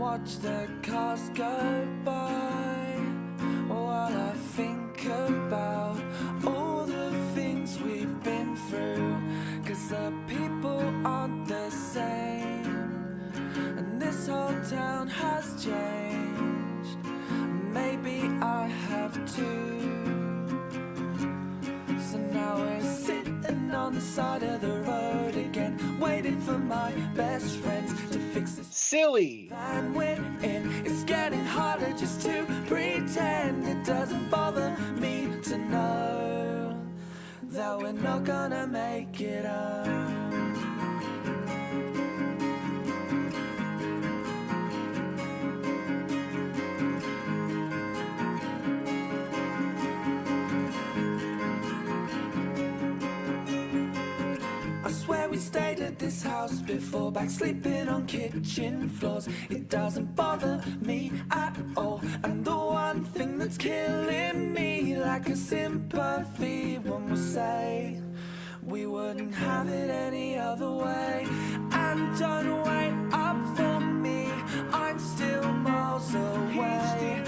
watch the cars go by while I think about all the things we've been through, 'cause the people aren't the same, and this whole town has changed. Maybe I have too. So now we're sitting on the side of the road again, waiting for my best friends to fix this silly van we're in. It's getting harder just to pretend. It doesn't bother me to know that we're not gonna make it up. I swear we stayed at this house before, back sleeping on kitchen floors. It doesn't bother me at all, and the one thing that's killing me, like a sympathy when we say we wouldn't have it any other way. And don't wait up for me, I'm still miles away.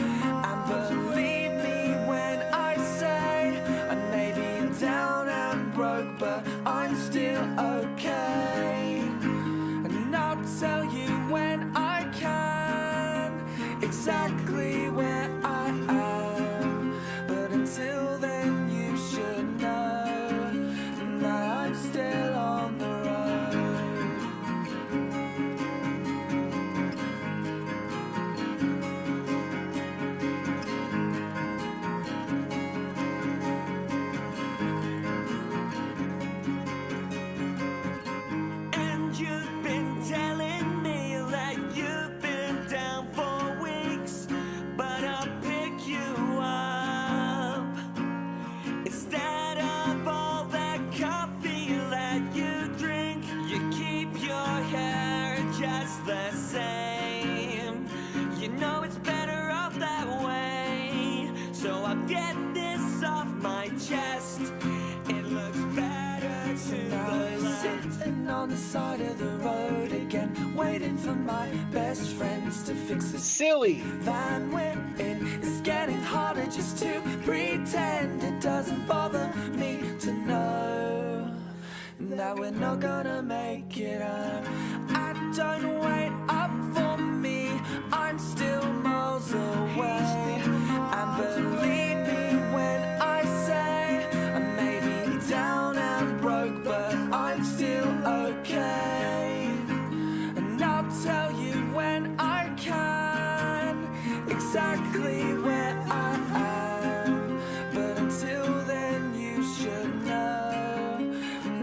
And believe me when I say I may be down and broke, but I'm still okay. And I'll tell you when I can exactly where I am. But until then you should know that I'm still on the road. And you've been telling me that you've been down for weeks, but I'll pick you up. Instead of all that coffee that you drink, you keep your hair just the same. You know it's better off that way, so I'll get this off my chest. It looks better to the left. Sitting on the side of the road again, waiting for my best friends to fix this silly van we're in. It's getting harder just to pretend. It doesn't bother me to know that we're not gonna make it up. And don't wait up for me, I'm still miles away. And believe me when I say I may be down and broke, but I'm still okay. And I'll tell you when I can exactly where I am. But until then you should know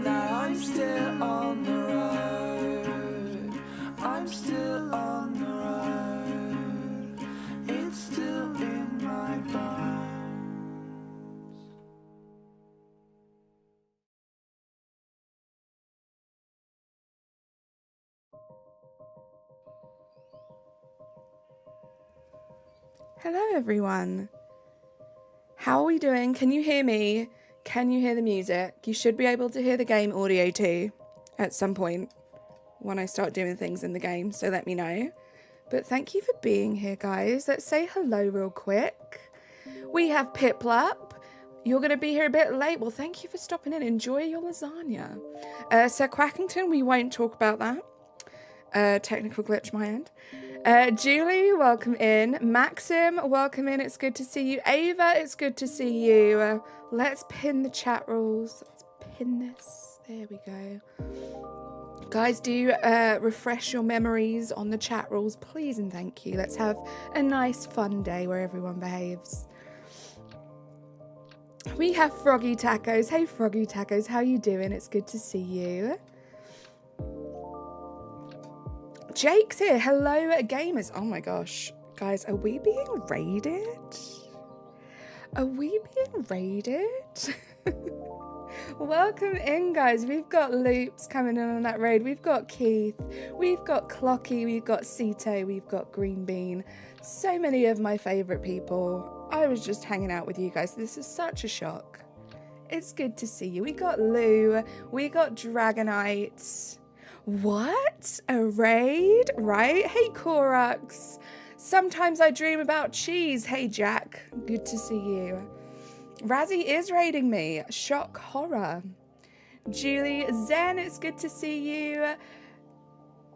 that I'm still on the road. I'm still on the road. It's still in my bones. Hello everyone. How are we doing? Can you hear me? Can you hear the music? You should be able to hear the game audio too at some point when I start doing things in the game, so let me know. But thank you for being here, guys. Let's say hello real quick. We have Piplup. You're going to be here a bit late. Well, thank you for stopping in. Enjoy your lasagna. Sir Quackington, we won't talk about that. Technical glitch my end. Julie, welcome in. Maxim, welcome in. It's good to see you. Ava, it's good to see you. Let's pin the chat rules. Let's pin this. There we go. Guys, do refresh your memories on the chat rules, please and thank you. Let's have a nice fun day where everyone behaves. We have Froggy Tacos. Hey Froggy Tacos, how you doing? It's good to see you. Jake's here. Hello, gamers. Oh my gosh. Guys, are we being raided? Are we being raided? Welcome in, guys. We've got Loops coming in on that raid. We've got Keith. We've got Clocky. We've got Cito. We've got Green Bean. So many of my favourite people. I was just hanging out with you guys. This is such a shock. It's good to see you. We got Lou. We got Dragonite. What? A raid? Right? Hey, Korux. Sometimes I dream about cheese. Hey, Jack. Good to see you. Razzie is raiding me. Shock horror. Julie Zen, it's good to see you.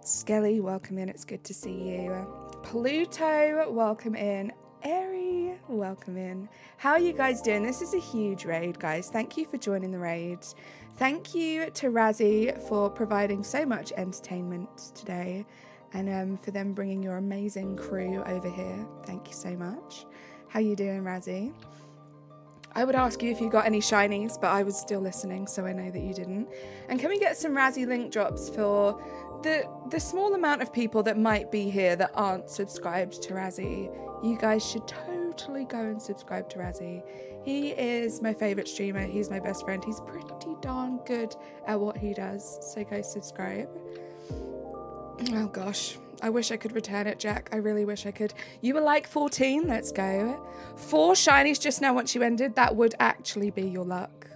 Skelly, welcome in. It's good to see you. Pluto, welcome in. Airy, welcome in. How are you guys doing? This is a huge raid, guys. Thank you for joining the raid. Thank you to Razzie for providing so much entertainment today and for them bringing your amazing crew over here. Thank you so much. How you doing, Razzie? I would ask you if you got any shinies, but I was still listening, so I know that you didn't. And can we get some Razzie link drops for the small amount of people that might be here that aren't subscribed to Razzie? You guys should totally go and subscribe to Razzie. He is my favourite streamer. He's my best friend. He's pretty darn good at what he does, so go subscribe. Oh gosh, I wish I could return it, Jack. I really wish I could. You were like 14, let's go. 4 shinies just now once you ended. That would actually be your luck.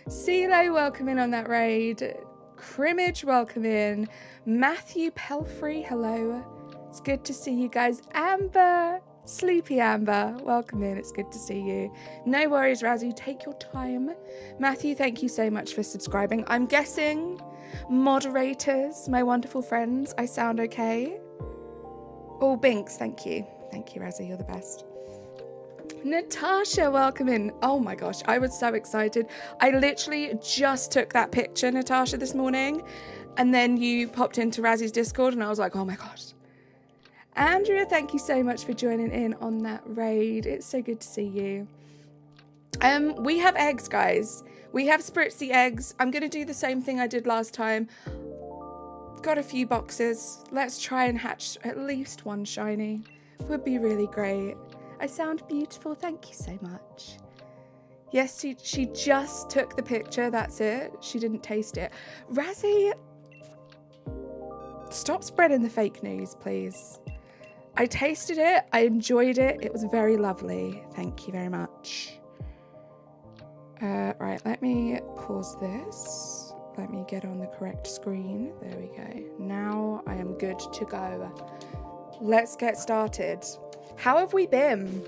CeeLo, welcome in on that raid. Crimmage, welcome in. Matthew Pelfrey, hello. It's good to see you guys. Amber, Sleepy Amber, welcome in. It's good to see you. No worries, Razzie. Take your time. Matthew, thank you so much for subscribing. I'm guessing moderators, my wonderful friends, I sound okay? Oh, Binks, thank you. Thank you, Razzie. You're the best. Natasha, welcome in. Oh my gosh, I was so excited. I literally just took that picture, Natasha, this morning, and then you popped into Razzie's Discord, and I was like, oh my gosh. Andrea, thank you so much for joining in on that raid. It's so good to see you. We have eggs, guys. We have Spritzee eggs. I'm going to do the same thing I did last time. Got a few boxes. Let's try and hatch at least one shiny. Would be really great. I sound beautiful. Thank you so much. Yes, she just took the picture. That's it. She didn't taste it. Razzie, stop spreading the fake news, please. I tasted it. I enjoyed it. It was very lovely. Thank you very much. Right, let me pause this. Let me get on the correct screen. There we go. Now I am good to go. Let's get started. How have we been?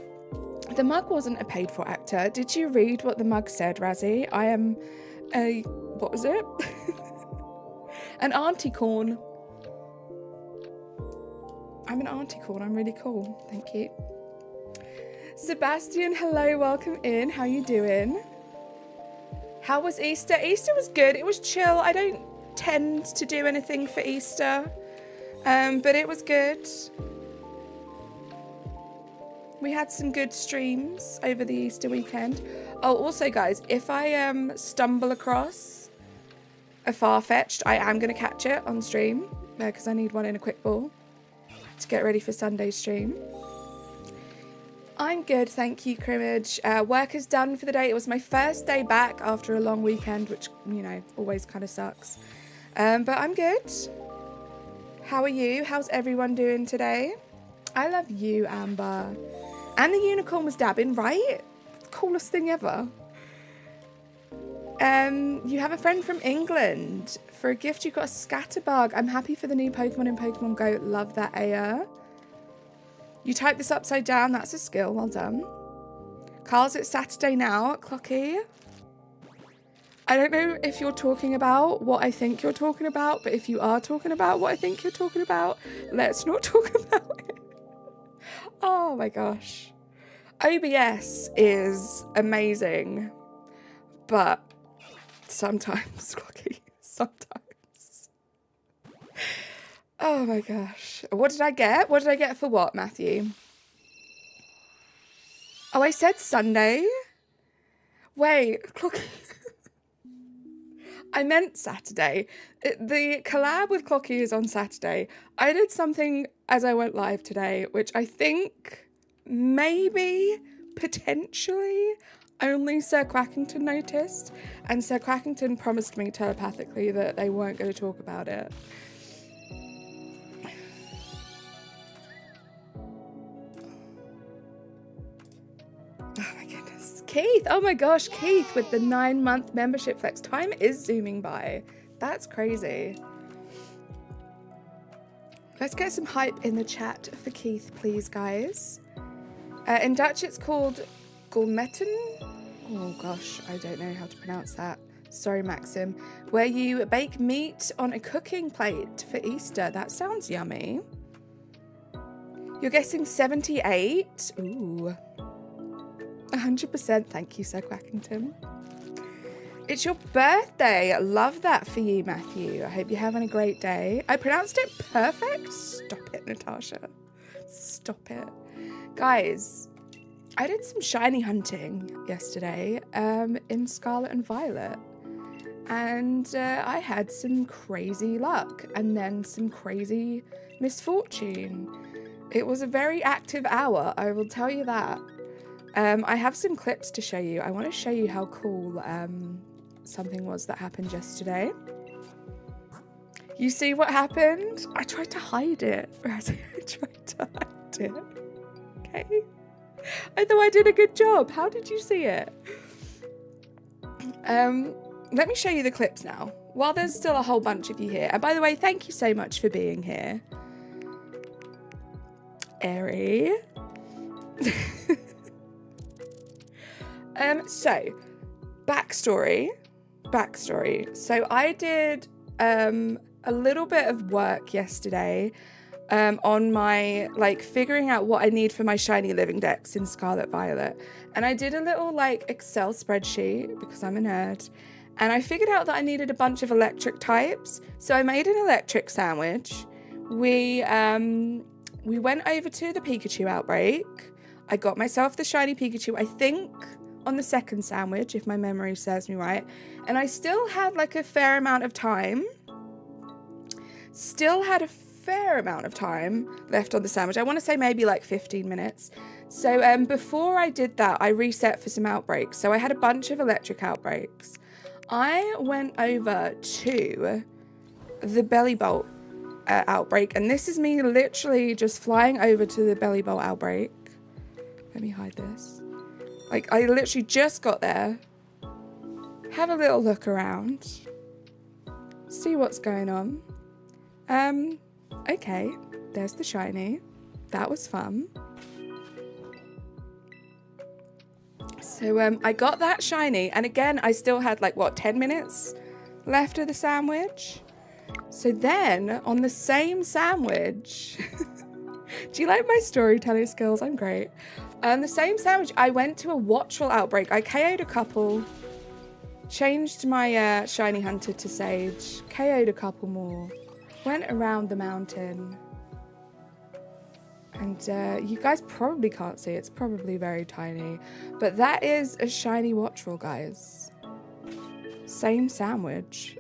The mug wasn't a paid for actor. Did you read what the mug said, Razzie? I am a... what was it? An auntie corn. I'm an auntie corn. I'm really cool. Thank you. Sebastian, hello. Welcome in. How you doing? How was Easter? Easter was good. It was chill. I don't tend to do anything for Easter, but it was good. We had some good streams over the Easter weekend. Oh, also, guys, if I stumble across a Farfetch'd, I am going to catch it on stream because I need one in a quick ball to get ready for Sunday's stream. I'm good, thank you, Crimmage. Work is done for the day. It was my first day back after a long weekend, which, you know, always kind of sucks. But I'm good. How are you? How's everyone doing today? I love you, Amber. And the unicorn was dabbing, right? Coolest thing ever. You have a friend from England. For a gift, you got a scatterbug. I'm happy for the new Pokemon in Pokemon Go. Love that, Aya. You typed this upside down. That's a skill. Well done. Carl's, it's Saturday now. Clocky. I don't know if you're talking about what I think you're talking about, but if you are talking about what I think you're talking about, let's not talk about it. Oh my gosh. OBS is amazing, but sometimes, Clocky, sometimes. Oh my gosh. What did I get? What did I get for what, Matthew? Oh, I said Sunday. Wait, Clocky. I meant Saturday. The collab with Clocky is on Saturday. I did something as I went live today, which I think maybe, potentially, only Sir Quackington noticed. And Sir Quackington promised me telepathically that they weren't going to talk about it. Oh my goodness. Keith, oh my gosh, Keith with the 9-month membership flex. Time is zooming by. That's crazy. Let's get some hype in the chat for Keith, please, guys. In Dutch, it's called gourmetten. Oh, gosh, I don't know how to pronounce that. Sorry, Maxim. Where you bake meat on a cooking plate for Easter. That sounds yummy. You're guessing 78. Ooh. 100%. Thank you, Sir Quackington. It's your birthday. Love that for you, Matthew. I hope you're having a great day. I pronounced it perfect. Stop it, Natasha. Stop it. Guys, I did some shiny hunting yesterday in Scarlet and Violet. And I had some crazy luck and then some crazy misfortune. It was a very active hour, I will tell you that. I have some clips to show you. I want to show you how cool something was that happened yesterday. You see what happened? I tried to hide it. I tried to hide it. Okay. I thought I did a good job. How did you see it? Let me show you the clips now, while there's still a whole bunch of you here. And by the way, thank you so much for being here. Airy. So, backstory. So I did a little bit of work yesterday on my, like, figuring out what I need for my shiny living decks in Scarlet Violet. And I did a little, like, Excel spreadsheet because I'm a nerd. And I figured out that I needed a bunch of electric types. So I made an electric sandwich. We went over to the Pikachu outbreak. I got myself the shiny Pikachu, I think, on the second sandwich, if my memory serves me right. And I still had like a fair amount of time. Left on the sandwich. I want to say maybe like 15 minutes. So before I did that, I reset for some outbreaks. So I had a bunch of electric outbreaks. I went over to the Belly Bolt outbreak, and this is me literally just flying over to the Belly Bolt outbreak. Let me hide this. Like, I literally just got there. Have a little look around. See what's going on. Okay, there's the shiny. That was fun. So I got that shiny, and again, I still had like, what, 10 minutes left of the sandwich? So then, on the same sandwich, do you like my storytelling skills? I'm great. On the same sandwich, I went to a Watchful outbreak. I KO'd a couple, changed my shiny hunter to Sage, KO'd a couple more, went around the mountain. And you guys probably can't see, it's probably very tiny. But that is a shiny Watchful, guys. Same sandwich.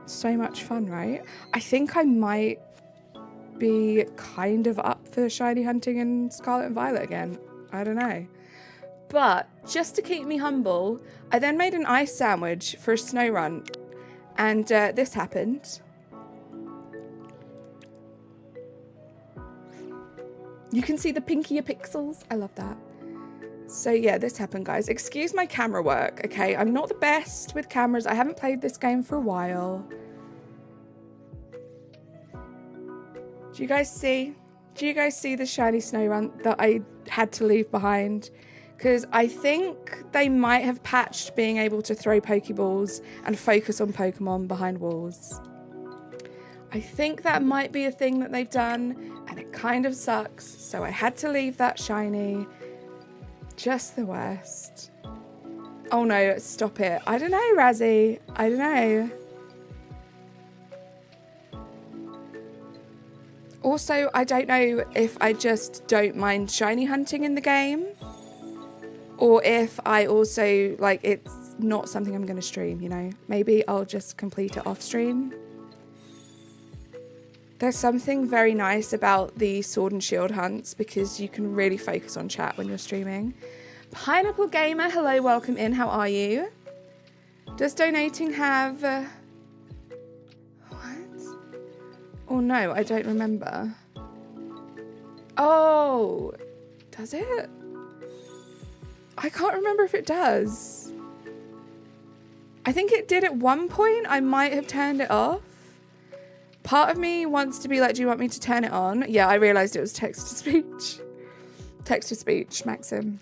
So much fun, right? I think I might be kind of up for shiny hunting in Scarlet and Violet again. I don't know. But just to keep me humble, I then made an ice sandwich for a snow run. And this happened. You can see the pinkier pixels. I love that. So yeah, this happened, guys. Excuse my camera work, okay? I'm not the best with cameras. I haven't played this game for a while. Do you guys see? Do you guys see the shiny snow run that I had to leave behind? Because I think they might have patched being able to throw Pokeballs and focus on Pokemon behind walls. I think that might be a thing that they've done, and it kind of sucks, so I had to leave that shiny. Just the worst. Oh no, stop it. I don't know, Razzie. I don't know. Also, I don't know if I just don't mind shiny hunting in the game, or if I also, like, it's not something I'm going to stream, you know? Maybe I'll just complete it off stream. There's something very nice about the Sword and Shield hunts because you can really focus on chat when you're streaming. Pineapple Gamer, hello, welcome in. How are you? Does donating have... what? Oh no, I don't remember. Oh, does it? I can't remember if it does. I think it did at one point. I might have turned it off. Part of me wants to be like, do you want me to turn it on? Yeah, I realised it was text-to-speech. Text-to-speech, Maxim.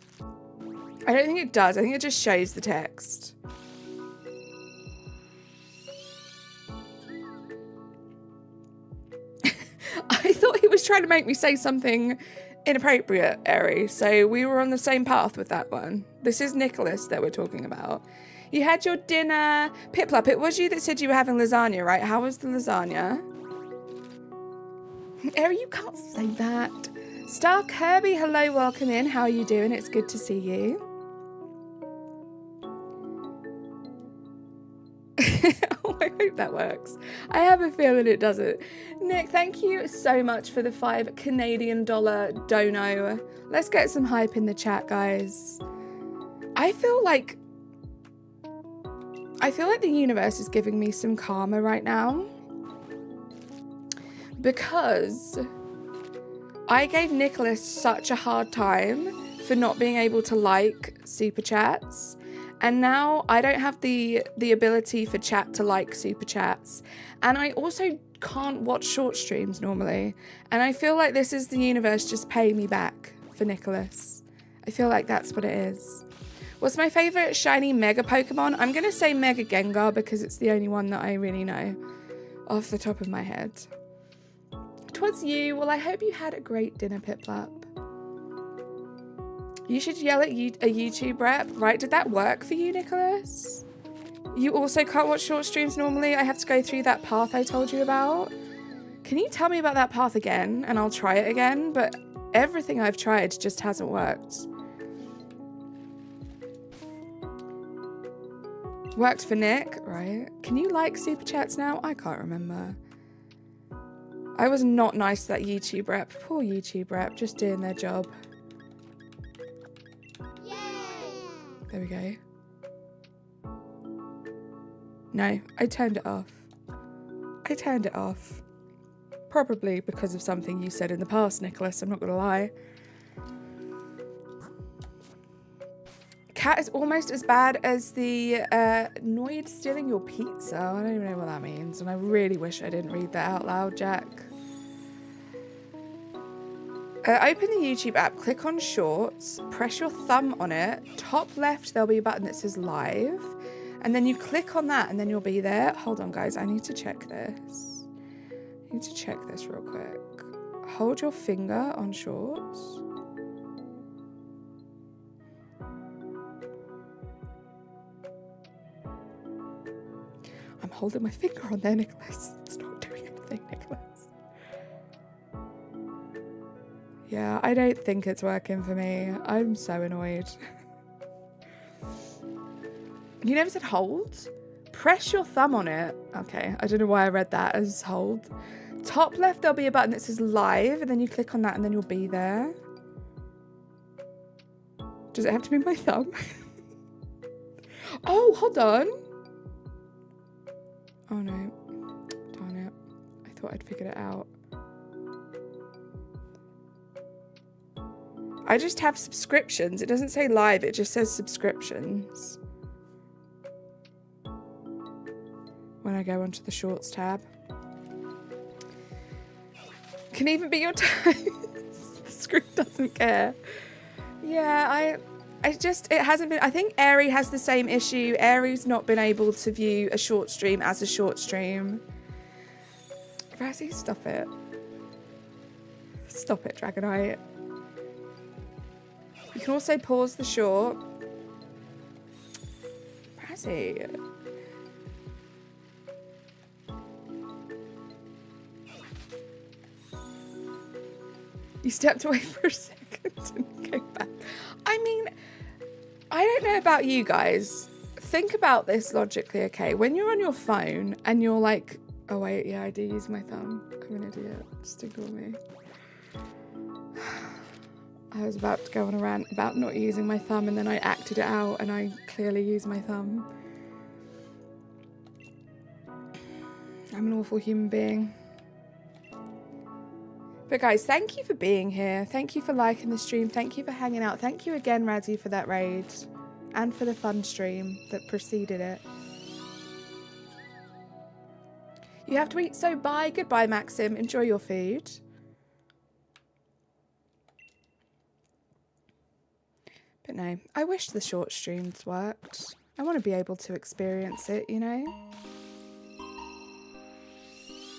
I don't think it does. I think it just shows the text. I thought he was trying to make me say something inappropriate, Eri. So we were on the same path with that one. This is Nicholas that we're talking about. You had your dinner. Piplup, it was you that said you were having lasagna, right? How was the lasagna? Eri, you can't say that. Star Kirby, hello, welcome in. How are you doing? It's good to see you. Oh, I hope that works. I have a feeling it doesn't. Nick, thank you so much for the $5 Canadian dono. Let's get some hype in the chat, guys. I feel like the universe is giving me some karma right now. Because I gave Nicholas such a hard time for not being able to like super chats. And now I don't have the ability for chat to like super chats. And I also can't watch short streams normally. And I feel like this is the universe just paying me back for Nicholas. I feel like that's what it is. What's my favourite shiny Mega Pokemon? I'm going to say Mega Gengar because it's the only one that I really know off the top of my head. 'Twas you. Well, I hope you had a great dinner, Piplup. You should yell at a YouTube rep, right? Did that work for you, Nicholas? You also can't watch short streams normally. I have to go through that path I told you about. Can you tell me about that path again? And I'll try it again. But everything I've tried just hasn't worked. Worked for Nick, right? Can you like super chats now? I can't remember. I was not nice to that YouTube rep. Poor YouTube rep, just doing their job. There we go. No, I turned it off. I turned it off. Probably because of something you said in the past, Nicholas, I'm not gonna lie. Cat is almost as bad as the Noid stealing your pizza. I don't even know what that means, and I really wish I didn't read that out loud, Jack. Open the YouTube app, click on Shorts, press your thumb on it. Top left, there'll be a button that says Live. And then you click on that and then you'll be there. Hold on, guys. I need to check this. I need to check this real quick. Hold your finger on Shorts. I'm holding my finger on there, Nicholas. It's not doing anything, Nicholas. Yeah, I don't think it's working for me. I'm so annoyed. You never said hold? Press your thumb on it. Okay, I don't know why I read that as hold. Top left, there'll be a button that says live, and then you click on that and then you'll be there. Does it have to be my thumb? Oh, hold on. Oh no. Darn it. I thought I'd figured it out. I just have subscriptions. It doesn't say live, it just says subscriptions. When I go onto the Shorts tab. Can even be your toes. The screen doesn't care. Yeah, it hasn't been, I think Eri has the same issue. Eri's not been able to view a short stream as a short stream. Razzie, stop it. Stop it, Dragonite. You can also pause the short. Razzie. You stepped away for a second and came back. I mean, I don't know about you guys. Think about this logically, okay? When you're on your phone and you're like, oh wait, yeah, I do use my thumb. I'm an idiot. Just ignore me. I was about to go on a rant about not using my thumb and then I acted it out and I clearly use my thumb. I'm an awful human being. But guys, thank you for being here. Thank you for liking the stream. Thank you for hanging out. Thank you again, Razzie, for that raid. And for the fun stream that preceded it. You have to eat, so bye. Goodbye, Maxim. Enjoy your food. But no, I wish the short streams worked. I want to be able to experience it, you know?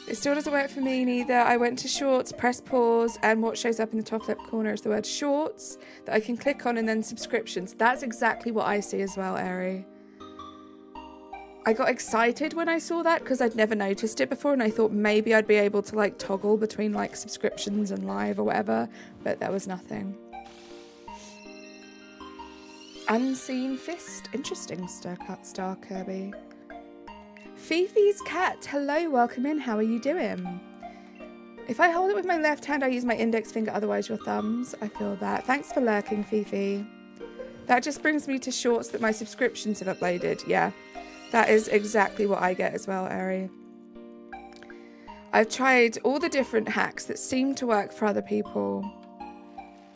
It still doesn't work for me neither. I went to shorts, press pause, and what shows up in the top left corner is the word shorts that I can click on, and then subscriptions. That's exactly what I see as well, Ari. I got excited when I saw that because I'd never noticed it before, and I thought maybe I'd be able to like toggle between like subscriptions and live or whatever, but there was nothing. Unseen fist. Interesting, Star Kirby. Fifi's cat. Hello, welcome in. How are you doing? If I hold it with my left hand, I use my index finger, otherwise your thumbs. I feel that. Thanks for lurking, Fifi. That just brings me to shorts that my subscriptions have uploaded. Yeah, that is exactly what I get as well, Ari. I've tried all the different hacks that seem to work for other people.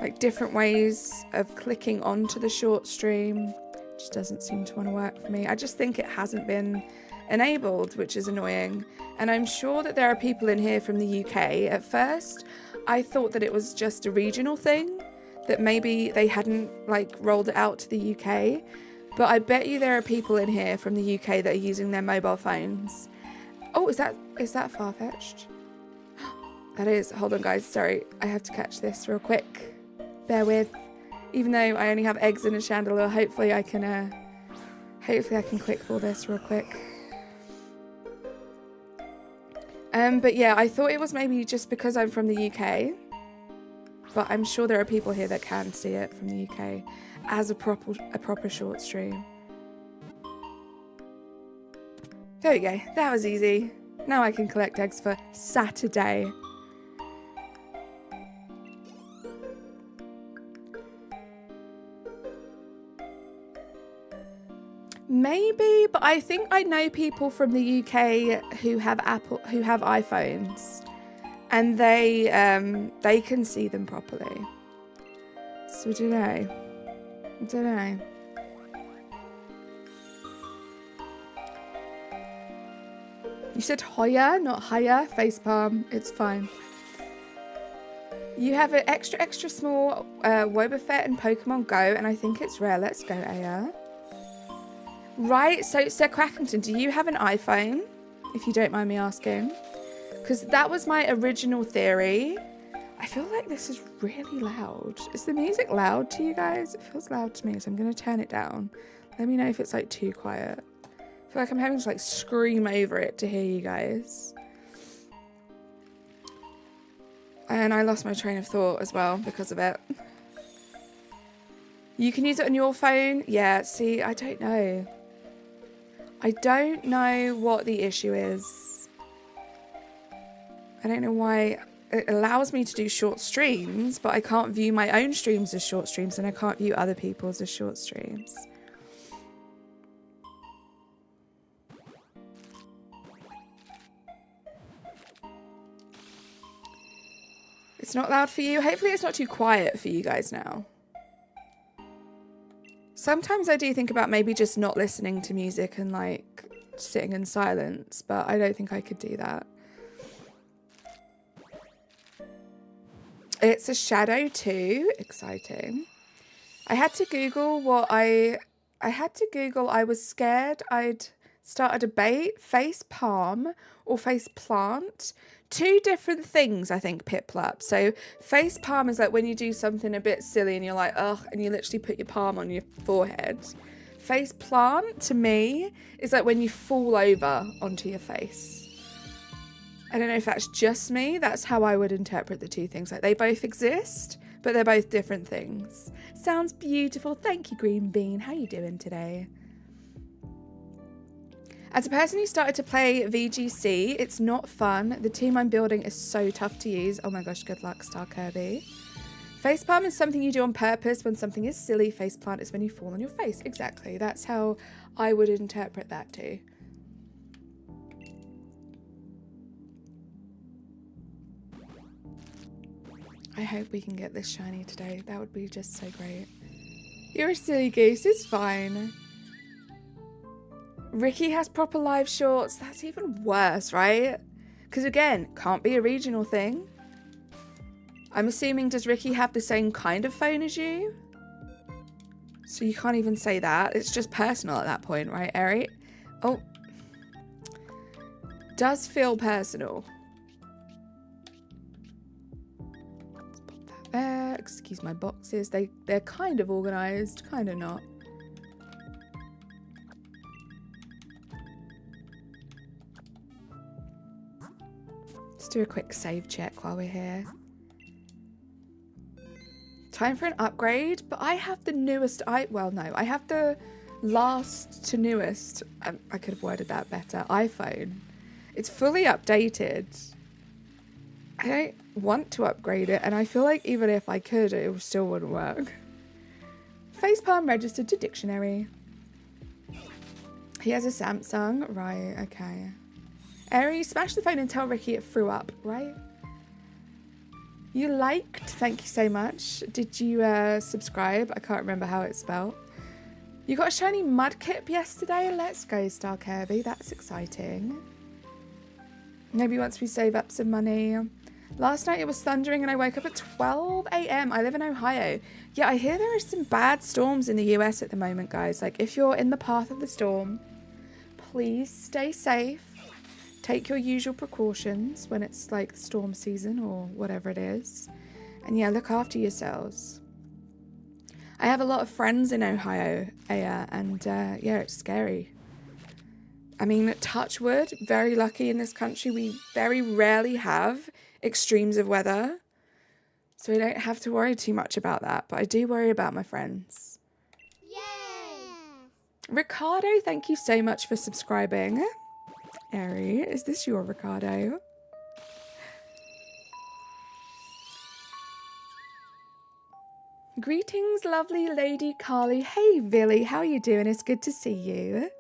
Like different ways of clicking onto the short stream. Just doesn't seem to want to work for me. I just think it hasn't been enabled, which is annoying. And I'm sure that there are people in here from the UK. At first, I thought that it was just a regional thing, that maybe they hadn't like rolled it out to the UK. But I bet you there are people in here from the UK that are using their mobile phones. Oh, is that far-fetched? That is. Hold on, guys. Sorry, I have to catch this real quick. Bear with. Even though I only have eggs in a chandelier, hopefully I can quick pull this real quick. But yeah, I thought it was maybe just because I'm from the UK, but I'm sure there are people here that can see it from the UK as a proper short stream. There we go. That was easy. Now I can collect eggs for Saturday. Maybe, but I think I know people from the UK who have iPhones, and they can see them properly. So I don't know. You said Hoya, not Haya. Facepalm. It's fine. You have an extra small Wobbuffet in Pokemon Go, and I think it's rare. Let's go, Aya. Right, so Sir Crackington, do you have an iPhone? If you don't mind me asking. Because that was my original theory. I feel like this is really loud. Is the music loud to you guys? It feels loud to me, so I'm going to turn it down. Let me know if it's like too quiet. I feel like I'm having to like scream over it to hear you guys. And I lost my train of thought as well because of it. You can use it on your phone? Yeah, see, I don't know. I don't know what the issue is. I don't know why it allows me to do short streams, but I can't view my own streams as short streams, and I can't view other people's as short streams. It's not loud for you. Hopefully it's not too quiet for you guys now. Sometimes I do think about maybe just not listening to music and like sitting in silence, but I don't think I could do that. It's a shadow too. Exciting. I had to Google I was scared I'd start a debate. Face palm or face plant. Two different things, I think, Piplup. So face palm is like when you do something a bit silly and you're like, ugh, and you literally put your palm on your forehead. Face plant, to me, is like when you fall over onto your face. I don't know if that's just me. That's how I would interpret the two things. Like they both exist, but they're both different things. Sounds beautiful. Thank you, Green Bean. How you doing today? As a person who started to play VGC, it's not fun. The team I'm building is so tough to use. Oh my gosh, good luck, Star Kirby. Facepalm is something you do on purpose when something is silly. Faceplant is when you fall on your face. Exactly. That's how I would interpret that too. I hope we can get this shiny today. That would be just so great. You're a silly goose. It's fine. Ricky has proper live shorts. That's even worse, right? Because again, can't be a regional thing. I'm assuming, does Ricky have the same kind of phone as you? So you can't even say that. It's just personal at that point, right, Eri? Oh. Does feel personal. Let's pop that there. Excuse my boxes. They're kind of organised, kind of not. Let's do a quick save check while we're here. Time for an upgrade, but I have the newest, I have the last to newest, I could have worded that better, iPhone. It's fully updated. I don't want to upgrade it, and I feel like even if I could, it still wouldn't work. Facepalm registered to dictionary. He has a Samsung, right, okay. Eri, smash the phone and tell Ricky it threw up, right? You liked, thank you so much. Did you subscribe? I can't remember how it's spelled. You got a shiny Mudkip yesterday? Let's go, Star Kirby. That's exciting. Maybe once we save up some money. Last night it was thundering and I woke up at 12 a.m. I live in Ohio. Yeah, I hear there are some bad storms in the US at the moment, guys. Like, if you're in the path of the storm, please stay safe. Take your usual precautions when it's like storm season or whatever it is. And yeah, look after yourselves. I have a lot of friends in Ohio, and yeah, it's scary. I mean, touch wood, very lucky in this country. We very rarely have extremes of weather. So I don't have to worry too much about that. But I do worry about my friends. Yay! Ricardo, thank you so much for subscribing. Eri, is this your Ricardo? Greetings, lovely Lady Carly. Hey, Billy, how are you doing? It's good to see you.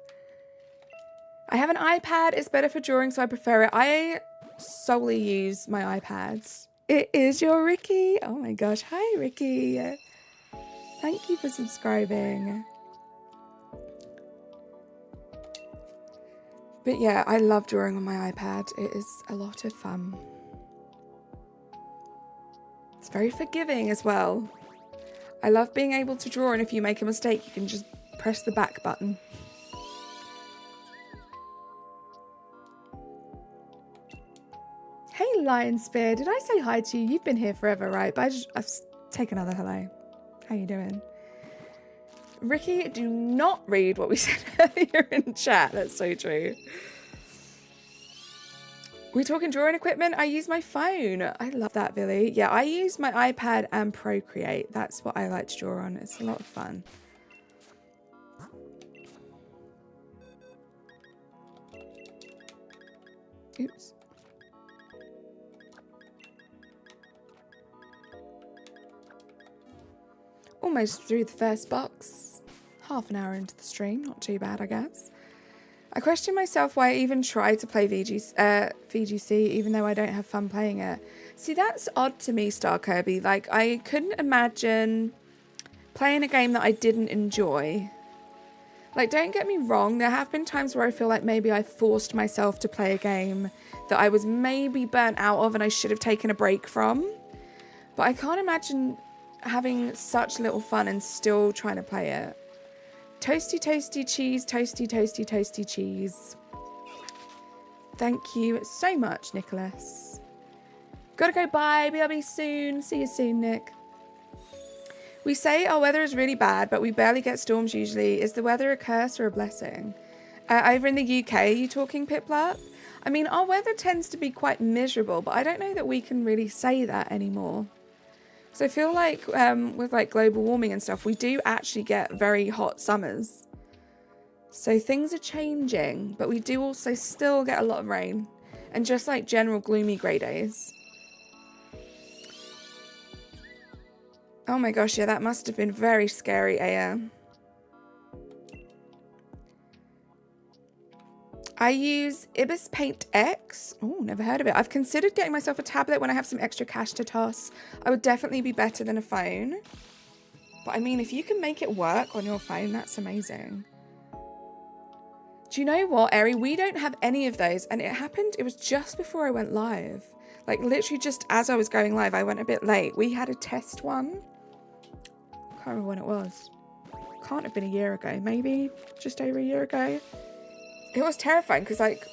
I have an iPad. It's better for drawing, so I prefer it. I solely use my iPads. It is your Ricky. Oh my gosh. Hi, Ricky. Thank you for subscribing. But yeah, I love drawing on my iPad. It is a lot of fun. It's very forgiving as well. I love being able to draw, and if you make a mistake, you can just press the back button. Hey, Lion Spear. Did I say hi to you? You've been here forever, right? But I've taken another hello. How you doing? Ricky, do not read what we said earlier in chat. That's so true. We're talking drawing equipment. I use my phone. I love that, Billy. Yeah, I use my iPad and Procreate. That's what I like to draw on. It's a lot of fun. Oops. Almost through the first box. Half an hour into the stream. Not too bad, I guess. I question myself why I even try to play VGC, even though I don't have fun playing it. See, that's odd to me, Star Kirby. Like, I couldn't imagine playing a game that I didn't enjoy. Like, don't get me wrong, there have been times where I feel like maybe I forced myself to play a game that I was maybe burnt out of and I should have taken a break from. But I can't imagine having such little fun and still trying to play it. Toasty, toasty cheese, toasty, toasty, toasty cheese. Thank you so much, Nicholas. Gotta go, bye. BRB soon. See you soon, Nick. We say our weather is really bad, but we barely get storms usually. Is the weather a curse or a blessing? Over in the UK, are you talking, Piplup? I mean, our weather tends to be quite miserable, but I don't know that we can really say that anymore. So I feel like with like global warming and stuff, we do actually get very hot summers. So things are changing, but we do also still get a lot of rain and just like general gloomy grey days. Oh my gosh, yeah, that must have been very scary, Aya. I use Ibis Paint X. Oh, never heard of it. I've considered getting myself a tablet when I have some extra cash to toss. I would definitely be better than a phone. But I mean, if you can make it work on your phone, that's amazing. Do you know what, Eri? We don't have any of those. And it happened, it was just before I went live. Like, literally just as I was going live, I went a bit late. We had a test one. Can't remember when it was. Can't have been a year ago. Maybe just over a year ago. It was terrifying because, like,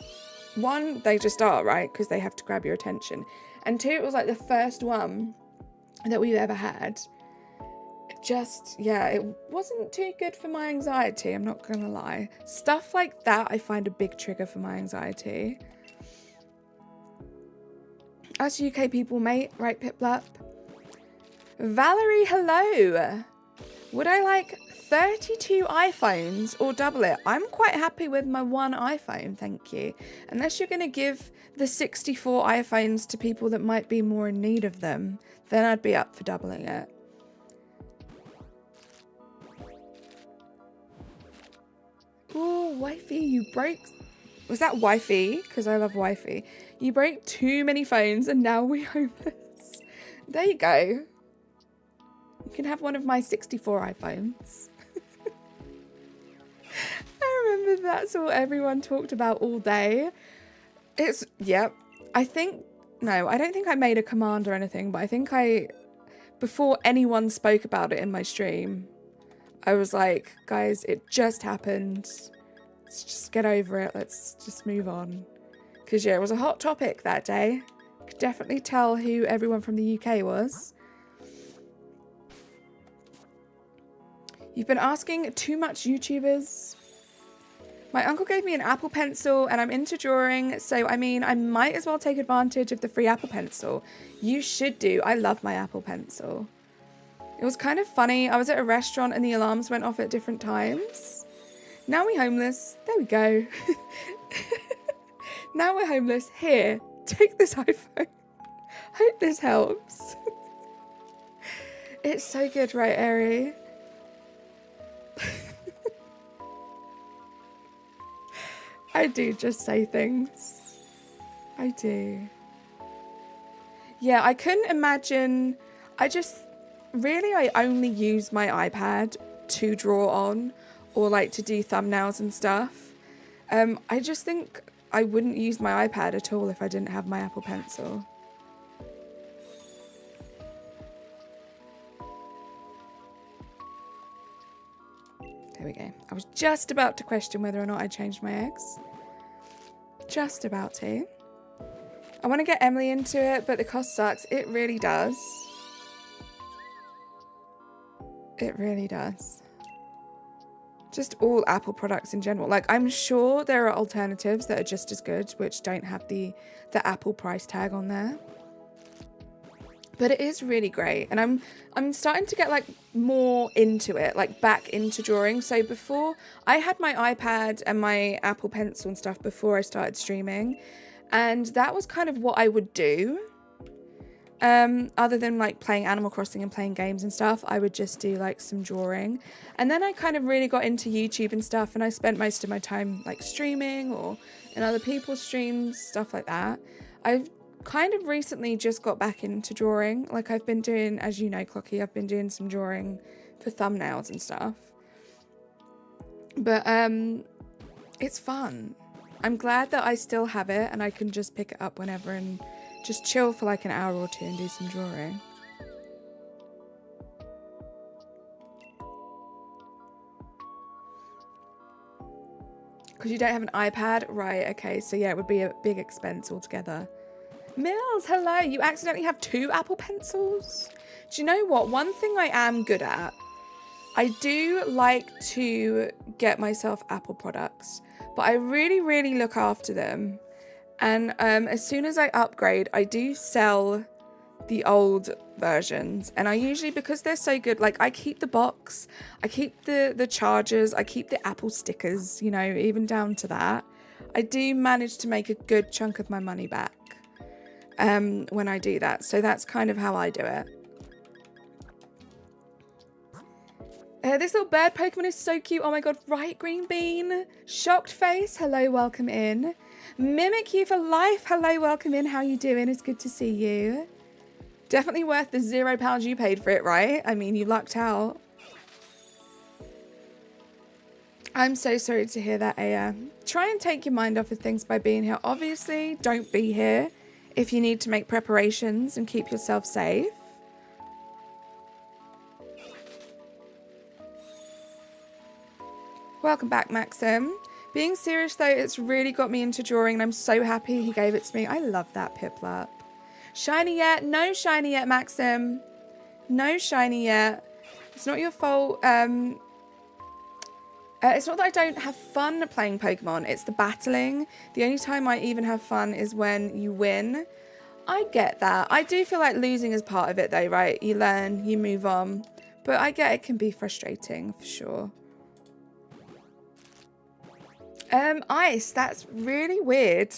one, they just are, right? Because they have to grab your attention. And two, it was like the first one that we've ever had. Just, yeah, it wasn't too good for my anxiety, I'm not gonna lie. Stuff like that I find a big trigger for my anxiety. Us UK people, mate, right, Piplup? Valerie, hello! Would I like 32 iPhones or double it? I'm quite happy with my one iPhone, thank you. Unless you're gonna give the 64 iPhones to people that might be more in need of them, then I'd be up for doubling it. Oh, wifey, you broke... Was that wifey? Because I love wifey. You broke too many phones and now we're homeless. There you go. You can have one of my 64 iPhones. I remember that's what everyone talked about all day. It's... Yep. I think... No, I don't think I made a command or anything, but I think before anyone spoke about it in my stream, I was like, guys, it just happened. Let's just get over it. Let's just move on. Because, yeah, it was a hot topic that day. Could definitely tell who everyone from the UK was. You've been asking too much YouTubers. My uncle gave me an Apple Pencil and I'm into drawing. So, I mean, I might as well take advantage of the free Apple Pencil. You should do. I love my Apple Pencil. It was kind of funny. I was at a restaurant and the alarms went off at different times. Now we're homeless. There we go. Now we're homeless. Here, take this iPhone. Hope this helps. It's so good, right, Eri? I do just say things. I do. Yeah, I couldn't imagine. I only use my iPad to draw on or like to do thumbnails and stuff. I just think I wouldn't use my iPad at all if I didn't have my Apple Pencil. There we go. I was just about to question whether or not I changed my eggs. Just about to. I want to get Emily into it, but the cost sucks. It really does. It really does. Just all Apple products in general. Like, I'm sure there are alternatives that are just as good, which don't have the Apple price tag on there. But it is really great. And I'm starting to get like more into it, like back into drawing. So before, I had my iPad and my Apple Pencil and stuff before I started streaming. And that was kind of what I would do. Other than like playing Animal Crossing and playing games and stuff, I would just do like some drawing. And then I kind of really got into YouTube and stuff, and I spent most of my time like streaming or in other people's streams, stuff like that. I've kind of recently just got back into drawing. Like, I've been doing, as you know, Clocky, I've been doing some drawing for thumbnails and stuff. But it's fun. I'm glad that I still have it and I can just pick it up whenever and just chill for like an hour or two and do some drawing. Because you don't have an iPad? Right, okay. So yeah, it would be a big expense altogether. Mills, hello. You accidentally have 2 Apple Pencils? Do you know what? One thing I am good at, I do like to get myself Apple products, but I really, really look after them. And as soon as I upgrade, I do sell the old versions. And I usually, because they're so good, like I keep the box, I keep the chargers, I keep the Apple stickers, you know, even down to that. I do manage to make a good chunk of my money back when I do that. So that's kind of how I do it. This little bird Pokemon is so cute. Oh my god, right, Green Bean? Shocked Face, hello, welcome in. Mimic You for Life, hello, welcome in. How you doing? It's good to see you. Definitely worth the £0 you paid for it, right? I mean, you lucked out. I'm so sorry to hear that, Aya. Try and take your mind off of things by being here. Obviously, don't be here if you need to make preparations and keep yourself safe. Welcome back, Maxim. Being serious though, it's really got me into drawing and I'm so happy he gave it to me. I love that Piplup. Shiny yet? No shiny yet, Maxim. No shiny yet. It's not your fault. It's not that I don't have fun playing Pokemon. It's the battling. The only time I even have fun is when you win. I get that. I do feel like losing is part of it though, right? You learn, you move on. But I get it can be frustrating for sure. Ice, that's really weird.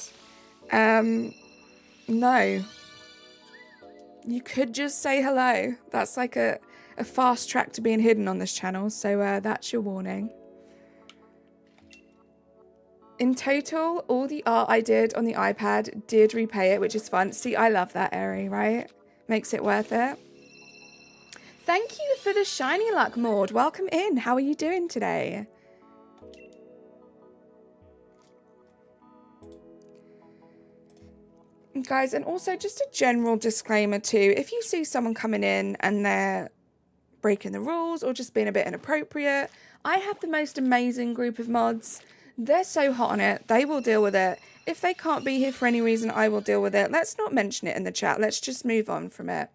No. You could just say hello. That's like a fast track to being hidden on this channel, so that's your warning. In total, all the art I did on the iPad did repay it, which is fun. See, I love that, Eri, right? Makes it worth it. Thank you for the shiny luck, Maud. Welcome in. How are you doing today? Guys, and also just a general disclaimer too, if you see someone coming in and they're breaking the rules or just being a bit inappropriate, I have the most amazing group of mods. They're so hot on it, they will deal with it. If they can't be here for any reason, I will deal with it. Let's not mention it in the chat, let's just move on from it.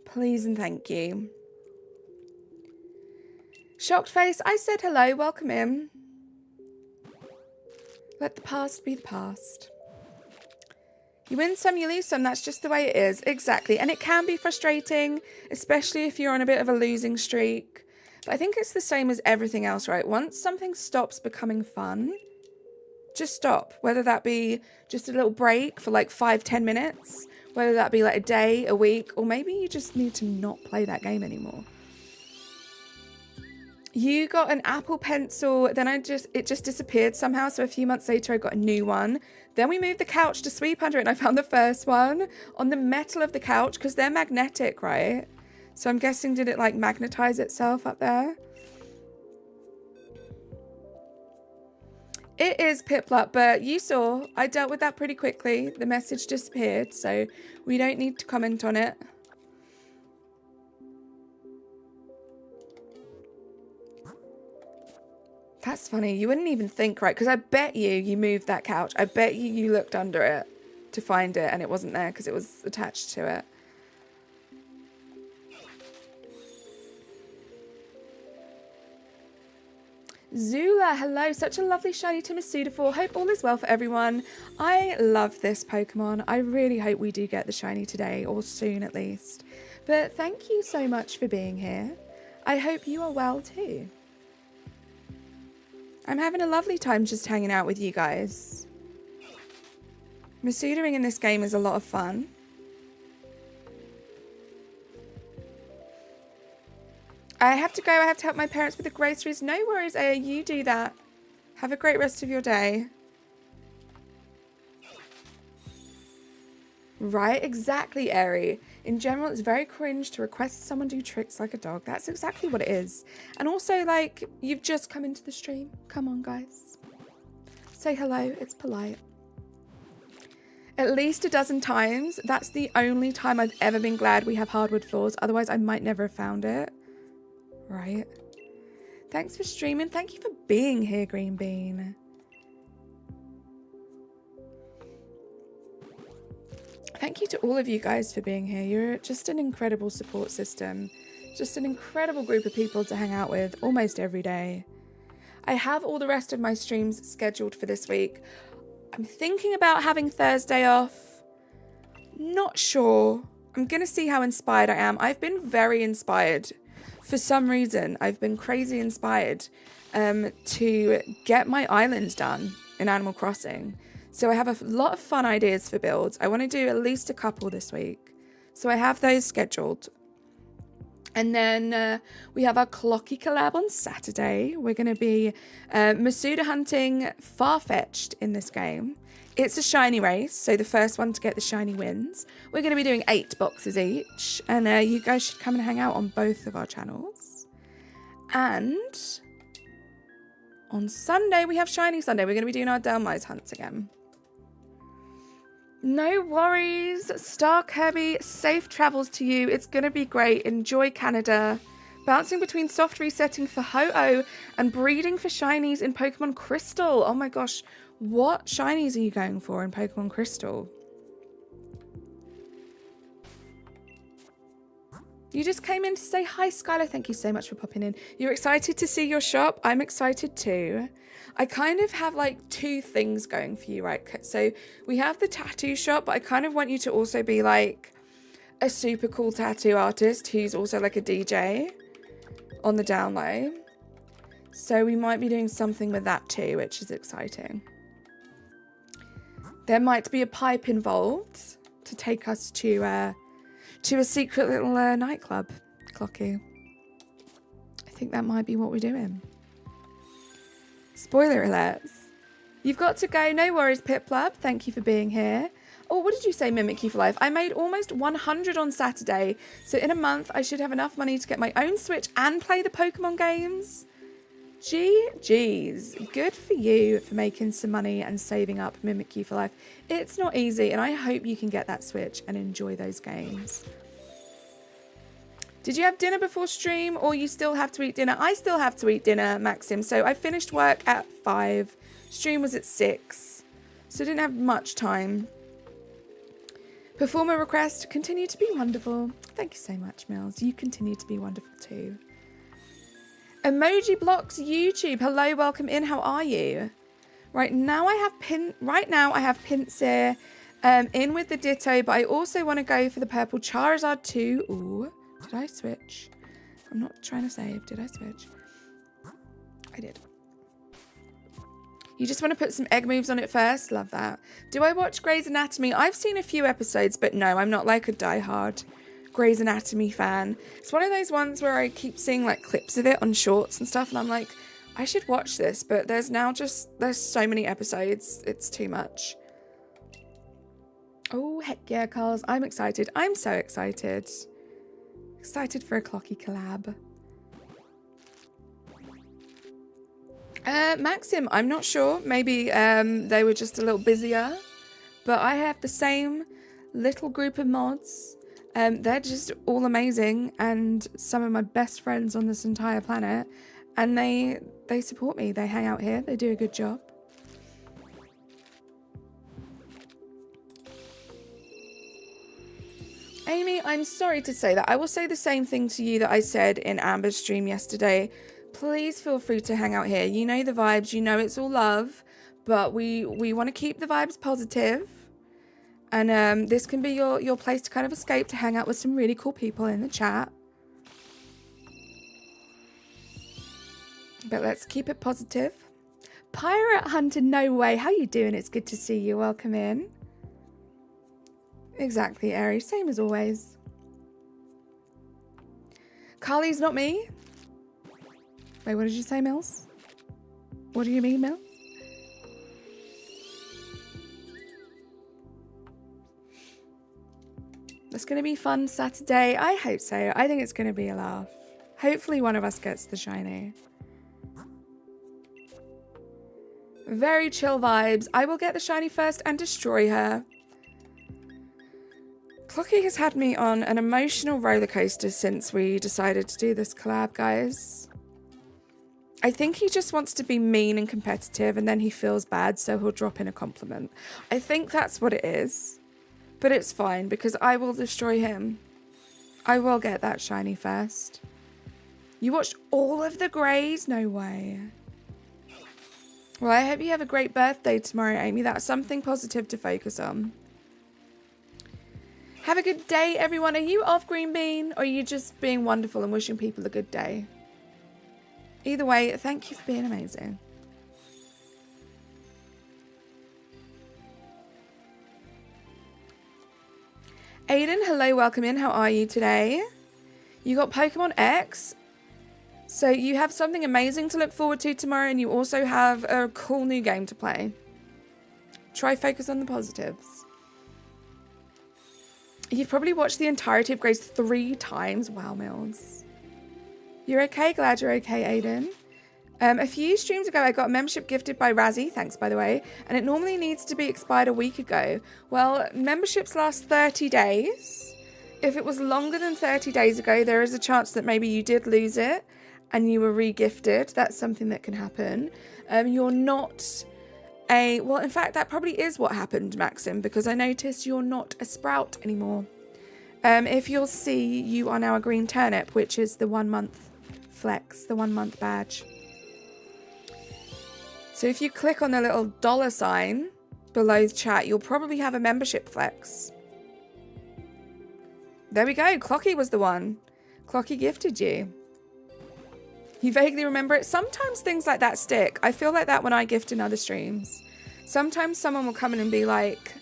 Please and thank you. Shocked face, I said hello, welcome in. Let the past be the past. You win some, you lose some. That's just the way it is. Exactly. And it can be frustrating, especially if you're on a bit of a losing streak. But I think it's the same as everything else, right? Once something stops becoming fun, just stop. Whether that be just a little break for like 5-10 minutes, whether that be like a day, a week, or maybe you just need to not play that game anymore. You got an Apple Pencil, then it just disappeared somehow. So a few months later, I got a new one. Then we moved the couch to sweep under it and I found the first one on the metal of the couch because they're magnetic, right? So I'm guessing, did it like magnetize itself up there? It is Piplup, but you saw, I dealt with that pretty quickly. The message disappeared, so we don't need to comment on it. That's funny. You wouldn't even think, right? Because I bet you moved that couch. I bet you looked under it to find it and it wasn't there because it was attached to it. Zula, hello. Such a lovely shiny to MASUDA for. Hope all is well for everyone. I love this Pokemon. I really hope we do get the shiny today or soon at least. But thank you so much for being here. I hope you are well too. I'm having a lovely time just hanging out with you guys. MASUDA-ing in this game is a lot of fun. I have to go. I have to help my parents with the groceries. No worries, Aya. You do that. Have a great rest of your day. Right, exactly, Eri. In general, it's very cringe to request someone do tricks like a dog. That's exactly what it is. And also, like, you've just come into the stream. Come on, guys. Say hello. It's polite. At least a dozen times. That's the only time I've ever been glad we have hardwood floors. Otherwise, I might never have found it. Right. Thanks for streaming. Thank you for being here, Green Bean. Thank you to all of you guys for being here. You're just an incredible support system. Just an incredible group of people to hang out with almost every day. I have all the rest of my streams scheduled for this week. I'm thinking about having Thursday off. Not sure. I'm going to see how inspired I am. I've been very inspired. For some reason, I've been crazy inspired to get my islands done in Animal Crossing. So I have a lot of fun ideas for builds. I want to do at least a couple this week. So I have those scheduled. And then we have our Clocky collab on Saturday. We're going to be MASUDA hunting Farfetch'd in this game. It's a shiny race, so the first one to get the shiny wins. We're going to be doing 8 boxes each. And you guys should come and hang out on both of our channels. And On Sunday, we have Shiny Sunday. We're going to be doing our Delmise hunts again. No worries. Star Kirby, safe travels to you. It's going to be great. Enjoy Canada. Bouncing between soft resetting for Ho-Oh and breeding for shinies in Pokemon Crystal. Oh my gosh. What shinies are you going for in Pokemon Crystal? You just came in to say hi, Skylar. Thank you so much for popping in. You're excited to see your shop? I'm excited too. I kind of have like two things going for you, right? So we have the tattoo shop, but I kind of want you to also be like a super cool tattoo artist who's also like a DJ on the down low. So we might be doing something with that too, which is exciting. There might be a pipe involved to take us to a secret little nightclub, Clocky. I think that might be what we're doing. Spoiler alerts. You've got to go. No worries, Piplup. Thank you for being here. Oh, what did you say, Mimic You for Life? I made almost 100 on Saturday. So in a month, I should have enough money to get my own Switch and play the Pokemon games. GG's. Good for you for making some money and saving up, Mimic You for Life. It's not easy, and I hope you can get that Switch and enjoy those games. Did you have dinner before stream, or you still have to eat dinner? I still have to eat dinner, Maxim. So I finished work at 5. Stream was at 6. So I didn't have much time. Performer request, continue to be wonderful. Thank you so much, Mills. You continue to be wonderful too. Emoji Blocks YouTube. Hello, welcome in. How are you? Right now I have Pinsir in with the Ditto, but I also want to go for the purple Charizard too. Ooh, did I switch? I'm not trying to save. Did I switch? I did. You just want to put some egg moves on it first? Love that. Do I watch Grey's Anatomy? I've seen a few episodes, but no, I'm not like a diehard Grey's Anatomy fan. It's one of those ones where I keep seeing like clips of it on shorts and stuff, and I'm like, I should watch this, but there's so many episodes. It's too much. Oh, heck yeah, Carls. I'm excited. I'm so excited. Excited for a Clocky collab. Maxim, I'm not sure. Maybe they were just a little busier. But I have the same little group of mods. They're just all amazing and some of my best friends on this entire planet. And they support me. They hang out here. They do a good job. Amy, I'm sorry to say that. I will say the same thing to you that I said in Amber's stream yesterday. Please feel free to hang out here. You know the vibes. You know it's all love. But we want to keep the vibes positive. And this can be your place to kind of escape, to hang out with some really cool people in the chat. But let's keep it positive. Pirate Hunter, no way. How you doing? It's good to see you. Welcome in. Exactly, Aries. Same as always. Carly's not me. Wait, what did you say, Mills? What do you mean, Mills? It's going to be fun Saturday. I hope so. I think it's going to be a laugh. Hopefully one of us gets the shiny. Very chill vibes. I will get the shiny first and destroy her. Clocky has had me on an emotional roller coaster since we decided to do this collab, guys. I think he just wants to be mean and competitive, and then he feels bad, so he'll drop in a compliment. I think that's what it is. But it's fine, because I will destroy him. I will get that shiny first. You watched all of the Greys? No way. Well, I hope you have a great birthday tomorrow, Amy. That's something positive to focus on. Have a good day, everyone. Are you off, Green Bean? Or are you just being wonderful and wishing people a good day? Either way, thank you for being amazing. Aiden, hello, welcome in. How are you today? You got Pokemon X. So you have something amazing to look forward to tomorrow, and you also have a cool new game to play. Try focus on the positives. You've probably watched the entirety of Grace 3 times. Wow, Mills. You're okay? Glad you're okay, Aiden. A few streams ago, I got a membership gifted by Razzie, thanks by the way, and it normally needs to be expired a week ago. Well, memberships last 30 days. If it was longer than 30 days ago, there is a chance that maybe you did lose it and you were re-gifted. That's something that can happen. You're not a... Well, in fact, that probably is what happened, Maxim, because I noticed you're not a Sprout anymore. If you'll see, you are now a green turnip, which is the 1 month flex, the 1 month badge. So if you click on the little $sign below the chat, you'll probably have a membership flex. There we go. Clocky was the one. Clocky gifted you. You vaguely remember it. Sometimes things like that stick. I feel like that when I gift in other streams. Sometimes someone will come in and be like,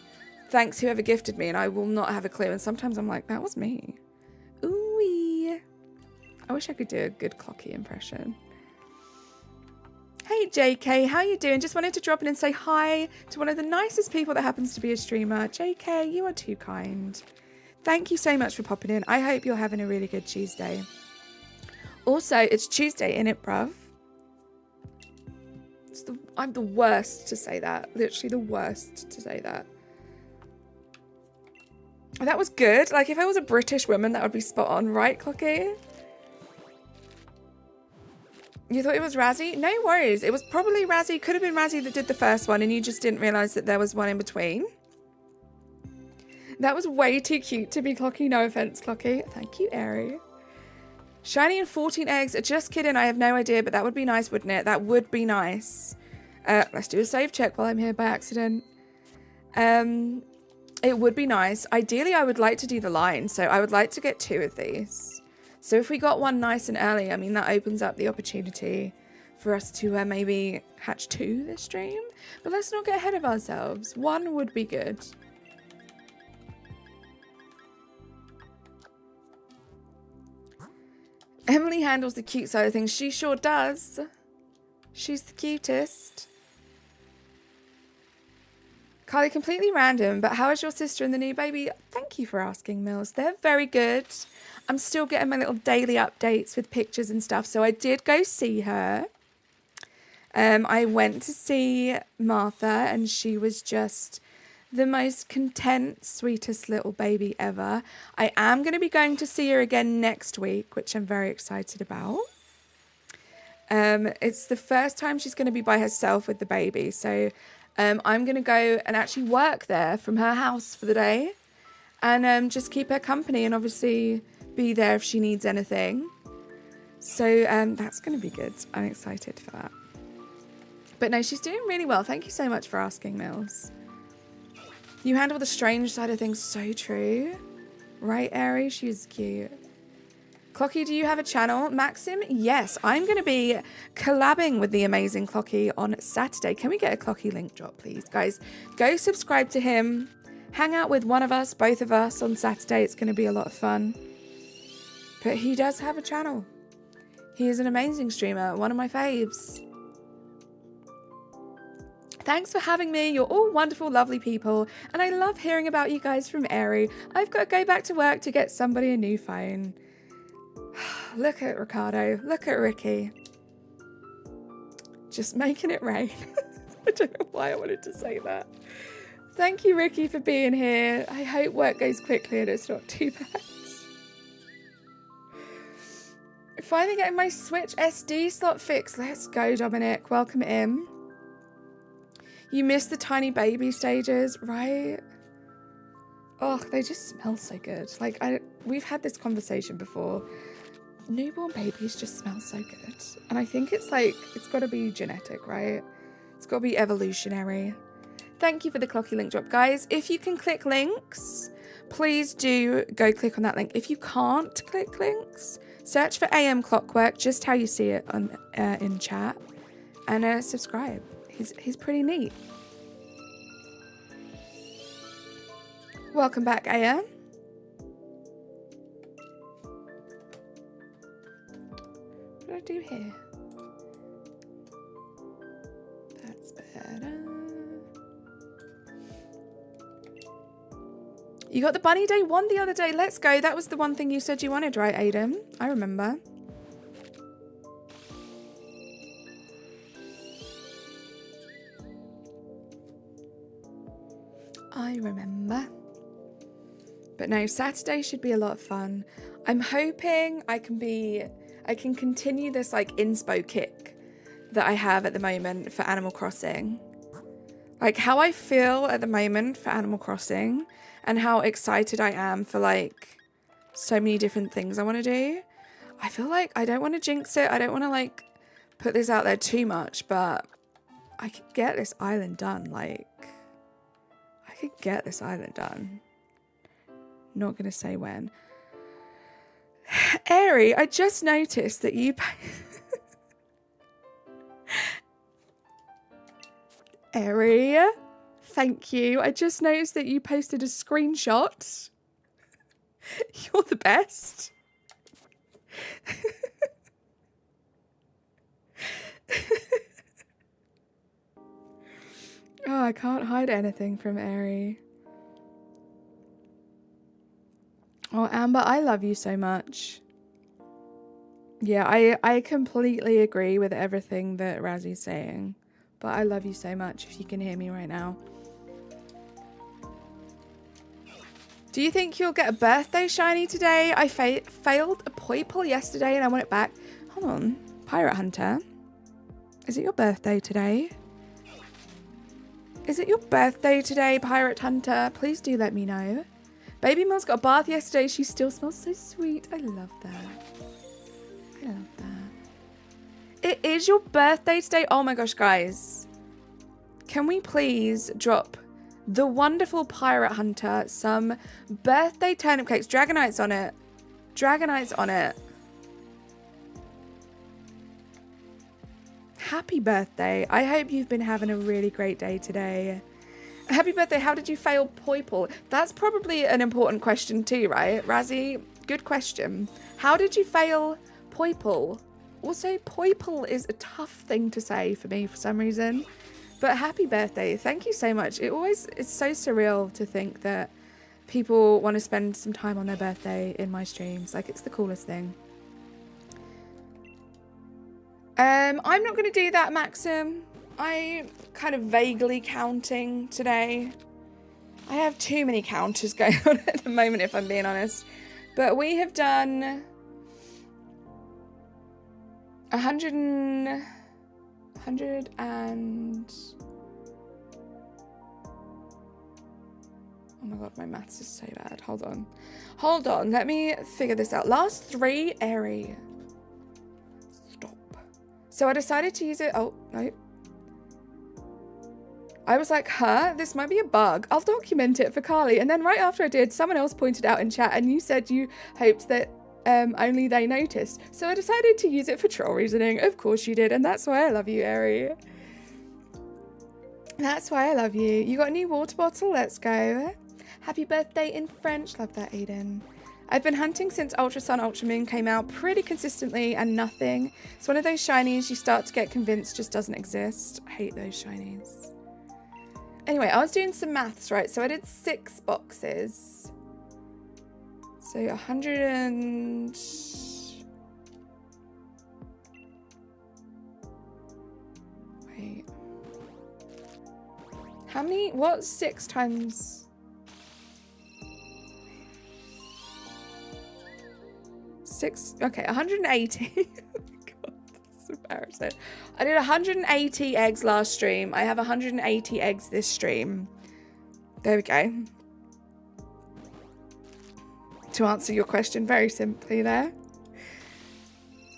thanks whoever gifted me, and I will not have a clue. And sometimes I'm like, that was me. Ooh-wee. I wish I could do a good Clocky impression. Hey JK, how you doing? Just wanted to drop in and say hi to one of the nicest people that happens to be a streamer. JK, you are too kind. Thank you so much for popping in. I hope you're having a really good Tuesday. Also, it's Tuesday, innit, bruv? I'm the worst to say that. Literally the worst to say that. That was good. Like, if I was a British woman, that would be spot on, right, Clocky? You thought it was Razzie? No worries. It was probably Razzie. Could have been Razzie that did the first one and you just didn't realise that there was one in between. That was way too cute to be Clocky. No offence, Clocky. Thank you, Airy. Shiny and 14 eggs. Just kidding. I have no idea, but that would be nice, wouldn't it? That would be nice. Let's do a save check while I'm here by accident. It would be nice. Ideally, I would like to do the line. So I would like to get 2 of these. So if we got one nice and early, I mean, that opens up the opportunity for us to maybe hatch 2 this stream. But let's not get ahead of ourselves. 1 would be good. Emily handles the cute side of things. She sure does. She's the cutest. Carly, completely random, but how is your sister and the new baby? Thank you for asking, Mills. They're very good. I'm still getting my little daily updates with pictures and stuff. So I did go see her. I went to see Martha and she was just the most content, sweetest little baby ever. I am going to be going to see her again next week, which I'm very excited about. It's the first time she's going to be by herself with the baby. So I'm going to go and actually work there from her house for the day and just keep her company and obviously be there if she needs anything. So that's going to be good. I'm excited for that. But no, she's doing really well. Thank you so much for asking, Mills. You handle the strange side of things so true. Right, Airy? She's cute. Clocky, do you have a channel? Maxim? Yes, I'm going to be collabing with the amazing Clocky on Saturday. Can we get a Clocky link drop, please? Guys, go subscribe to him. Hang out with one of us, both of us on Saturday. It's going to be a lot of fun. But he does have a channel. He is an amazing streamer. One of my faves. Thanks for having me. You're all wonderful, lovely people. And I love hearing about you guys from Airy. I've got to go back to work to get somebody a new phone. Look at Ricardo. Look at Ricky. Just making it rain. I don't know why I wanted to say that. Thank you, Ricky, for being here. I hope work goes quickly and it's not too bad. Finally getting my Switch SD slot fixed. Let's go, Dominic. Welcome in. You missed the tiny baby stages, right? Oh, they just smell so good. Like, we've had this conversation before. Newborn babies just smell so good. And I think it's like, it's got to be genetic, right? It's got to be evolutionary. Thank you for the Clocky link drop. Guys, if you can click links, please do go click on that link. If you can't click links, search for AM Clockwork, just how you see it on in chat, and subscribe. He's pretty neat. Welcome back, AM. What did I do here? That's better. You got the Bunny Day one the other day. Let's go. That was the one thing you said you wanted, right, Aiden? I remember. I remember. But no, Saturday should be a lot of fun. I'm hoping I can continue this like inspo kick that I have at the moment for Animal Crossing. Like how I feel at the moment for Animal Crossing and how excited I am for like so many different things I want to do. I feel like I don't want to jinx it. I don't want to like put this out there too much, but I could get this island done. Like I could get this island done. Not going to say when. Airy, I just noticed that you... Airy, thank you. I just noticed that you posted a screenshot. You're the best. Oh, I can't hide anything from Airy. Oh, Amber, I love you so much. Yeah, I completely agree with everything that Razzie's saying. But I love you so much if you can hear me right now. Do you think you'll get a birthday shiny today? I failed a Poiple yesterday and I want it back. Hold on. Pirate Hunter. Is it your birthday today? Is it your birthday today, Pirate Hunter? Please do let me know. Baby Mel's got a bath yesterday. She still smells so sweet. I love that. I love that. It is your birthday today. Oh my gosh, guys. Can we please drop the wonderful Pirate Hunter some birthday turnip cakes? Dragonites on it. Dragonites on it. Happy birthday. I hope you've been having a really great day today. Happy birthday. How did you fail Poiple? That's probably an important question too, right? Razzie, good question. How did you fail Poiple? Also, Poiple is a tough thing to say for me for some reason. But happy birthday. Thank you so much. It's so surreal to think that people want to spend some time on their birthday in my streams. Like, it's the coolest thing. I'm not going to do that, Maxim. I'm kind of vaguely counting today. I have too many counters going on at the moment, if I'm being honest. But we have done 100 and... Oh my god, my maths is so bad. Hold on. Hold on, let me figure this out. Last 3 airy. Stop. So I decided to use it... Oh, no. I was like, huh? This might be a bug. I'll document it for Carly. And then right after I did, someone else pointed out in chat and you said you hoped that only they noticed. So I decided to use it for troll reasoning. Of course you did. And that's why I love you, Airy. That's why I love you. You got a new water bottle? Let's go. Happy birthday in French. Love that, Aiden. I've been hunting since Ultra Sun, Ultra Moon came out pretty consistently and nothing. It's one of those shinies you start to get convinced just doesn't exist. I hate those shinies. Anyway, I was doing some maths, right? So I did 6 boxes. So 100 and... Wait. How many? What's 6 times... 6... Okay, 180. Oh my god, that's embarrassing. I did 180 eggs last stream. I have 180 eggs this stream. There we go. To answer your question very simply there.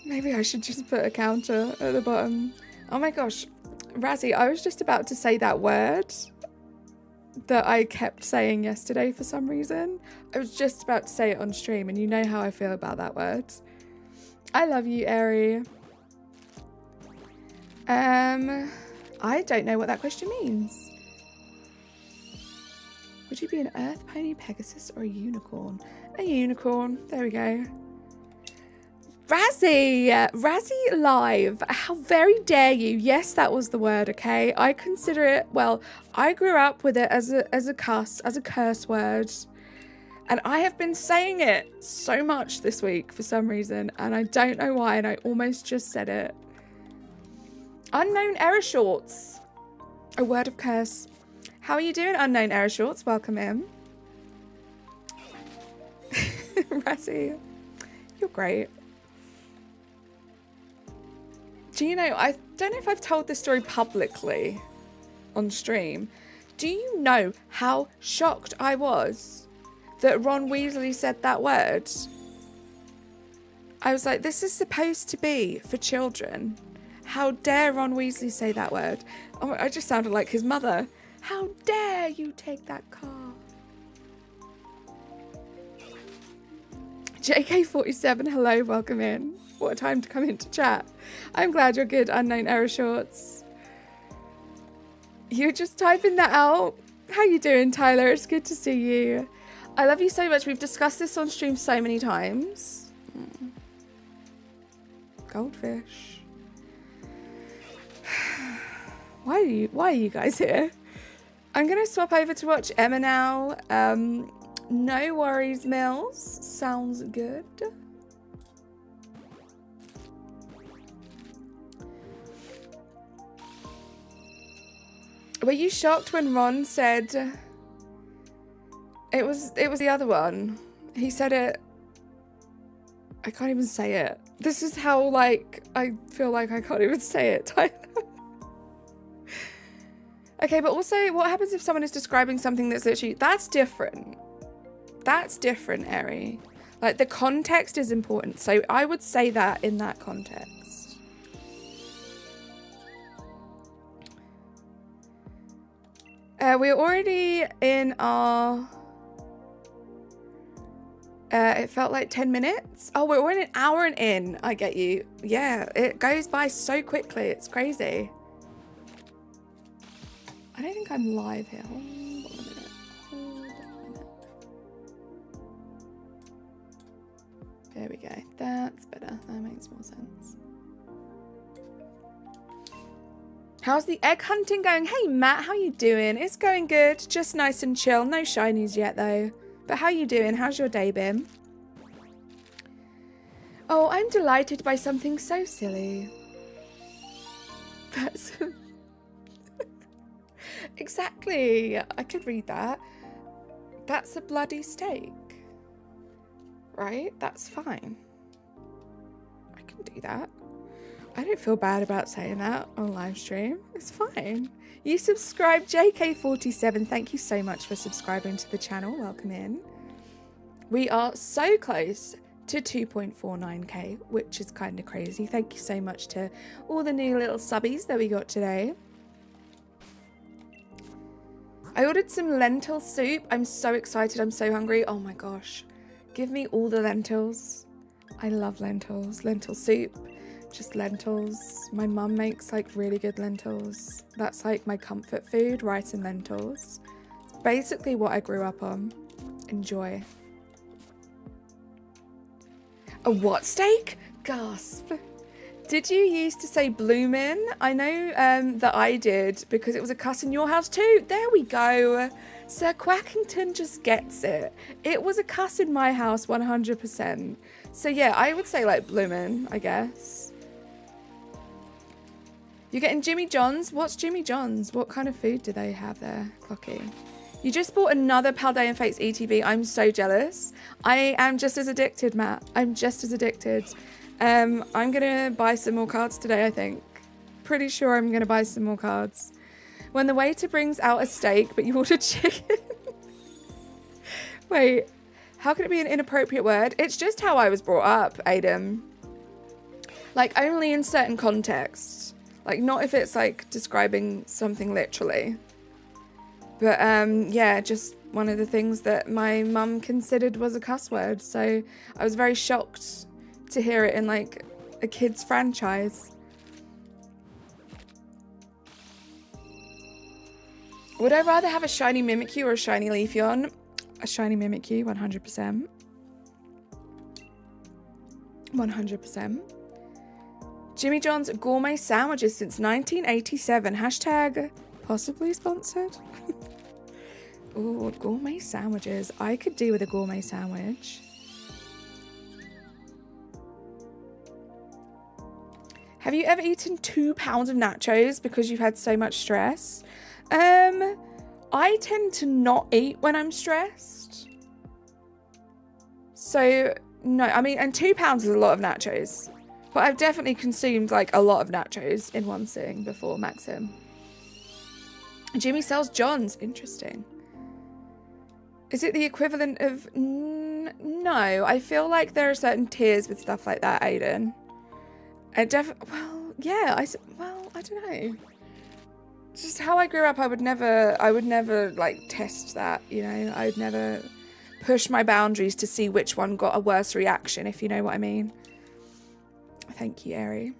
Maybe I should just put a counter at the bottom. Oh my gosh. Razzie, I was just about to say that word that I kept saying yesterday for some reason. I was just about to say it on stream and you know how I feel about that word. I love you, Airy. I don't know what that question means. Would you be an Earth Pony, Pegasus, or a unicorn? A unicorn. There we go. Razzie! Razzie live. How very dare you? Yes, that was the word, okay? I consider it, well, I grew up with it as a curse word. And I have been saying it so much this week for some reason. And I don't know why, and I almost just said it. Unknown error shorts. A word of curse. How are you doing, Unknown Error Shorts? Welcome in. Razzie, you're great. Do you know, I don't know if I've told this story publicly on stream. Do you know how shocked I was that Ron Weasley said that word? I was like, this is supposed to be for children. How dare Ron Weasley say that word? Oh, I just sounded like his mother. How dare you take that car? JK47, hello, welcome in. What a time to come into chat. I'm glad you're good, Unknown Error Shorts. You're just typing that out. How you doing, Tyler? It's good to see you. I love you so much. We've discussed this on stream so many times. Goldfish. Why are you guys here? I'm gonna swap over to watch Emma now. No worries, Mills. Sounds good. Were you shocked when Ron said it was the other one? He said it. I can't even say it. This is how, like, I feel like I can't even say it, Tyler. Okay, but also, what happens if someone is describing something that's literally... That's different. That's different, Eri. Like, the context is important. So I would say that in that context. We're already in our... it felt like 10 minutes. Oh, we're already an hour and in. I get you. Yeah, it goes by so quickly. It's crazy. I don't think I'm live here. Hold on a minute. Hold on a minute. There we go. That's better. That makes more sense. How's the egg hunting going? Hey, Matt, how you doing? It's going good. Just nice and chill. No shinies yet, though. But how you doing? How's your day been? Oh, I'm delighted by something so silly. That's... Exactly. I could read that. That's a bloody steak. Right? That's fine. I can do that. I don't feel bad about saying that on live stream. It's fine. You subscribed, JK47. Thank you so much for subscribing to the channel. Welcome in. We are so close to 2.49k, which is kind of crazy. Thank you so much to all the new little subbies that we got today. I ordered some lentil soup. I'm so excited. I'm so hungry. Oh my gosh. Give me all the lentils. I love lentils. Lentil soup. Just lentils. My mum makes like really good lentils. That's like my comfort food, rice and lentils. It's basically what I grew up on. Enjoy. A what steak? Gasp. Did you used to say bloomin'? I know that I did because it was a cuss in your house too. There we go. Sir Quackington just gets it. It was a cuss in my house 100%. So yeah, I would say like bloomin', I guess. You're getting Jimmy John's? What's Jimmy John's? What kind of food do they have there, Clocky? You just bought another Paldean Fates ETB. I'm so jealous. I am just as addicted, Matt. I'm just as addicted. I'm gonna buy some more cards today, I think. Pretty sure I'm gonna buy some more cards. When the waiter brings out a steak, but you ordered chicken. Wait, how could it be an inappropriate word? It's just how I was brought up, Aiden. Like, only in certain contexts. Like, not if it's, like, describing something literally. But, yeah, just one of the things that my mum considered was a cuss word. So I was very shocked to hear it in like a kid's franchise. Would I rather have a shiny Mimikyu or a shiny Leafeon? A shiny Mimikyu, 100%. 100%. Jimmy John's gourmet sandwiches since 1987. Hashtag possibly sponsored. Ooh, gourmet sandwiches. I could do with a gourmet sandwich. Have you ever eaten 2 pounds of nachos because you've had so much stress? I tend to not eat when I'm stressed. So, no, I mean, and £2 is a lot of nachos. But I've definitely consumed like a lot of nachos in one sitting before, Maxim. Jimmy sells John's. Interesting. Is it the equivalent of... No, I feel like there are certain tiers with stuff like that, Aiden. Well, yeah, I don't know. Just how I grew up, I would never like test that, you know? I would never push my boundaries to see which one got a worse reaction, if you know what I mean. Thank you, Ari.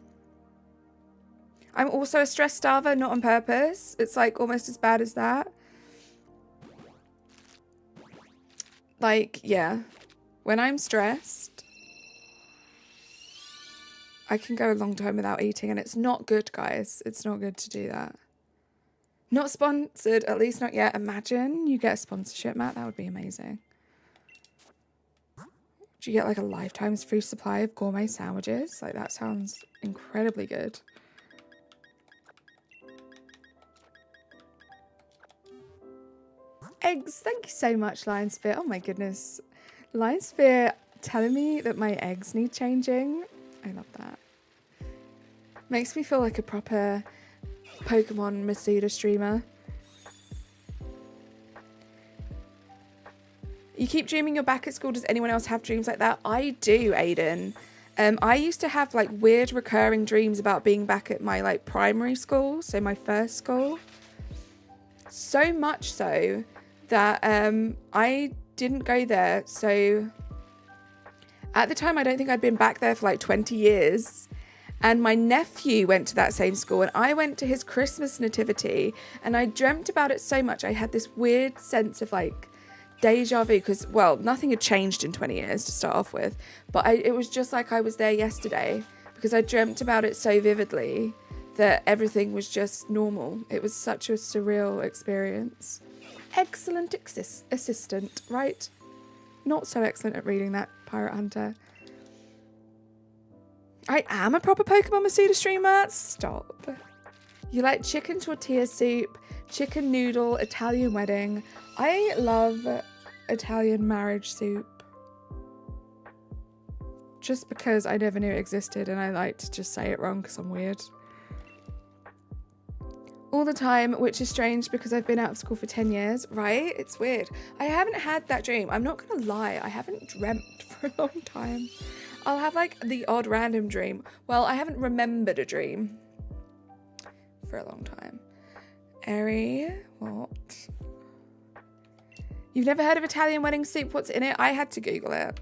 I'm also a stress starver, not on purpose. It's like almost as bad as that. Like, yeah. When I'm stressed, I can go a long time without eating, and it's not good, guys. It's not good to do that. Not sponsored, at least not yet. Imagine you get a sponsorship, Matt. That would be amazing. Do you get like a lifetime's free supply of gourmet sandwiches? Like, that sounds incredibly good. Eggs. Thank you so much, Lion Spear. Oh my goodness. Lion Spear telling me that my eggs need changing. I love that. Makes me feel like a proper Pokémon MASUDA streamer. You keep dreaming you're back at school. Does anyone else have dreams like that? I do, Aiden. I used to have like weird recurring dreams about being back at my like primary school, so my first school. So much so that I didn't go there. So at the time, I don't think I'd been back there for like 20 years. And my nephew went to that same school, and I went to his Christmas nativity, and I dreamt about it so much. I had this weird sense of like deja vu, because, well, nothing had changed in 20 years to start off with, but it was just like I was there yesterday, because I dreamt about it so vividly that everything was just normal. It was such a surreal experience. Excellent assistant, right? Not so excellent at reading that, Pirate Hunter. I am a proper Pokemon MASUDA streamer. Stop. You like chicken tortilla soup, chicken noodle, Italian wedding. I love Italian marriage soup. Just because I never knew it existed, and I like to just say it wrong because I'm weird. All the time, which is strange because I've been out of school for 10 years, right? It's weird. I haven't had that dream. I'm not going to lie. I haven't dreamt for a long time. I'll have like the odd random dream. Well, I haven't remembered a dream for a long time. Ari, what? You've never heard of Italian wedding soup? What's in it? I had to Google it.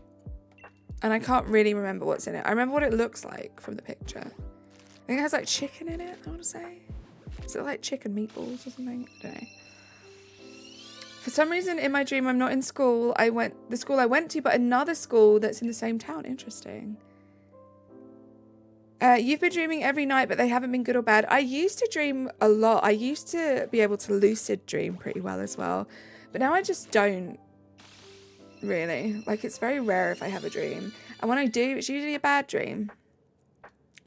And I can't really remember what's in it. I remember what it looks like from the picture. I think it has like chicken in it, I want to say. Is it like chicken meatballs or something? I don't know. For some reason in my dream I'm not in school. The school I went to, but another school that's in the same town. Interesting. You've been dreaming every night, but they haven't been good or bad. I used to dream a lot. I used to be able to lucid dream pretty well as well. But now I just don't really. Like, it's very rare if I have a dream. And when I do, it's usually a bad dream.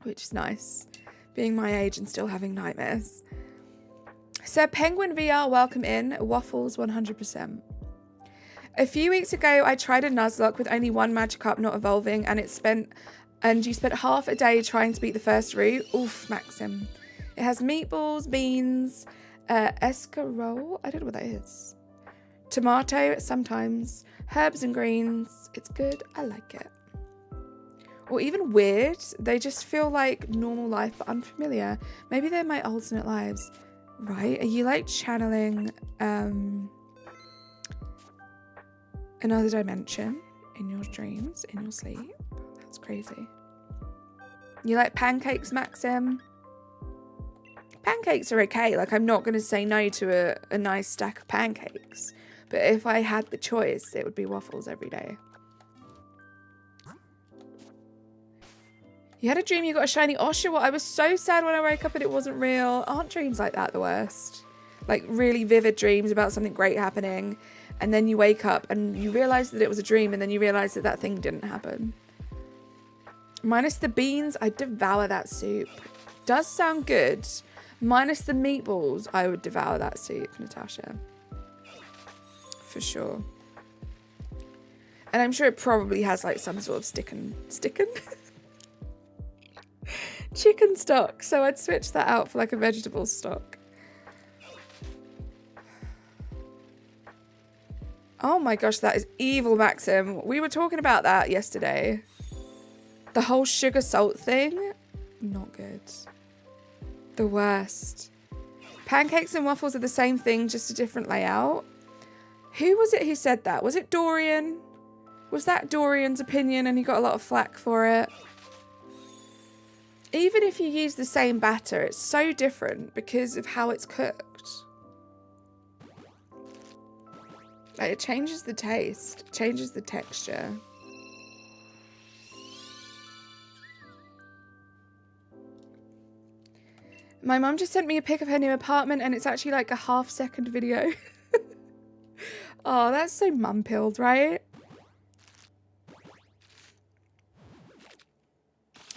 Which is nice. Being my age and still having nightmares. Sir Penguin VR, welcome in. Waffles 100%. A few weeks ago, I tried a Nuzlocke with only one Magikarp not evolving, and you spent half a day trying to beat the first route. Oof, Maxim. It has meatballs, beans, escarole. I don't know what that is. Tomato, sometimes. Herbs and greens. It's good. I like it. Or even weird. They just feel like normal life, but unfamiliar. Maybe they're my alternate lives. Right, are you like channeling another dimension in your dreams, in your sleep? That's crazy. You like pancakes, Maxim? Pancakes are okay. Like, I'm not going to say no to a nice stack of pancakes. But if I had the choice, it would be waffles every day. You had a dream you got a shiny Oshawott. I was so sad when I woke up and it wasn't real. Aren't dreams like that the worst? Like really vivid dreams about something great happening, and then you wake up and you realise that it was a dream, and then you realise that that thing didn't happen. Minus the beans, I'd devour that soup. Does sound good. Minus the meatballs, I would devour that soup, Natasha. for sure. And I'm sure it probably has like some sort of chicken stock. So I'd switch that out for like a vegetable stock. Oh my gosh, that is evil, Maxim. We were talking about that yesterday. The whole sugar salt thing, not good. The worst. Pancakes and waffles are the same thing, just a different layout. Who was it who said that? Was it Dorian? Was that Dorian's opinion and he got a lot of flack for it? Even if you use the same batter, it's so different because of how it's cooked. Like, it changes the taste, changes the texture. My mum just sent me a pic of her new apartment and it's actually like a half-second video. Oh, that's so mum-pilled, right?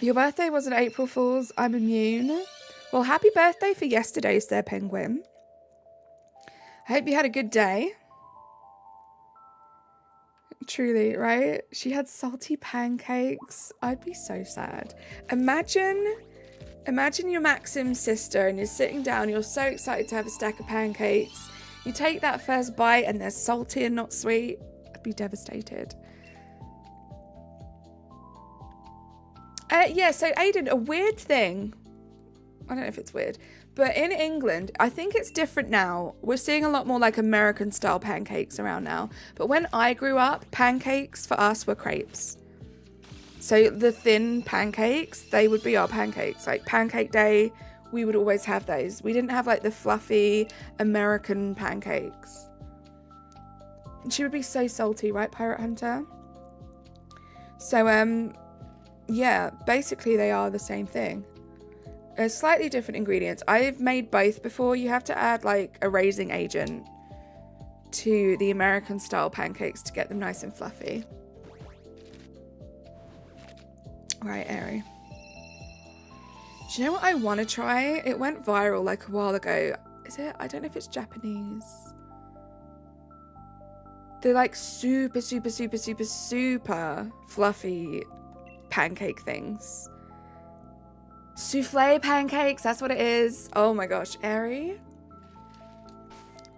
Your birthday wasn't April Fool's. I'm immune. Well, happy birthday for yesterday, Sir Penguin. I hope you had a good day. Truly, right? She had salty pancakes. I'd be so sad. Imagine you're Maxim's sister and you're sitting down. You're so excited to have a stack of pancakes. You take that first bite and they're salty and not sweet. I'd be devastated. Yeah, so Aiden, a weird thing. I don't know if it's weird. But in England, I think it's different now. We're seeing a lot more like American style pancakes around now. But when I grew up, pancakes for us were crepes. So the thin pancakes, they would be our pancakes. Like pancake day, we would always have those. We didn't have like the fluffy American pancakes. She would be so salty, right, Pirate Hunter? So, yeah, basically they are the same thing. Slightly different ingredients. I've made both before. You have to add like a raising agent to the American style pancakes to get them nice and fluffy. Right, Airy. Do you know what I want to try? It went viral like a while ago. Is it? I don't know if it's Japanese. They're like super fluffy pancake things. Souffle pancakes, that's what it is. Oh my gosh, Airy.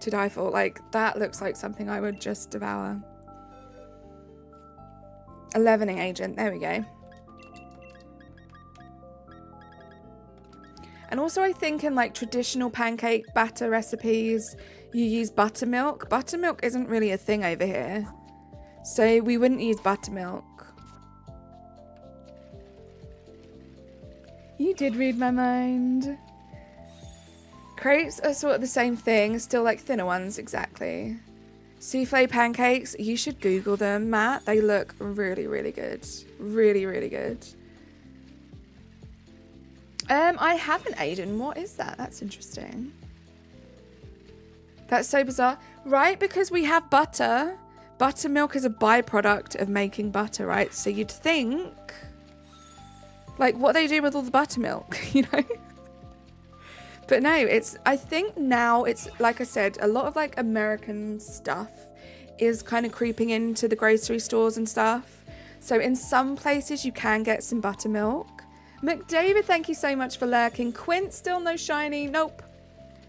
To die for. Like, that looks like something I would just devour. 11ing agent, there we go. And also I think in like traditional pancake batter recipes, you use buttermilk. Buttermilk isn't really a thing over here. So we wouldn't use buttermilk. You did read my mind. Crepes are sort of the same thing, still like thinner ones, exactly. Souffle pancakes, you should Google them, Matt. They look really, really good. Really, really good. I haven't, Aiden. What is that? That's interesting. That's so bizarre. Right, because we have butter. Buttermilk is a byproduct of making butter, right? So you'd think... like, what they do with all the buttermilk, you know? But no, it's... I think now it's, like I said, a lot of, like, American stuff is kind of creeping into the grocery stores and stuff. So in some places you can get some buttermilk. McDavid, thank you so much for lurking. Quint, still no shiny. Nope.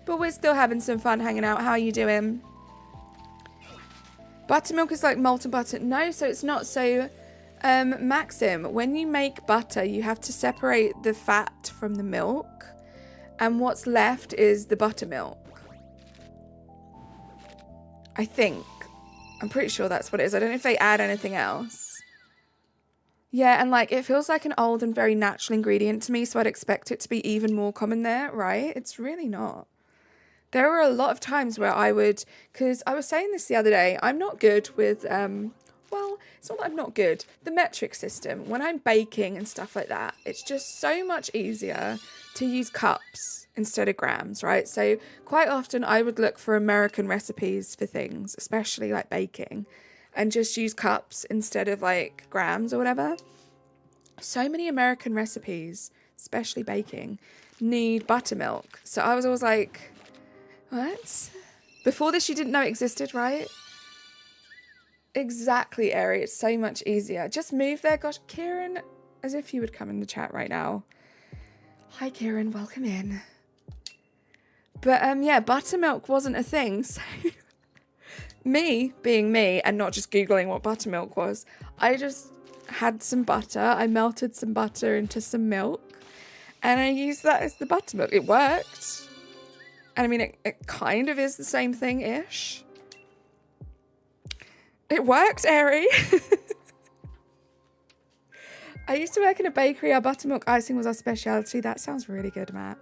But we're still having some fun hanging out. How are you doing? Buttermilk is like molten butter. No, so it's not. So, Maxim, when you make butter, you have to separate the fat from the milk. And what's left is the buttermilk. I think. I'm pretty sure that's what it is. I don't know if they add anything else. Yeah, and like it feels like an old and very natural ingredient to me, so I'd expect it to be even more common there, right? It's really not. There were a lot of times where I would, because I was saying this the other day, I'm not good with, well, it's not that I'm not good. The metric system, when I'm baking and stuff like that, it's just so much easier to use cups instead of grams, right? So quite often I would look for American recipes for things, especially like baking, and just use cups instead of like grams or whatever. So many American recipes, especially baking, need buttermilk. So I was always like, what? Before this, you didn't know it existed, right? Exactly, Ari. It's so much easier. Just move there. Gosh, Kieran, as if you would come in the chat right now. Hi, Kieran. Welcome in. But, yeah, buttermilk wasn't a thing. So me being me and not just Googling what buttermilk was, I just had some butter. I melted some butter into some milk and I used that as the buttermilk. It worked. And I mean, it kind of is the same thing-ish. It works, Ari. I used to work in a bakery. Our buttermilk icing was our specialty. That sounds really good, Matt.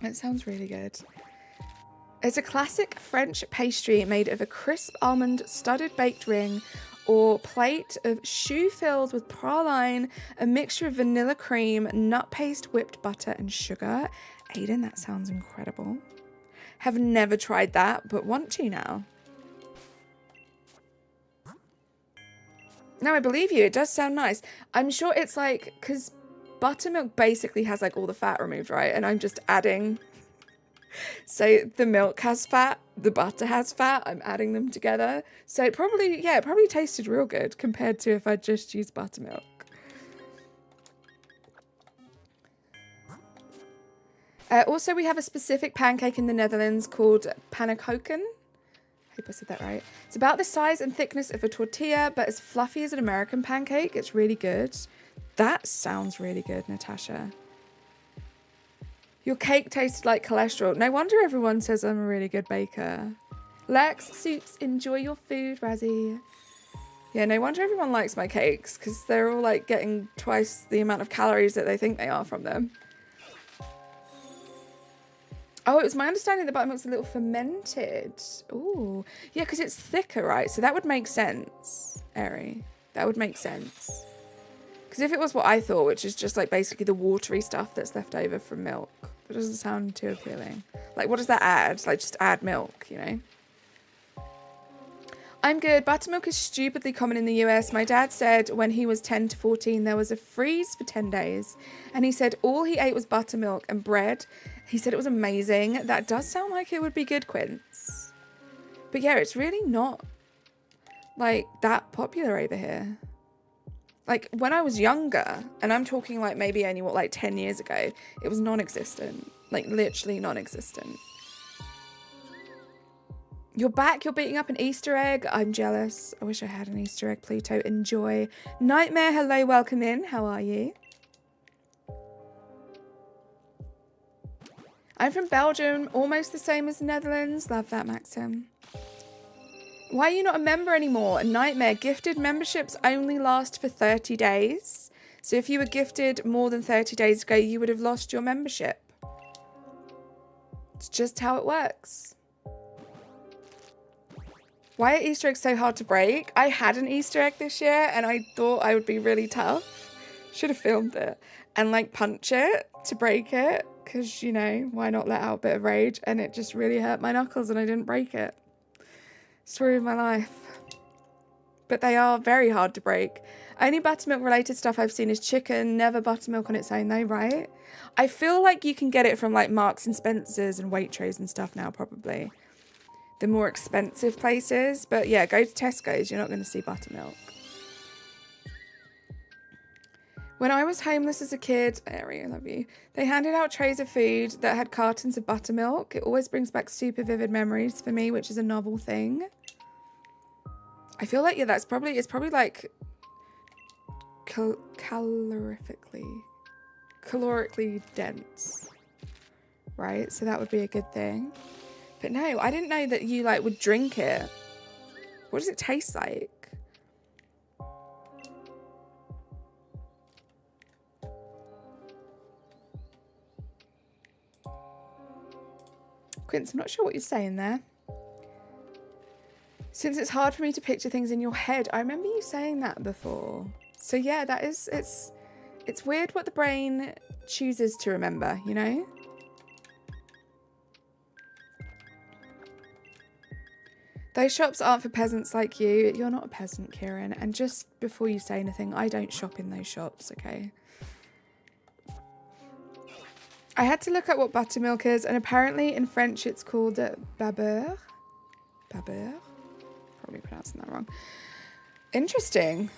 It sounds really good. It's a classic French pastry made of a crisp almond studded baked ring or plate of choux filled with praline, a mixture of vanilla cream, nut paste, whipped butter, and sugar. Aiden, that sounds incredible. Have never tried that, but want to now. No, I believe you. It does sound nice. I'm sure it's like, because buttermilk basically has like all the fat removed, right? And I'm just adding, so the milk has fat, the butter has fat, I'm adding them together. So it probably, yeah, it probably tasted real good compared to if I just used buttermilk. Also, we have a specific pancake in the Netherlands called pannenkoeken. I hope I said that right. It's about the size and thickness of a tortilla, but as fluffy as an American pancake. It's really good. That sounds really good, Natasha. Your cake tasted like cholesterol. No wonder everyone says I'm a really good baker. Lex, Soups, enjoy your food, Razzie. Yeah, no wonder everyone likes my cakes, because they're all like getting twice the amount of calories that they think they are from them. Oh, it was my understanding that buttermilk's a little fermented. Ooh. Yeah, because it's thicker, right? So that would make sense, Eri. That would make sense. Because if it was what I thought, which is just like basically the watery stuff that's left over from milk, that doesn't sound too appealing. Like, what does that add? Like, just add milk, you know? I'm good. Buttermilk is stupidly common in the US. My dad said when he was 10 to 14, there was a freeze for 10 days. And he said all he ate was buttermilk and bread. He said it was amazing. That does sound like it would be good, Quince. But yeah, it's really not like that popular over here. Like when I was younger, and I'm talking like maybe only what, like 10 years ago, it was non-existent. Like literally non-existent. You're back. You're beating up an Easter egg. I'm jealous. I wish I had an Easter egg, Pluto. Enjoy. Nightmare, hello, welcome in. How are you? I'm from Belgium, almost the same as the Netherlands. Love that, Maxim. Why are you not a member anymore? A nightmare. Gifted memberships only last for 30 days. So if you were gifted more than 30 days ago, you would have lost your membership. It's just how it works. Why are Easter eggs so hard to break? I had an Easter egg this year and I thought I would be really tough. Should have filmed it. And like punch it to break it. Because, you know, why not let out a bit of rage? And it just really hurt my knuckles and I didn't break it. Story of my life. But they are very hard to break. Only buttermilk related stuff I've seen is chicken. Never buttermilk on its own though, right? I feel like you can get it from like Marks and Spencer's and Waitrose and stuff now probably. The more expensive places. But yeah, go to Tesco's. You're not going to see buttermilk. When I was homeless as a kid, Ari, I love you. They handed out trays of food that had cartons of buttermilk. It always brings back super vivid memories for me, which is a novel thing. I feel like, yeah, it's probably like calorically dense, right? So that would be a good thing. But no, I didn't know that you like would drink it. What does it taste like? Quince, I'm not sure what you're saying there. Since it's hard for me to picture things in your head, I remember you saying that before. So yeah, that is, it's weird what the brain chooses to remember, you know? Those shops aren't for peasants like you. You're not a peasant, Kieran. And just before you say anything, I don't shop in those shops, okay? I had to look up what buttermilk is, and apparently in French it's called babeur. Babeur? probably pronouncing that wrong. Interesting.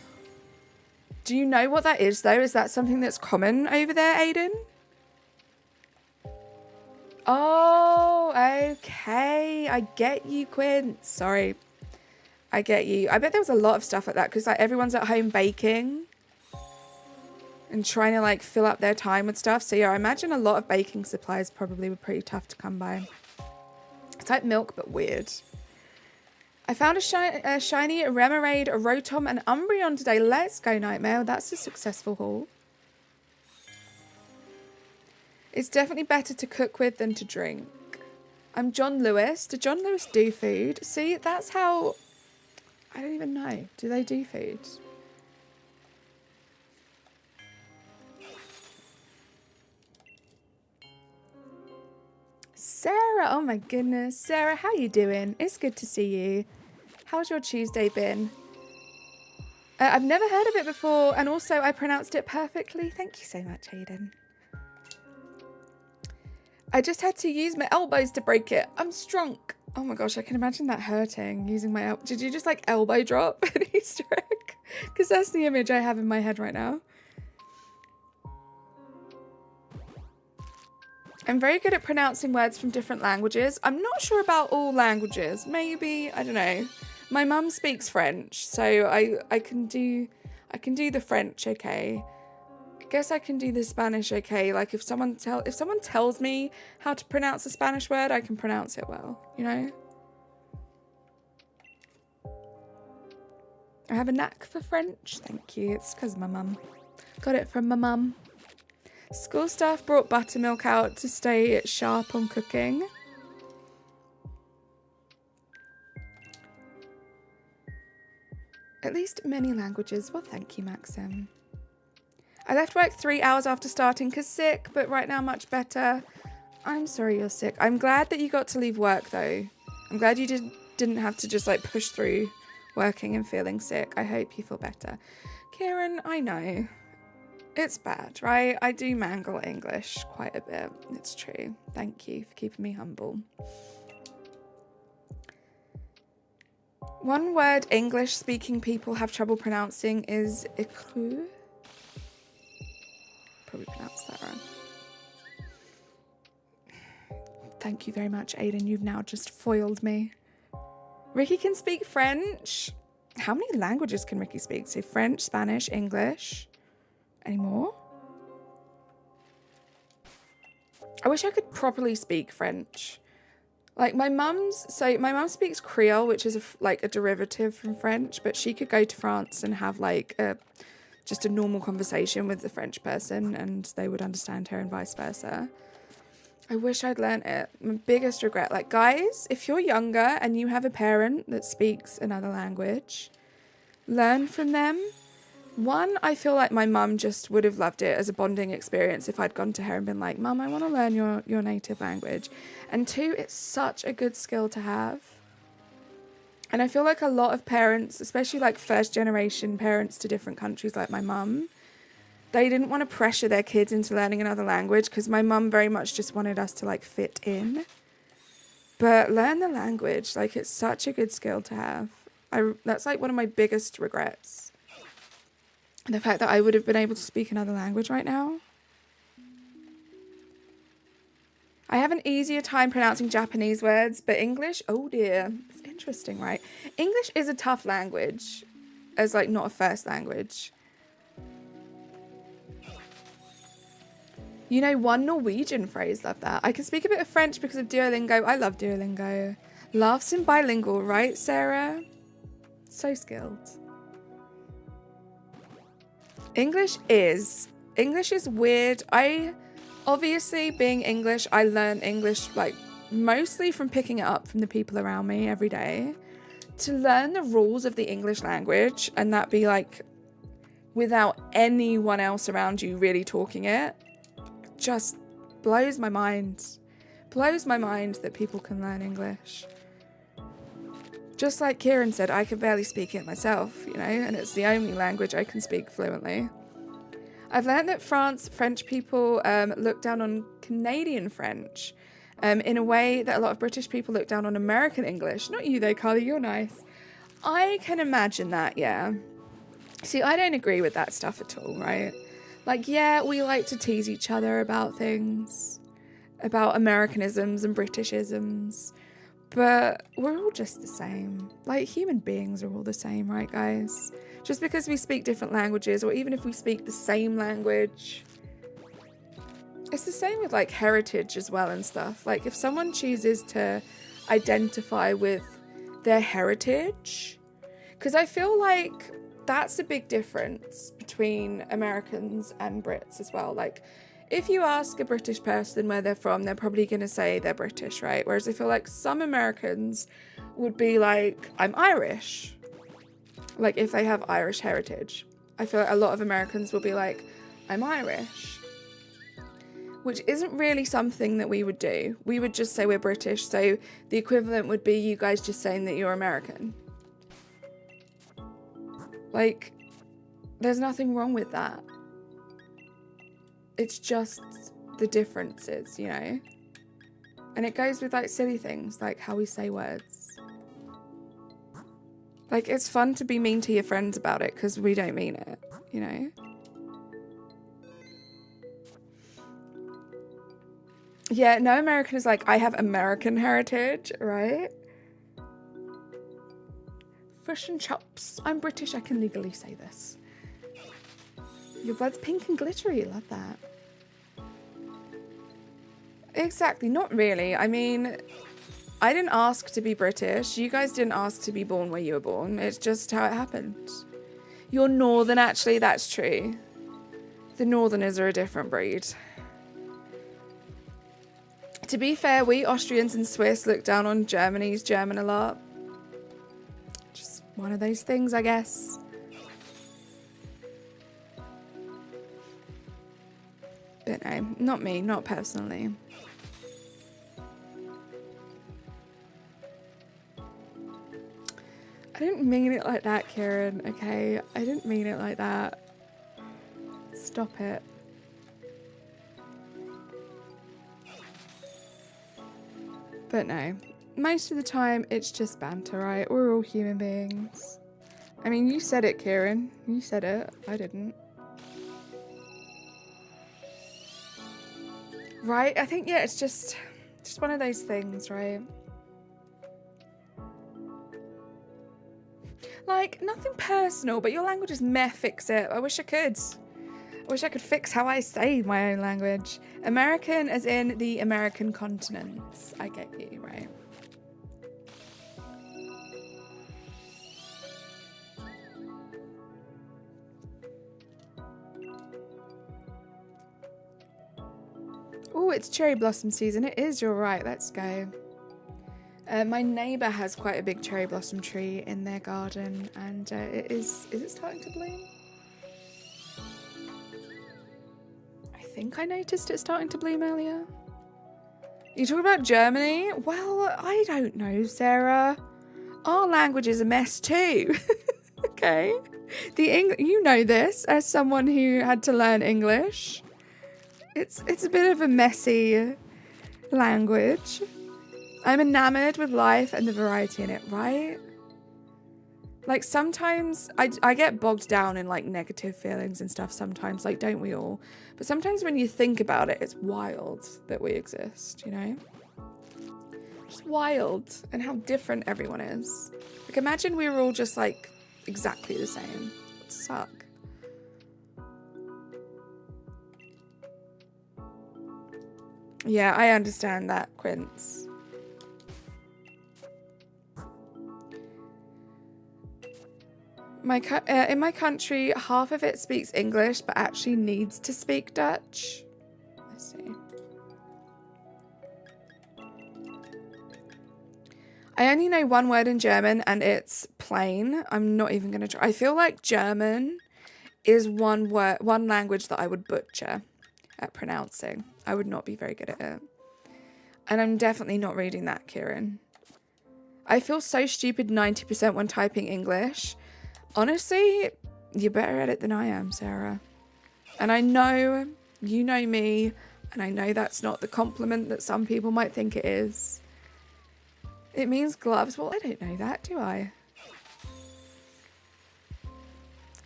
Do you know what that is, though? Is that something that's common over there, Aiden? Oh, okay. I get you, Quinn. Sorry. I get you. I bet there was a lot of stuff like that because like everyone's at home baking and trying to like fill up their time with stuff. So yeah, I imagine a lot of baking supplies probably were pretty tough to come by. It's like milk, but weird. I found a shiny, a Remoraid, a Rotom, and Umbreon today. Let's go, Nightmare. That's a successful haul. It's definitely better to cook with than to drink. I'm John Lewis. Did John Lewis do food? See, that's how... I don't even know. Do they do food? Sarah, oh my goodness. Sarah, how you doing? It's good to see you. How's your Tuesday been? I've never heard of it before, and also I pronounced it perfectly. Thank you so much, Hayden. I just had to use my elbows to break it. I'm strong. Oh my gosh, I can imagine that hurting, using my elbow. Did you just like elbow drop an Easter egg? Because that's the image I have in my head right now. I'm very good at pronouncing words from different languages. I'm not sure about all languages. Maybe, I don't know. My mum speaks French, so I can do the French okay. I guess I can do the Spanish okay. Like if someone tells me how to pronounce a Spanish word, I can pronounce it well, you know? I have a knack for French. Thank you. It's because of my mum. Got it from my mum. School staff brought buttermilk out to stay sharp on cooking. At least many languages. Well, thank you, Maxim. I left work 3 hours after starting because sick, but right now much better. I'm sorry you're sick. I'm glad that you got to leave work though. I'm glad you didn't have to just like push through working and feeling sick. I hope you feel better. Kieran, I know. It's bad, right? I do mangle English quite a bit. It's true. Thank you for keeping me humble. One word English-speaking people have trouble pronouncing is écru. Probably pronounced that wrong. Thank you very much, Aiden. You've now just foiled me. Ricky can speak French. How many languages can Ricky speak? So French, Spanish, English. Any more? I wish I could properly speak French. Like my mum speaks Creole, which is a derivative from French, but she could go to France and have like just a normal conversation with the French person and they would understand her and vice versa. I wish I'd learnt it. My biggest regret. Like guys, if you're younger and you have a parent that speaks another language, learn from them. One, I feel like my mum just would have loved it as a bonding experience if I'd gone to her and been like, Mum, I want to learn your native language. And two, it's such a good skill to have. And I feel like a lot of parents, especially like first generation parents to different countries like my mum, they didn't want to pressure their kids into learning another language because my mum very much just wanted us to like fit in. But learn the language. Like it's such a good skill to have. That's like one of my biggest regrets. The fact that I would have been able to speak another language right now. I have an easier time pronouncing Japanese words, but English, oh dear. It's interesting, right? English is a tough language as like not a first language. You know, one Norwegian phrase, love that. I can speak a bit of French because of Duolingo. I love Duolingo. Laughs in bilingual, right, Sarah? So skilled. English is weird. Obviously, being English, I learn English like mostly from picking it up from the people around me every day. To learn the rules of the English language and that be like without anyone else around you really talking it, just blows my mind. Blows my mind that people can learn English. Just like Kieran said, I can barely speak it myself, you know, and it's the only language I can speak fluently. I've learned that French people look down on Canadian French in a way that a lot of British people look down on American English. Not you though, Carly, you're nice. I can imagine that, yeah. See, I don't agree with that stuff at all, right? Like, yeah, we like to tease each other about things, about Americanisms and Britishisms, but we're all just the same. Like, human beings are all the same, right, guys? Just because we speak different languages, or even if we speak the same language. It's the same with, like, heritage as well and stuff. Like, if someone chooses to identify with their heritage, because I feel like that's a big difference between Americans and Brits as well. Like, if you ask a British person where they're from, they're probably going to say they're British, right? Whereas I feel like some Americans would be like, I'm Irish. Like, if they have Irish heritage. I feel like a lot of Americans will be like, I'm Irish. Which isn't really something that we would do. We would just say we're British, so the equivalent would be you guys just saying that you're American. Like, there's nothing wrong with that. It's just the differences, you know? And it goes with, like, silly things, like how we say words. Like, it's fun to be mean to your friends about it, because we don't mean it, you know? Yeah, no American is like, I have American heritage, right? Fish and chops. I'm British, I can legally say this. Your blood's pink and glittery, love that. Exactly, not really. I mean, I didn't ask to be British. You guys didn't ask to be born where you were born. It's just how it happened. You're Northern, actually, that's true. The Northerners are a different breed. To be fair, we Austrians and Swiss look down on Germany's German a lot. Just one of those things, I guess. But no, not me, not personally. I didn't mean it like that, Kieran, okay? I didn't mean it like that. Stop it. But no, most of the time it's just banter, right? We're all human beings. I mean, you said it, Kieran. You said it. I didn't. Right? I think, yeah, it's just one of those things, right? Like, nothing personal, but your language is meh, fix it. I wish I could. I wish I could fix how I say my own language. American as in the American continents. I get you, right? Oh, it's cherry blossom season. It is, you're right. Let's go. My neighbour has quite a big cherry blossom tree in their garden, and is it starting to bloom? I think I noticed it starting to bloom earlier. You talk about Germany? Well, I don't know, Sarah. Our language is a mess too. Okay. You know this as someone who had to learn English. It's a bit of a messy language. I'm enamored with life and the variety in it, right? Like, sometimes I get bogged down in, like, negative feelings and stuff sometimes, like, don't we all? But sometimes when you think about it, it's wild that we exist, you know? Just wild, and how different everyone is. Like, imagine we were all just, like, exactly the same. It'd suck. Yeah, I understand that, Quince. In my country, half of it speaks English, but actually needs to speak Dutch. I see. I only know one word in German, and it's plain. I'm not even going to try. I feel like German is one language that I would butcher at pronouncing. I would not be very good at it. And I'm definitely not reading that, Kieran. I feel so stupid 90% when typing English. Honestly, you're better at it than I am, Sarah. And I know you know me, and I know that's not the compliment that some people might think it is. It means gloves. Well, I don't know that, do I?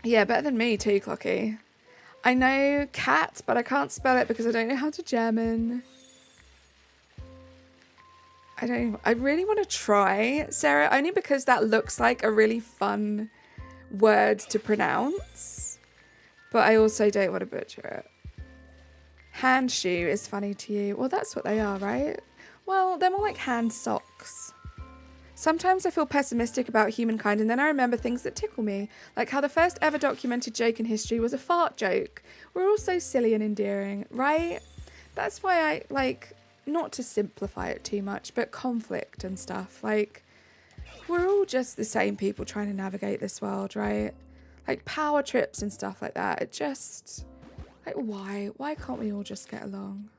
Yeah, better than me too, Clocky. I know cat, but I can't spell it because I don't know how to German. I really want to try, Sarah, only because that looks like a really fun word to pronounce. But I also don't want to butcher it. Hand shoe is funny to you. Well, that's what they are, right? Well, they're more like hand socks. Sometimes I feel pessimistic about humankind and then I remember things that tickle me, like how the first ever documented joke in history was a fart joke. We're all so silly and endearing, right? That's why I, like, not to simplify it too much, but conflict and stuff. Like, we're all just the same people trying to navigate this world, right? Like power trips and stuff like that. It just, like, why? Why can't we all just get along?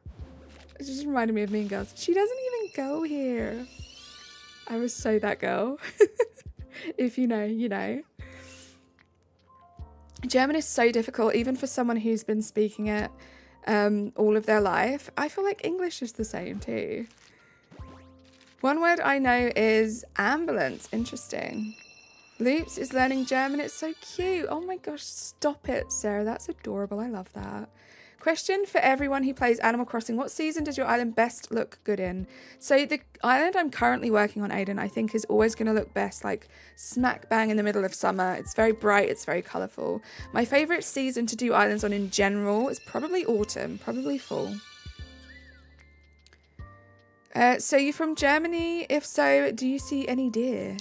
It just reminded me of Mean Girls. She doesn't even go here. I was so that girl. If you know, you know. German is so difficult, even for someone who's been speaking it all of their life. I feel like English is the same too. One word I know is ambulance. Interesting. Loops is learning German. It's so cute. Oh my gosh, stop it, Sarah. That's adorable. I love that. Question for everyone who plays Animal Crossing. What season does your island best look good in? So the island I'm currently working on, Aiden, I think is always going to look best like smack bang in the middle of summer. It's very bright. It's very colourful. My favourite season to do islands on in general is probably autumn, probably fall. So you're from Germany? If so, do you see any deer?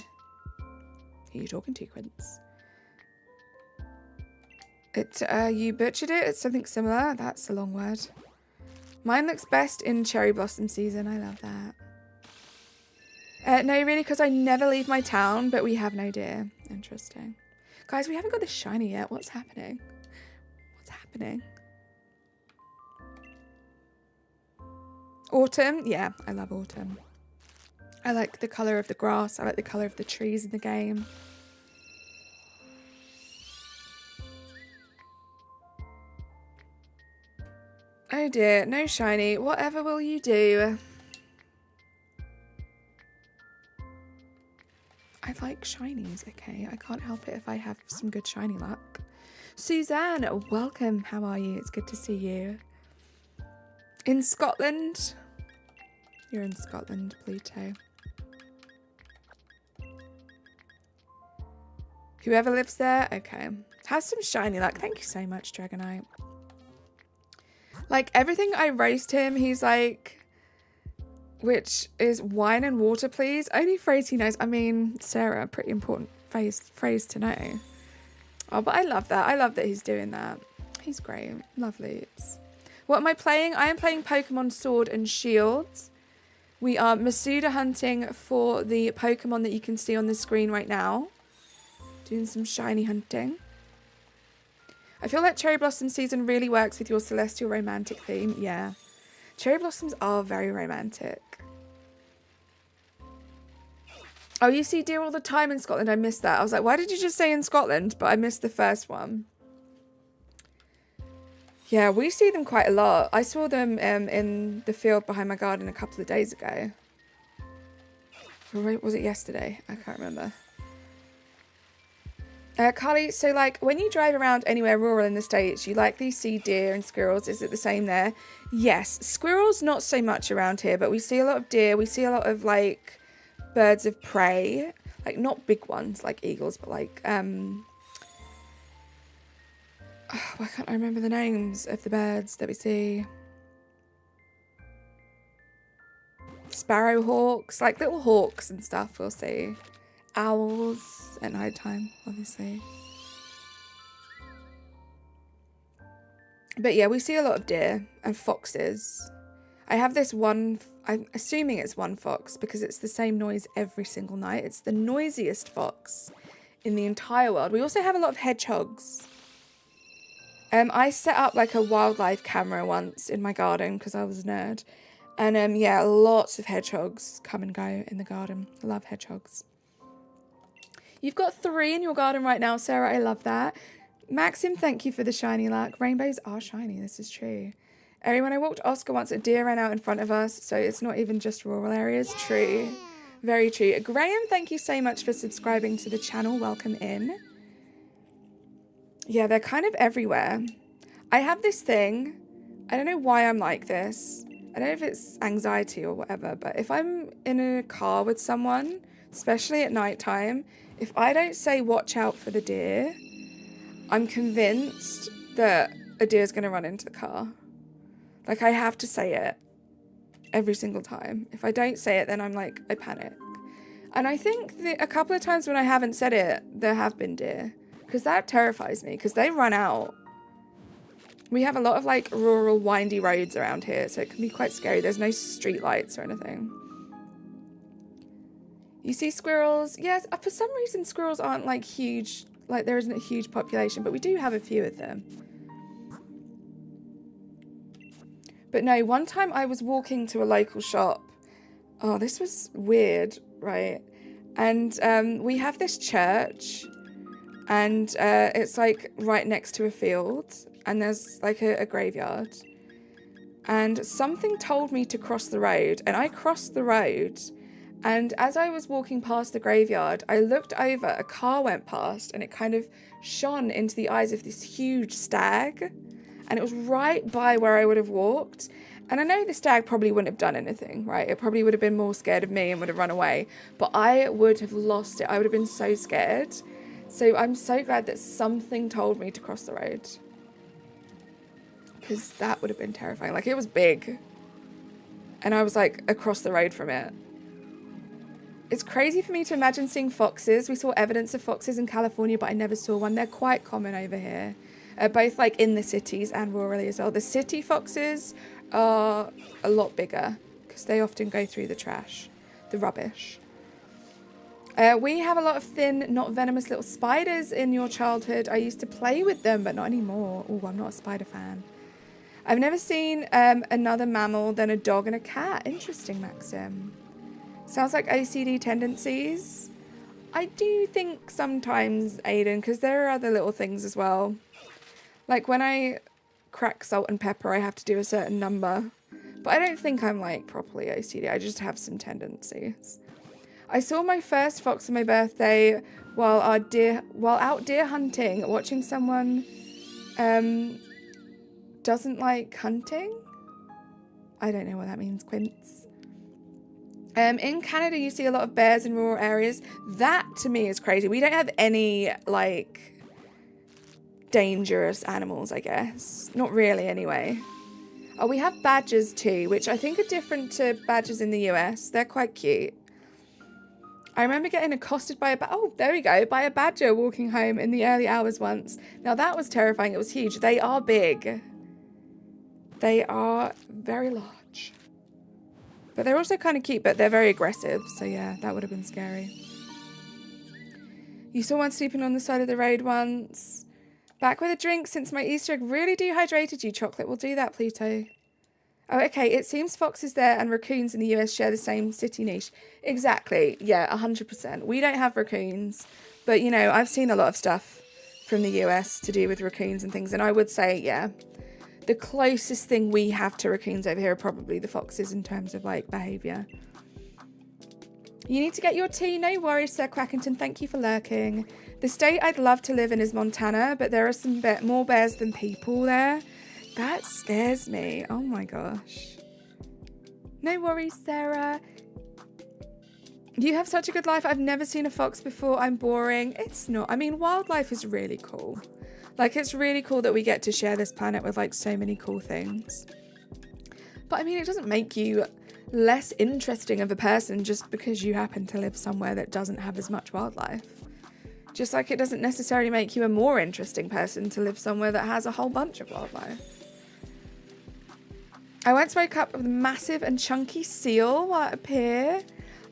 Who are you talking to, Quince? You butchered it. It's something similar. That's a long word. Mine looks best in cherry blossom season. I love that. No, really, because I never leave my town, but we have no deer. Interesting. Guys, we haven't got the shiny yet. What's happening? What's happening? Autumn? Yeah, I love autumn. I like the colour of the grass. I like the colour of the trees in the game. Oh dear, no shiny. Whatever will you do? I like shinies, okay? I can't help it if I have some good shiny luck. Suzanne, welcome. How are you? It's good to see you. In Scotland? You're in Scotland, Pluto. Whoever lives there? Okay. Have some shiny luck. Thank you so much, Dragonite. Like, everything I roast him, he's like, which is wine and water, please. Only phrase he knows. I mean, Sarah, pretty important phrase to know. Oh, but I love that. I love that he's doing that. He's great. Lovely. What am I playing? I am playing Pokemon Sword and Shield. We are MASUDA hunting for the Pokemon that you can see on the screen right now. Doing some shiny hunting. I feel like Cherry Blossom season really works with your celestial romantic theme. Yeah. Cherry Blossoms are very romantic. Oh, you see deer all the time in Scotland. I missed that. I was like, why did you just say in Scotland? But I missed the first one. Yeah, we see them quite a lot. I saw them in the field behind my garden a couple of days ago. Or was it yesterday? I can't remember. Carly, so like when you drive around anywhere rural in the States, you likely see deer and squirrels. Is it the same there? Yes, squirrels not so much around here, but we see a lot of deer. We see a lot of like birds of prey, like not big ones like eagles, but like why can't I remember the names of the birds that we see? Sparrowhawks, like little hawks and stuff we'll see. Owls at night time, obviously. But yeah, we see a lot of deer and foxes. I have this one, I'm assuming it's one fox because it's the same noise every single night. It's the noisiest fox in the entire world. We also have a lot of hedgehogs. I set up like a wildlife camera once in my garden because I was a nerd. And yeah, lots of hedgehogs come and go in the garden. I love hedgehogs. You've got 3 in your garden right now, Sarah. I love that. Maxim, thank you for the shiny luck. Rainbows are shiny. This is true. When I walked Oscar once, a deer ran out in front of us. So it's not even just rural areas. True. Very true. Graham, thank you so much for subscribing to the channel. Welcome in. Yeah, they're kind of everywhere. I have this thing. I don't know why I'm like this. I don't know if it's anxiety or whatever, but if I'm in a car with someone, especially at nighttime, if I don't say watch out for the deer, I'm convinced that a deer's going to run into the car. Like, I have to say it every single time. If I don't say it, then I'm like, I panic. And I think a couple of times when I haven't said it, there have been deer. Because that terrifies me, because they run out. We have a lot of like rural windy roads around here, so it can be quite scary. There's no street lights or anything. You see squirrels? Yes, for some reason squirrels aren't like huge, like there isn't a huge population, but we do have a few of them. But no, one time I was walking to a local shop. Oh, this was weird, right? And we have this church, and it's like right next to a field, and there's like a graveyard. And something told me to cross the road, and I crossed the road. And as I was walking past the graveyard, I looked over, a car went past, and it kind of shone into the eyes of this huge stag. And it was right by where I would have walked. And I know the stag probably wouldn't have done anything, right? It probably would have been more scared of me and would have run away. But I would have lost it. I would have been so scared. So I'm so glad that something told me to cross the road. Because that would have been terrifying. Like, it was big. And I was like across the road from it. It's crazy for me to imagine seeing foxes. We saw evidence of foxes in California, but I never saw one. They're quite common over here. Both like in the cities and rurally as well. The city foxes are a lot bigger because they often go through the trash, the rubbish. We have a lot of thin, not venomous little spiders in your childhood. I used to play with them, but not anymore. Oh, I'm not a spider fan. I've never seen another mammal than a dog and a cat. Interesting, Maxim. Sounds like OCD tendencies. I do think sometimes, Aiden, because there are other little things as well. Like when I crack salt and pepper, I have to do a certain number. But I don't think I'm like properly OCD. I just have some tendencies. I saw my first fox on my birthday while out deer hunting, watching someone doesn't like hunting. I don't know what that means, Quince. In Canada, you see a lot of bears in rural areas. That to me is crazy. We don't have any like dangerous animals, I guess. Not really, anyway. Oh, we have badgers too, which I think are different to badgers in the US. They're quite cute. I remember getting accosted by by a badger walking home in the early hours once. Now that was terrifying. It was huge. They are big. They are very large. But they're also kind of cute, but they're very aggressive. So yeah, that would have been scary. You saw one sleeping on the side of the road once. Back with a drink since my Easter egg really dehydrated you. Chocolate will do that, Pluto. Oh, okay. It seems foxes there and raccoons in the US share the same city niche. Exactly. Yeah, 100%. We don't have raccoons. But, you know, I've seen a lot of stuff from the US to do with raccoons and things. And I would say, yeah, the closest thing we have to raccoons over here are probably the foxes in terms of, like, behaviour. You need to get your tea. No worries, Sir Quackington. Thank you for lurking. The state I'd love to live in is Montana, but there are some more bears than people there. That scares me. Oh my gosh. No worries, Sarah. You have such a good life. I've never seen a fox before. I'm boring. It's not. I mean, wildlife is really cool. Like, it's really cool that we get to share this planet with, like, so many cool things. But, I mean, it doesn't make you less interesting of a person just because you happen to live somewhere that doesn't have as much wildlife. Just like it doesn't necessarily make you a more interesting person to live somewhere that has a whole bunch of wildlife. I once woke up with a massive and chunky seal while at a pier.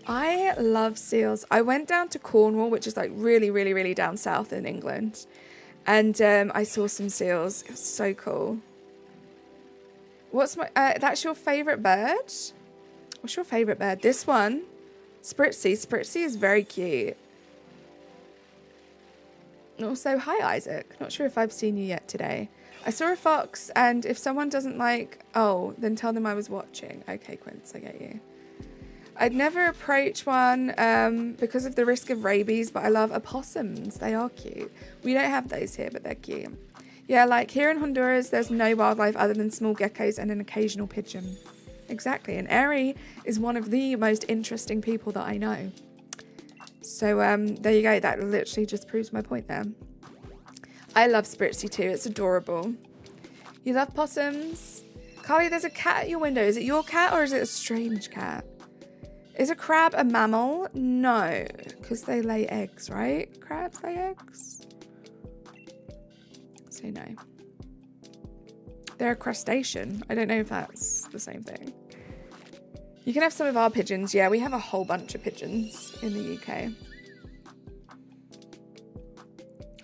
I love seals. I went down to Cornwall, which is like really, really, really down south in England. And I saw some seals. It was so cool. What's my... that's your favourite bird? What's your favourite bird? This one. SPRITZEE. SPRITZEE is very cute. Also, hi Isaac. Not sure if I've seen you yet today. I saw a fox, and if someone doesn't like... Oh, then tell them I was watching. Okay, Quince, I get you. I'd never approach one because of the risk of rabies, but I love opossums. They are cute. We don't have those here, but they're cute. Yeah, like here in Honduras, there's no wildlife other than small geckos and an occasional pigeon. Exactly. And Ari is one of the most interesting people that I know. So there you go. That literally just proves my point there. I love SPRITZEE too. It's adorable. You love possums? Carly, there's a cat at your window. Is it your cat or is it a strange cat? Is a crab a mammal? No, because they lay eggs, right? Crabs lay eggs? So no. They're a crustacean. I don't know if that's the same thing. You can have some of our pigeons. Yeah, we have a whole bunch of pigeons in the UK.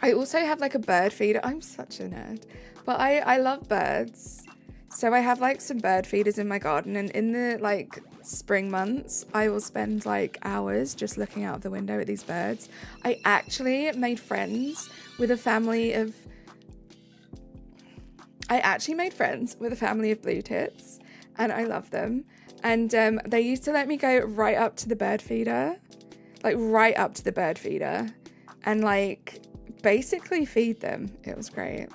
I also have like a bird feeder. I'm such a nerd. But I love birds. So I have like some bird feeders in my garden, and in the like spring months, I will spend like hours just looking out of the window at these birds. I actually made friends with a family of blue tits, and I love them. And they used to let me go right up to the bird feeder, and like basically feed them. It was great.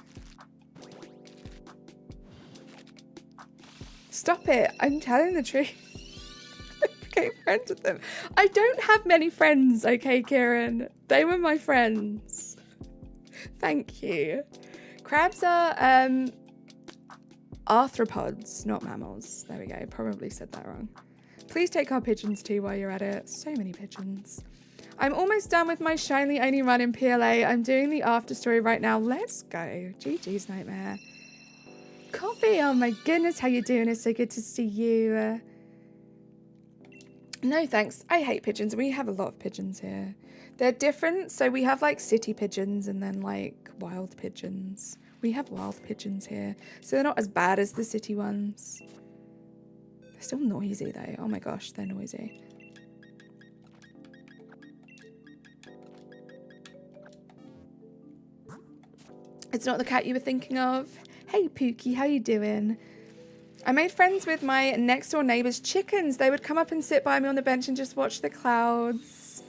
Stop it. I'm telling the truth. I became friends with them. I don't have many friends, okay, Kieran? They were my friends. Thank you. Crabs are arthropods, not mammals. There we go. Probably said that wrong. Please take our pigeons too while you're at it. So many pigeons. I'm almost done with my Shinely Only run in PLA. I'm doing the after story right now. Let's go. GG's nightmare. Coffee, oh my goodness, how you doing? It's so good to see you. No thanks, I hate pigeons. We have a lot of pigeons here. They're different, so we have like city pigeons and then like wild pigeons. We have wild pigeons here, so they're not as bad as the city ones. They're still noisy though, oh my gosh, they're noisy. It's not the cat you were thinking of. Hey Pookie, how you doing? I made friends with my next door neighbour's chickens. They would come up and sit by me on the bench and just watch the clouds.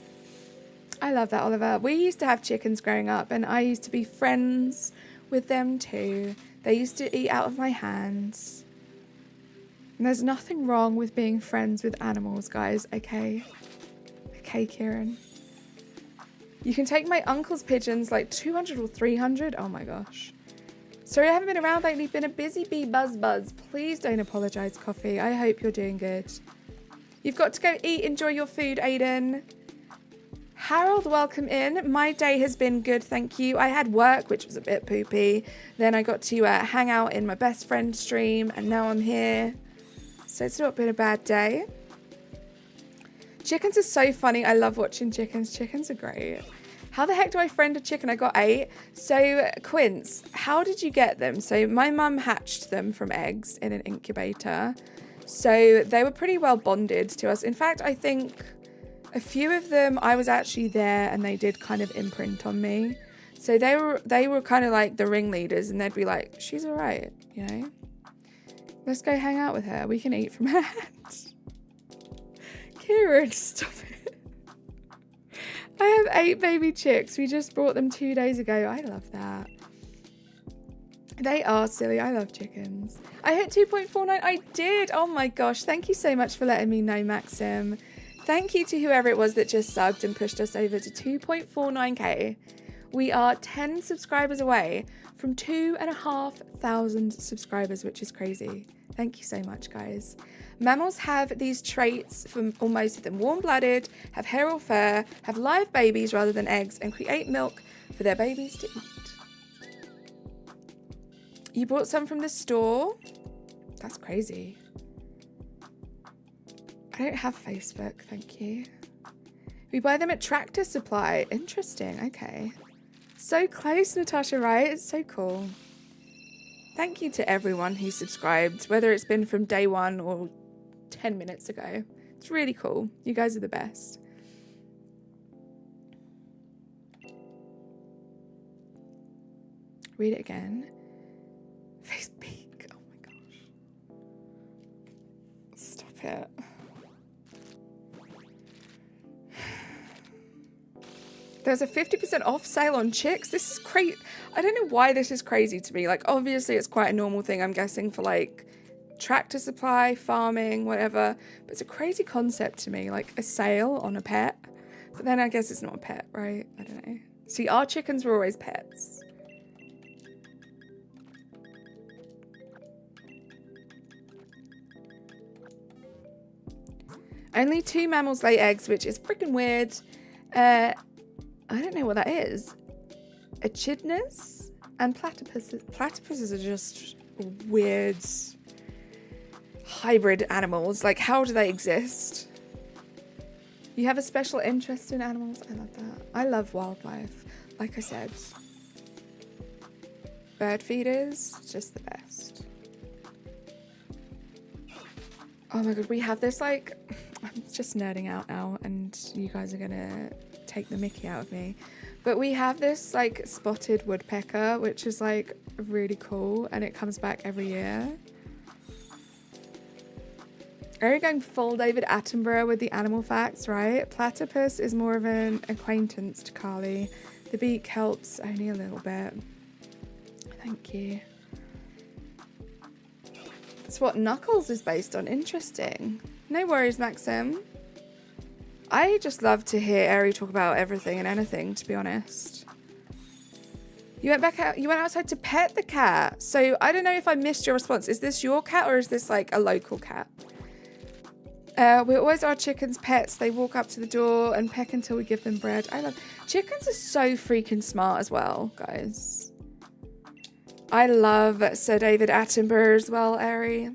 I love that, Oliver. We used to have chickens growing up, and I used to be friends with them too. They used to eat out of my hands. And there's nothing wrong with being friends with animals, guys, okay? Okay, Kieran. You can take my uncle's pigeons, like 200 or 300. Oh my gosh. Sorry I haven't been around lately, been a busy bee buzz. Please don't apologise, Coffee. I hope you're doing good. You've got to go eat, enjoy your food, Aiden. Harold, welcome in. My day has been good, thank you. I had work, which was a bit poopy. Then I got to hang out in my best friend's stream, and now I'm here. So it's not been a bad day. Chickens are so funny. I love watching chickens. Chickens are great. How the heck do I friend a chicken? I got 8. So, Quince, how did you get them? So, my mum hatched them from eggs in an incubator. So, they were pretty well bonded to us. In fact, I think a few of them, I was actually there and they did kind of imprint on me. So, they were kind of like the ringleaders, and they'd be like, she's all right, you know? Let's go hang out with her. We can eat from her hand. Kieran, stop it. I have 8 baby chicks. We just brought them 2 days ago. I love that. They are silly. I love chickens. I hit 2.49. I did. Oh my gosh. Thank you so much for letting me know, Maxim. Thank you to whoever it was that just subbed and pushed us over to 2.49k. We are 10 subscribers away from 2,500 subscribers, which is crazy. Thank you so much, guys. Mammals have these traits from most of them: warm-blooded, have hair or fur, have live babies rather than eggs, and create milk for their babies to eat. You bought some from the store? That's crazy. I don't have Facebook, thank you. We buy them at Tractor Supply. Interesting, okay. So close, Natasha, right? It's so cool. Thank you to everyone who subscribed, whether it's been from day one or 10 minutes ago. It's really cool. You guys are the best. Read it again. Face peak. Oh my gosh. Stop it. There's a 50% off sale on chicks. This is crazy. I don't know why this is crazy to me. Like, obviously it's quite a normal thing, I'm guessing, for like tractor supply, farming, whatever. But it's a crazy concept to me, like a sale on a pet. But then I guess it's not a pet, right? I don't know. See, our chickens were always pets. Only 2 mammals lay eggs, which is freaking weird. I don't know what that is. Echidnas and platypuses. Platypuses are just weird hybrid animals. Like, how do they exist? You have a special interest in animals? I love that. I love wildlife. Like I said, bird feeders, just the best. Oh my god, we have this, like, I'm just nerding out now and you guys are gonna take the mickey out of me. But we have this, like, spotted woodpecker, which is, like, really cool, and it comes back every year. Are you going full David Attenborough with the animal facts, right? Platypus is more of an acquaintance to Carly. The beak helps only a little bit. Thank you. That's what Knuckles is based on. Interesting. No worries, Maxim. I just love to hear Ari talk about everything and anything, to be honest. You went back out, you went outside to pet the cat. So I don't know if I missed your response. Is this your cat or is this like a local cat? We always are chickens' pets. They walk up to the door and peck until we give them bread. I love chickens are so freaking smart as well, guys. I love Sir David Attenborough as well, Ari.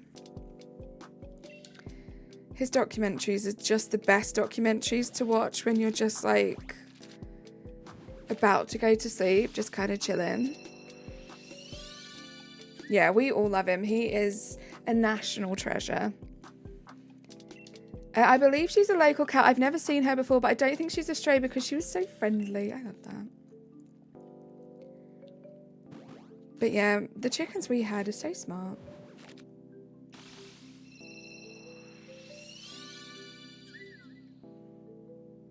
His documentaries are just the best documentaries to watch when you're just like about to go to sleep, just kind of chilling. Yeah, we all love him. He is a national treasure. I believe she's a local cat. I've never seen her before, but I don't think she's a stray because she was so friendly. I love that. But yeah, the chickens we had are so smart.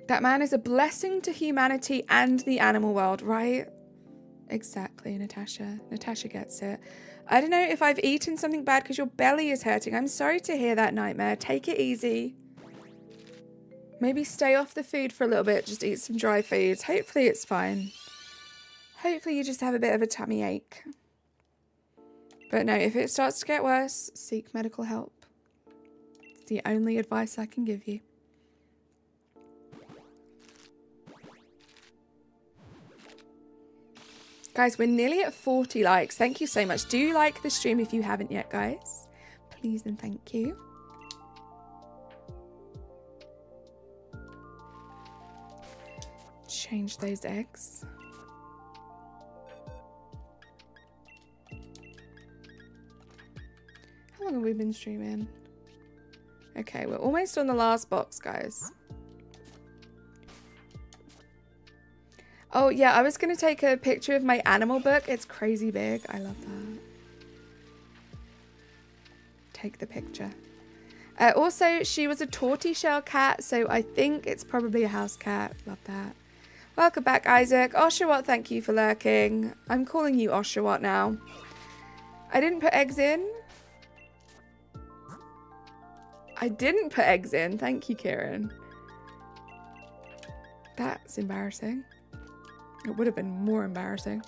That man is a blessing to humanity and the animal world, right? Exactly, Natasha. Natasha gets it. I don't know if I've eaten something bad because your belly is hurting. I'm sorry to hear that, Nightmare. Take it easy. Maybe stay off the food for a little bit. Just eat some dry foods. Hopefully it's fine. Hopefully you just have a bit of a tummy ache. But no, if it starts to get worse, seek medical help. It's the only advice I can give you. Guys, we're nearly at 40 likes. Thank you so much. Do like the stream if you haven't yet, guys. Please and thank you. Change those eggs. How long have we been streaming? Okay, we're almost on the last box, guys. Oh, yeah, I was going to take a picture of my animal book. It's crazy big. I love that. Take the picture. Also, she was a tortoiseshell cat, so I think it's probably a house cat. Love that. Welcome back, Isaac. Oshawott, thank you for lurking. I'm calling you Oshawott now. I didn't put eggs in. I didn't put eggs in. Thank you, Kieran. That's embarrassing. It would have been more embarrassing.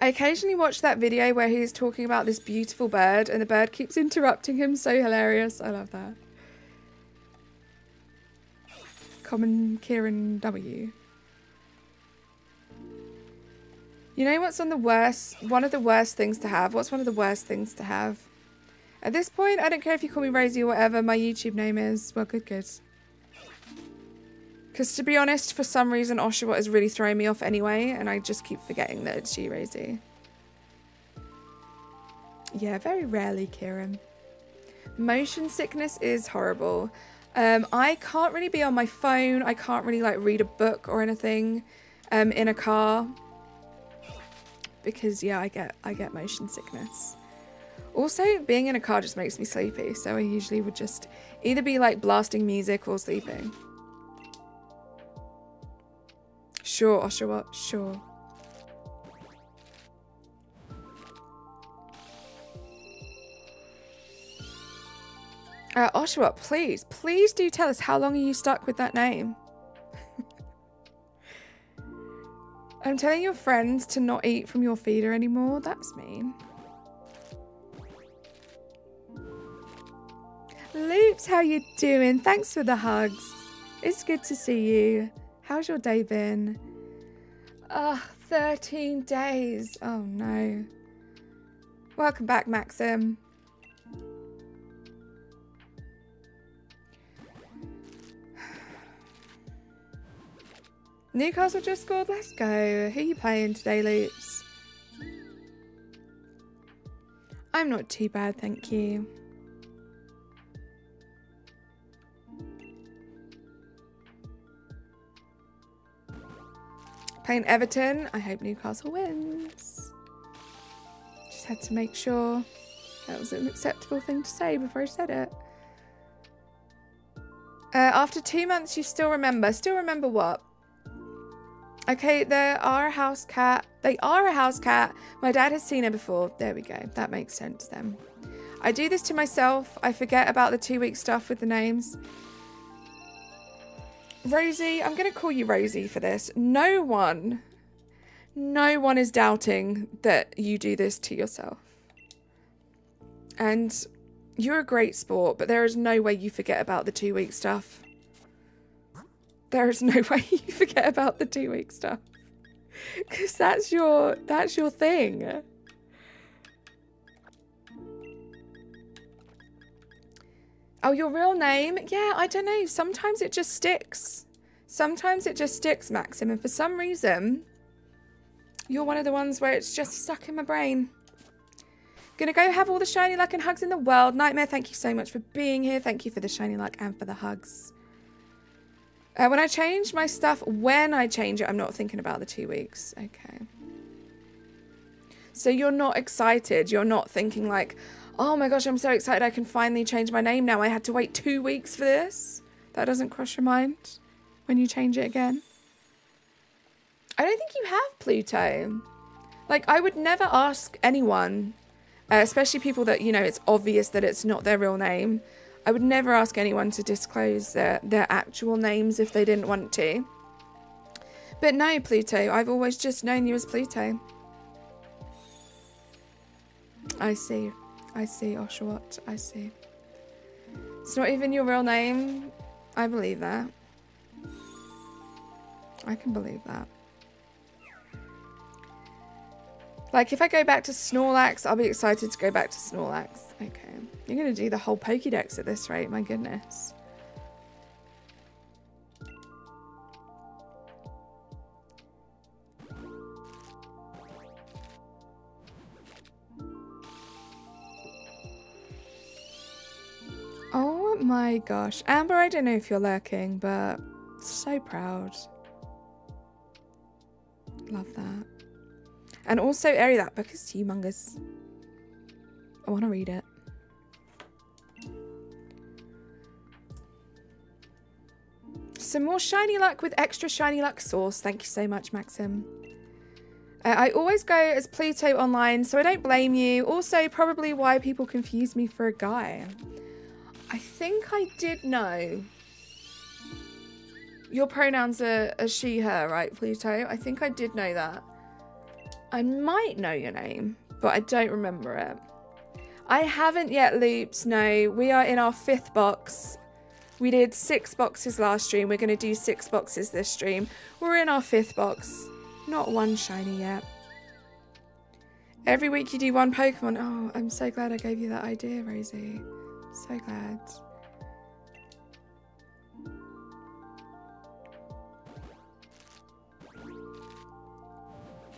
I occasionally watch that video where he's talking about this beautiful bird and the bird keeps interrupting him. So hilarious. I love that. Common Kieran W. You know what's on the worst, one of the worst things to have? What's one of the worst things to have? At this point, I don't care if you call me Rosie or whatever my YouTube name is. Well, good. Because to be honest, for some reason, Oshawott is really throwing me off anyway, and I just keep forgetting that it's you, Rosie. Yeah, very rarely, Kieran. Motion sickness is horrible. I can't really be on my phone. I can't really like read a book or anything in a car. Because yeah, I get motion sickness. Also, being in a car just makes me sleepy, so I usually would just either be like blasting music or sleeping. Sure, Oshawott, sure. Oshawott, please do tell us, how long are you stuck with that name? I'm telling your friends to not eat from your feeder anymore. That's mean. Loops, how you doing? Thanks for the hugs. It's good to see you. How's your day been? Ugh, 13 days. Oh no. Welcome back, Maxim. Newcastle just scored. Let's go. Who are you playing today, Loops? I'm not too bad, thank you. Playing Everton. I hope Newcastle wins. Just had to make sure that was an acceptable thing to say before I said it. After 2 months, you still remember. Still remember what? Okay, they are a house cat. They are a house cat. My dad has seen her before. There we go. That makes sense then. I do this to myself. I forget about the 2-week stuff with the names. Rosie, I'm going to call you Rosie for this. No one is doubting that you do this to yourself. And you're a great sport, but there is no way you forget about the 2-week stuff. There is no way you forget about the 2-week stuff. Because that's your thing. Oh, your real name? Yeah, I don't know. Sometimes it just sticks. Sometimes it just sticks, Maxim. And for some reason, you're one of the ones where it's just stuck in my brain. Gonna go have all the shiny luck and hugs in the world. Nightmare, thank you so much for being here. Thank you for the shiny luck and for the hugs. When I change my stuff, when I change it, I'm not thinking about the 2 weeks. Okay. So you're not excited. You're not thinking like, oh my gosh, I'm so excited. I can finally change my name now. I had to wait 2 weeks for this. That doesn't cross your mind when you change it again. I don't think you have Pluto. Like, I would never ask anyone, especially people that, you know, it's obvious that it's not their real name. I would never ask anyone to disclose their actual names if they didn't want to. But no, Pluto, I've always just known you as Pluto. I see, Oshawott, I see. It's not even your real name. I believe that. I can believe that. Like, if I go back to Snorlax, I'll be excited to go back to Snorlax. Okay. You're going to do the whole Pokédex at this rate, my goodness. Oh my gosh. Amber, I don't know if you're lurking, but so proud. Love that. And also, Eri, that book is humongous. I want to read it. Some more shiny luck with extra shiny luck sauce. Thank you so much, Maxim. I always go as Pluto online, so I don't blame you. Also, probably why people confuse me for a guy. I think I did know. Your pronouns are she, her, right, Pluto? I think I did know that. I might know your name, but I don't remember it. I haven't yet, Loops. No, we are in our 5th box. We did 6 boxes last stream. We're going to do 6 boxes this stream. We're in our 5th box. Not one shiny yet. Every week you do 1 Pokemon. Oh, I'm so glad I gave you that idea, Rosie. So glad.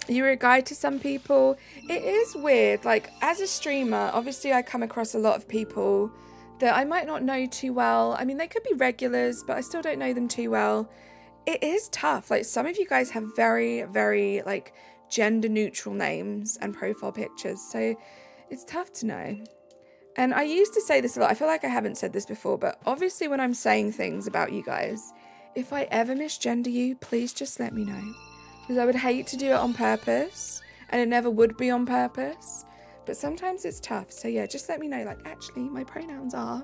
You're a guide to some people. It is weird. Like, as a streamer, obviously I come across a lot of people that I might not know too well. I mean, they could be regulars, but I still don't know them too well. It is tough. Like, some of you guys have very, very, like, gender neutral names and profile pictures. So it's tough to know. And I used to say this a lot. I feel like I haven't said this before, but obviously when I'm saying things about you guys, if I ever misgender you, please just let me know. because I would hate to do it on purpose, and it never would be on purpose. But sometimes it's tough. So yeah, just let me know, like, actually, my pronouns are,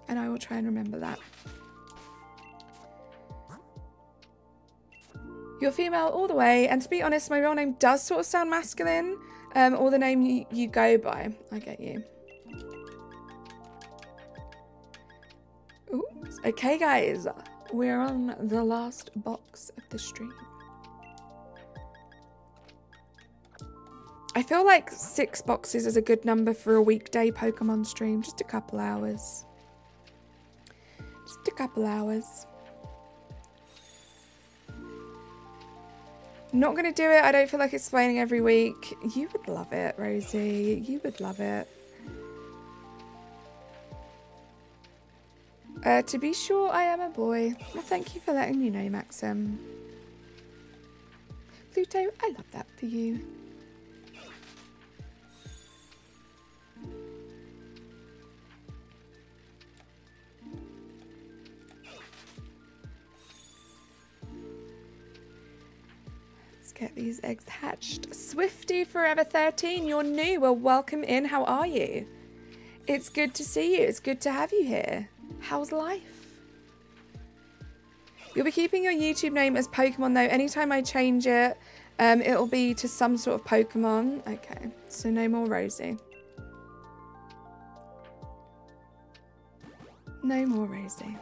and I will try and remember that. You're female all the way, and to be honest, my real name does sort of sound masculine, or the name you go by. I get you. Ooh, okay, guys, we're on the last box of the stream. I feel like 6 boxes is a good number for a weekday Pokemon stream. Just a couple hours. Just a couple hours. Not going to do it. I don't feel like explaining every week. You would love it, Rosie. You would love it. To be sure, I am a boy. Well, thank you for letting me know, Maxim. Pluto, I love that for you. Get these eggs hatched. Swifty Forever 13, you're new. Well, welcome in. How are you? It's good to see you. It's good to have you here. How's life? You'll be keeping your YouTube name as Pokemon though. Anytime I change it, it'll be to some sort of Pokemon. Okay, so no more Rosie. No more Rosie.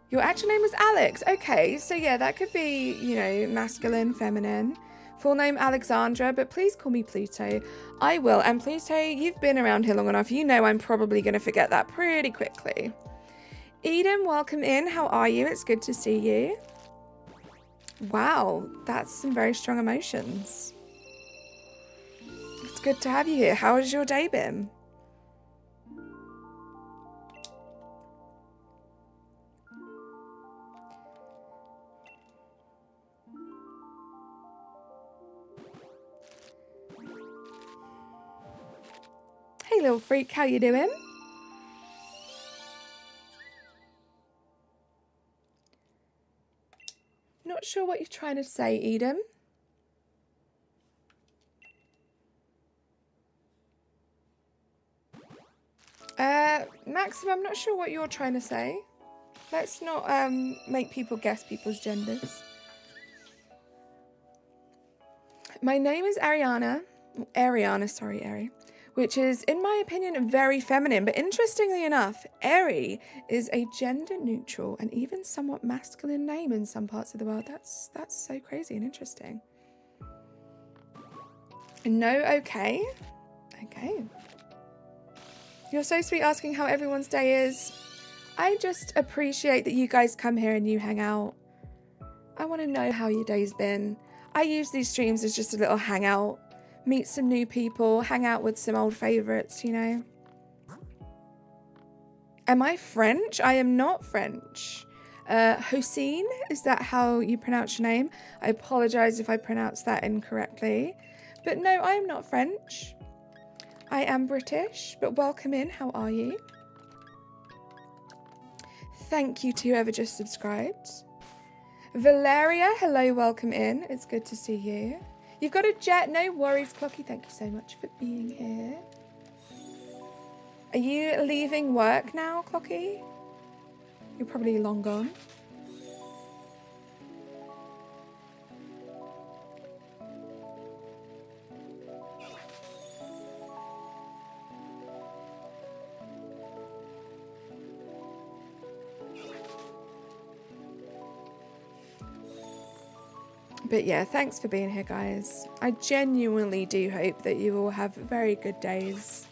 Your actual name was Alex. Okay, so yeah, that could be, you know, masculine, feminine. Full name Alexandra, but please call me Pluto. I will. And Pluto, you've been around here long enough. You know I'm probably going to forget that pretty quickly. Eden, welcome in. How are you? It's good to see you. Wow, that's some very strong emotions. It's good to have you here. How has your day been? Hey little freak, how you doing? Not sure what you're trying to say, Eden. Maxim, I'm not sure what you're trying to say. Let's not make people guess people's genders. My name is Ariana, sorry, Ari. Which is, in my opinion, very feminine. But interestingly enough, Eri is a gender-neutral and even somewhat masculine name in some parts of the world. That's so crazy and interesting. No, okay. Okay. You're so sweet asking how everyone's day is. I just appreciate that you guys come here and you hang out. I want to know how your day's been. I use these streams as just a little hangout. Meet some new people, hang out with some old favourites, you know. Am I French? I am not French. Hossein, is that how you pronounce your name? I apologise if I pronounced that incorrectly. But no, I am not French. I am British, but welcome in. How are you? Thank you to whoever just subscribed. Valeria, hello, welcome in. It's good to see you. You've got a jet, no worries, Clocky. Thank you so much for being here. Are you leaving work now, Clocky? You're probably long gone. But yeah, thanks for being here, guys. I genuinely do hope that you all have very good days.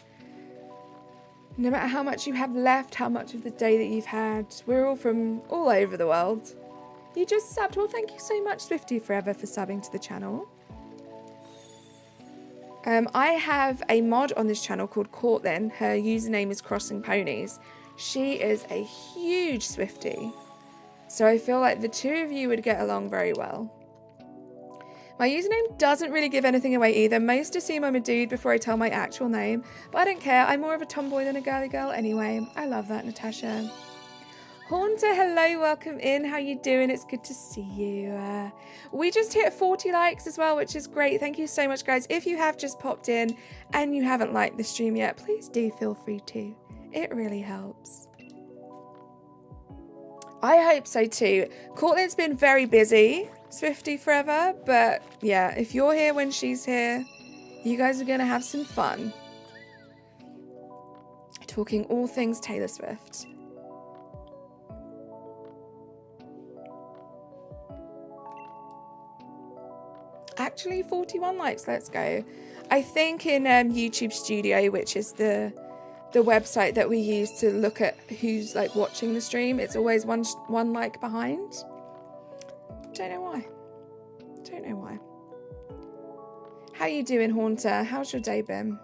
No matter how much you have left, how much of the day that you've had, we're all from all over the world. You just subbed. Well, thank you so much, Swifty Forever, for subbing to the channel. I have a mod on this channel called Courtlin. Her username is Crossing Ponies. She is a huge Swiftie. So I feel like the two of you would get along very well. My username doesn't really give anything away either. Most assume I'm a dude before I tell my actual name, but I don't care. I'm more of a tomboy than a girly girl anyway. I love that, Natasha. Haunter, hello, welcome in. How you doing? It's good to see you. We just hit 40 likes as well, which is great. Thank you so much, guys. If you have just popped in and you haven't liked the stream yet, please do feel free to. It really helps. I hope so too. Courtney's been very busy, Swifty forever, but yeah, if you're here when she's here, you guys are going to have some fun. Talking all things Taylor Swift. Actually, 41 likes, let's go. I think in YouTube Studio, which is the website that we use to look at who's like watching the stream, it's always one like behind. Don't know why. Don't know why. How you doing, Haunter? How's your day been?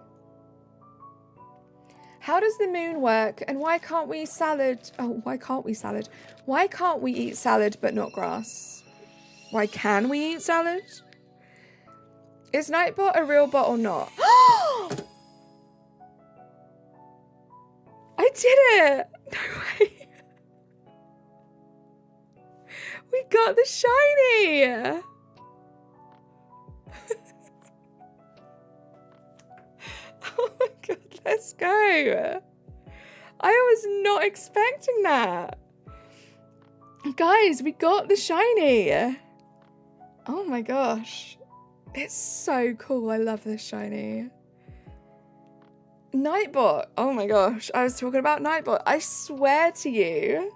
How does the moon work? And why can't we salad? Oh, why can't we salad? Why can't we eat salad but not grass? Why can we eat salad? Is Nightbot a real bot or not? I did it! No way. We got the shiny! Oh my god, let's go. I was not expecting that. Guys, we got the shiny. Oh my gosh. It's so cool. I love this shiny. Nightbot. Oh my gosh. I was talking about Nightbot. I swear to you,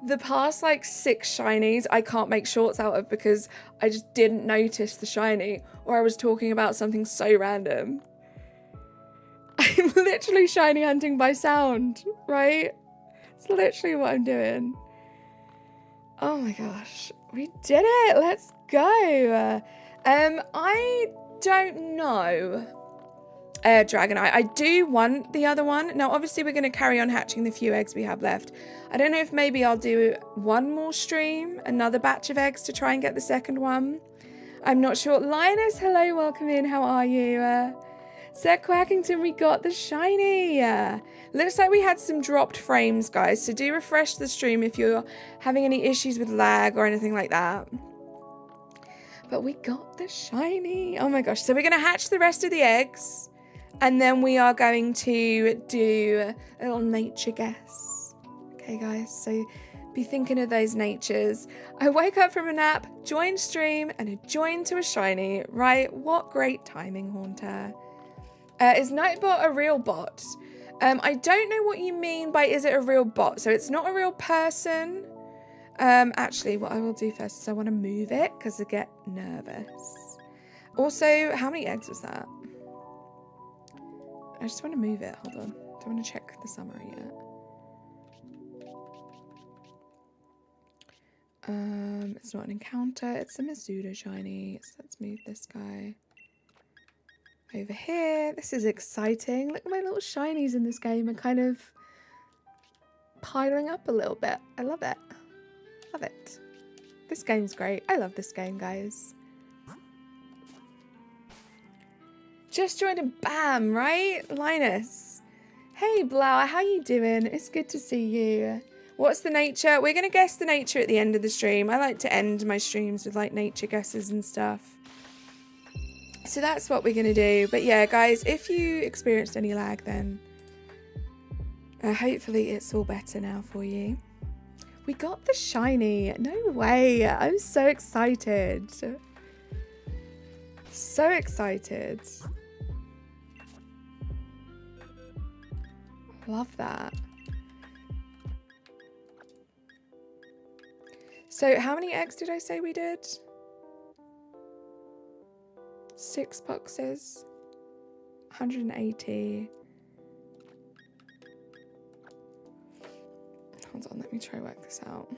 the past like 6 shinies I can't make shorts out of because I just didn't notice the shiny, or I was talking about something so random. I'm literally shiny hunting by sound, right? It's literally what I'm doing. Oh my gosh. We did it. Let's go. I don't know, Dragonite. I do want the other one. Now, obviously, we're going to carry on hatching the few eggs we have left. I don't know if maybe I'll do one more stream, another batch of eggs to try and get the second one. I'm not sure. Linus, hello, welcome in. How are you? Sir Quackington, we got the shiny. Looks like we had some dropped frames, guys. So do refresh the stream if you're having any issues with lag or anything like that. But we got the shiny. Oh my gosh. So we're going to hatch the rest of the eggs. And then we are going to do a little nature guess. Okay, guys. So be thinking of those natures. I wake up from a nap, join stream, and a join to a shiny. Right? What great timing, Haunter. Is Nightbot a real bot? I don't know what you mean by is it a real bot. So it's not a real person. Actually, what I will do first is I want to move it because I get nervous. Also, how many eggs was that? I just want to move it. Hold on. Don't want to check the summary yet. It's not an encounter. It's a MASUDA shiny. So let's move this guy over here. This is exciting. Look at my little shinies in this game are kind of piling up a little bit. I love it. Love it. This game's great. I love this game, guys. Just joined and bam, right? Linus. Hey, Blower, how you doing? It's good to see you. What's the nature? We're going to guess the nature at the end of the stream. I like to end my streams with like nature guesses and stuff. So that's what we're going to do. But yeah, guys, if you experienced any lag, then hopefully it's all better now for you. We got the shiny. No way. I'm so excited. So excited. Love that. So how many eggs did I say we did? 6 boxes. 180. Hold on, let me try work this out.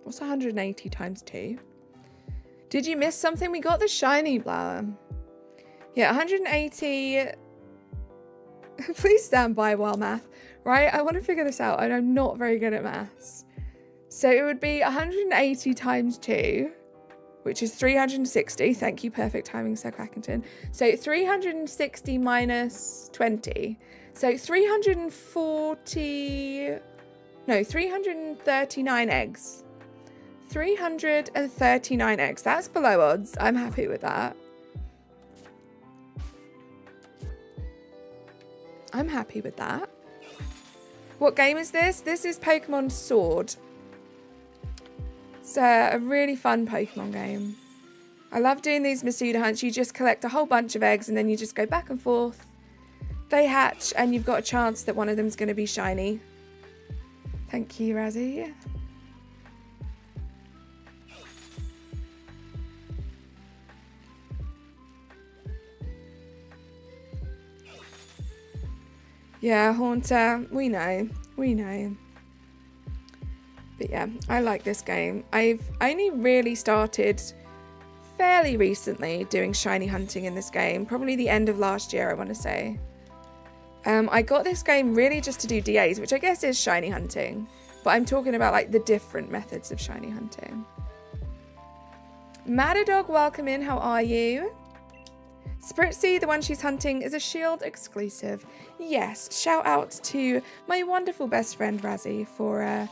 What's 180 times 2? Did you miss something? We got the shiny Blower. Yeah, 180. Please stand by while math. Right, I want to figure this out and I'm not very good at maths. So it would be 180 times 2, which is 360. Thank you, perfect timing, Sir Crackington. So 360 minus 20. So 339 eggs. 339 eggs. That's below odds. I'm happy with that. I'm happy with that. What game is this? This is Pokemon Sword. It's a really fun Pokemon game. I love doing these MASUDA hunts. You just collect a whole bunch of eggs and then you just go back and forth. They hatch and you've got a chance that one of them's going to be shiny. Thank you, Razzie. Yeah, Haunter, we know. But yeah, I like this game. I've only really started fairly recently doing shiny hunting in this game. Probably the end of last year, I want to say. I got this game really just to do DAs, which I guess is shiny hunting. But I'm talking about like the different methods of shiny hunting. Matadog, welcome in. How are you? SPRITZEE, the one she's hunting, is a Shield exclusive. Yes, shout out to my wonderful best friend Razzie for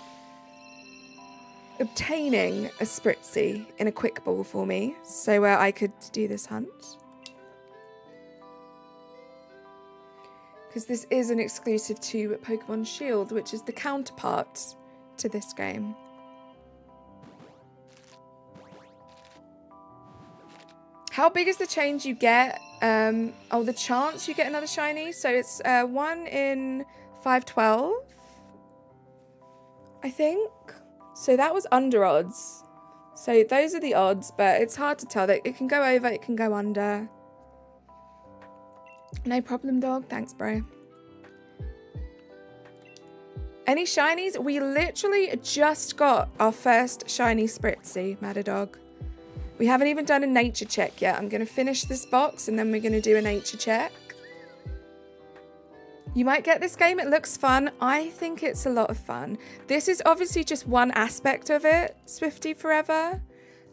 obtaining a SPRITZEE in a quick ball for me so I could do this hunt. Because this is an exclusive to Pokemon Shield, which is the counterpart to this game. How big is the change you get? Oh, the chance you get another shiny. So it's 1 in 512, I think. So that was under odds. So those are the odds, but it's hard to tell. That it can go over, it can go under. No problem, dog. Thanks, bro. Any shinies? We literally just got our first shiny SPRITZEE, Matadog. We haven't even done a nature check yet. I'm going to finish this box and then we're going to do a nature check. You might get this game. It looks fun. I think it's a lot of fun. This is obviously just one aspect of it, Swifty Forever.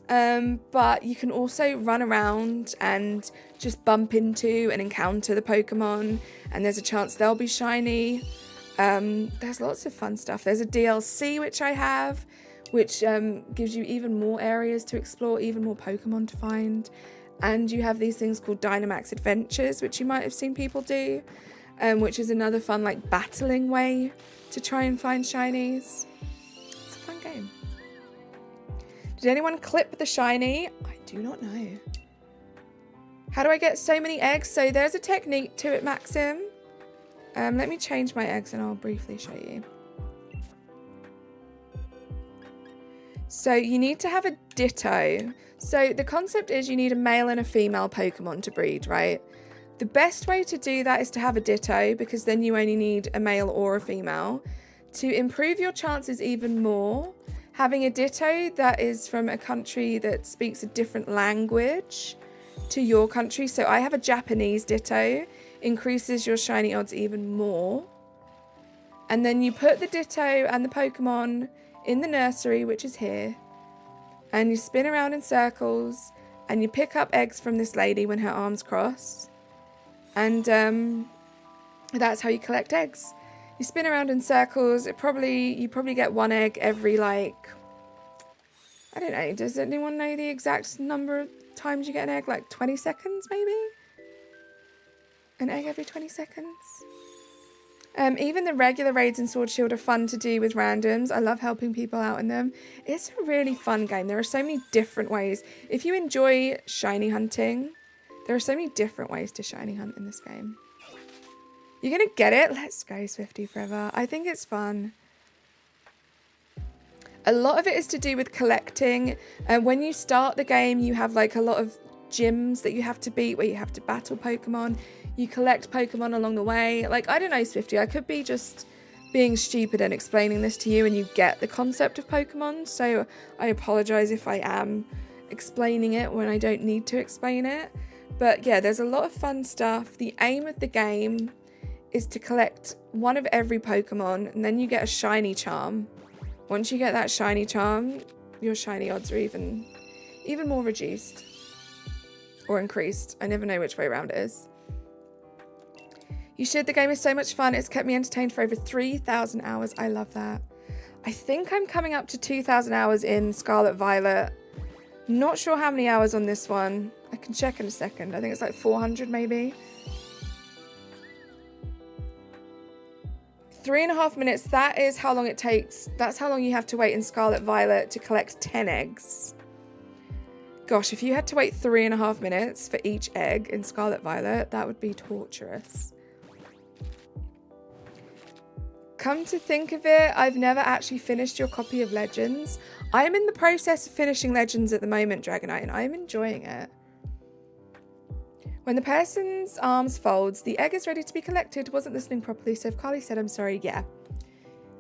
But you can also run around and just bump into and encounter the Pokemon. And there's a chance they'll be shiny. There's lots of fun stuff. There's a DLC which I have, which gives you even more areas to explore, even more Pokemon to find. And you have these things called Dynamax Adventures, which you might have seen people do, which is another fun like battling way to try and find shinies. It's a fun game. Did anyone clip the shiny? I do not know. How do I get so many eggs? So there's a technique to it, Maxim. Let me change my eggs and I'll briefly show you. So you need to have a Ditto. So the concept is you need a male and a female Pokemon to breed, right? The best way to do that is to have a Ditto, because then you only need a male or a female. To improve your chances even more, having a Ditto that is from a country that speaks a different language to your country. So I have a Japanese Ditto, increases your shiny odds even more. And then you put the Ditto and the Pokemon in the nursery, which is here, and you spin around in circles and you pick up eggs from this lady when her arms cross, and that's how you collect eggs. You spin around in circles. You probably get one egg every, like, I don't know, does anyone know the exact number of times you get an egg? Like 20 seconds maybe? An egg every 20 seconds? Even the regular raids in Sword Shield are fun to do with randoms. I love helping people out in them. It's a really fun game. There are so many different ways. If you enjoy shiny hunting, there are so many different ways to shiny hunt in this game. You're going to get it. Let's go, Swifty Forever. I think it's fun. A lot of it is to do with collecting. When you start the game, you have like a lot of gyms that you have to beat where you have to battle Pokemon. You collect Pokemon along the way. Like, I don't know, Swifty, I could be just being stupid and explaining this to you and you get the concept of Pokemon. So I apologize if I am explaining it when I don't need to explain it. But yeah, there's a lot of fun stuff. The aim of the game is to collect one of every Pokemon and then you get a shiny charm. Once you get that shiny charm, your shiny odds are even more reduced or increased. I never know which way around it is. You should. The game is so much fun. It's kept me entertained for over 3,000 hours. I love that. I think I'm coming up to 2,000 hours in Scarlet Violet. Not sure how many hours on this one. I can check in a second. I think it's like 400 maybe. 3.5 minutes. That is how long it takes. That's how long you have to wait in Scarlet Violet to collect 10 eggs. Gosh, if you had to wait 3.5 minutes for each egg in Scarlet Violet, that would be torturous. Come to think of it, I've never actually finished your copy of Legends. I'm in the process of finishing Legends at the moment, Dragonite, and I'm enjoying it. When the person's arms folds, the egg is ready to be collected. Wasn't listening properly, so if Carly said I'm sorry, yeah.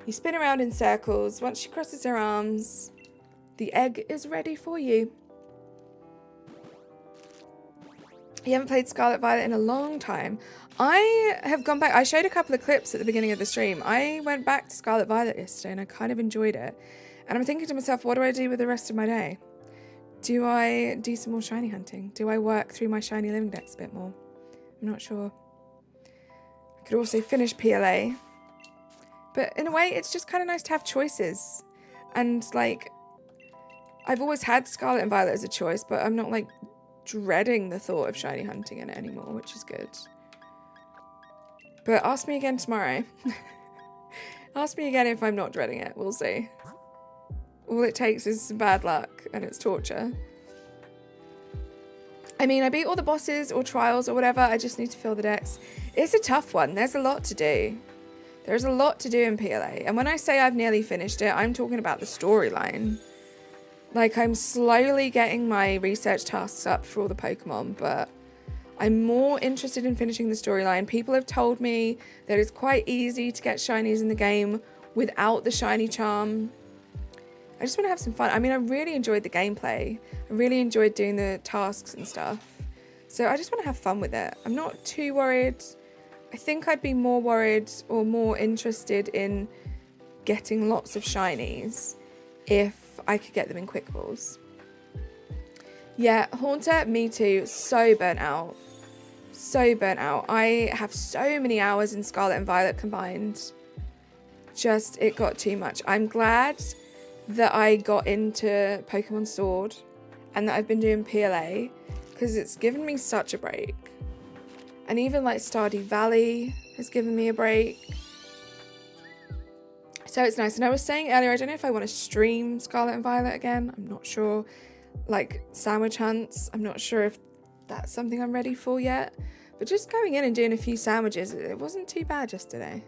You spin around in circles. Once she crosses her arms, the egg is ready for you. You haven't played Scarlet Violet in a long time. I have gone back. I showed a couple of clips at the beginning of the stream. I went back to Scarlet Violet yesterday and I kind of enjoyed it. And I'm thinking to myself, what do I do with the rest of my day? Do I do some more shiny hunting? Do I work through my shiny living decks a bit more? I'm not sure. I could also finish PLA. But in a way, it's just kind of nice to have choices. And like, I've always had Scarlet and Violet as a choice, but I'm not like dreading the thought of shiny hunting in it anymore, which is good. But ask me again tomorrow. Ask me again if I'm not dreading it. We'll see. All it takes is some bad luck and it's torture. I mean, I beat all the bosses or trials or whatever. I just need to fill the decks. It's a tough one. There's a lot to do. There's a lot to do in PLA. And when I say I've nearly finished it, I'm talking about the storyline. Like, I'm slowly getting my research tasks up for all the Pokemon, but I'm more interested in finishing the storyline. People have told me that it's quite easy to get shinies in the game without the shiny charm. I just want to have some fun. I mean, I really enjoyed the gameplay. I really enjoyed doing the tasks and stuff. So I just want to have fun with it. I'm not too worried. I think I'd be more worried or more interested in getting lots of shinies if I could get them in quick balls. Yeah, Haunter, me too. So burnt out. So burnt out. I have so many hours in Scarlet and Violet combined. Just, it got too much. I'm glad that I got into Pokemon Sword and that I've been doing PLA because it's given me such a break. And even like Stardew Valley has given me a break. So it's nice. And I was saying earlier, I don't know if I want to stream Scarlet and Violet again. I'm not sure. Like sandwich hunts, I'm not sure if that's something I'm ready for yet. But just going in and doing a few sandwiches, it wasn't too bad yesterday.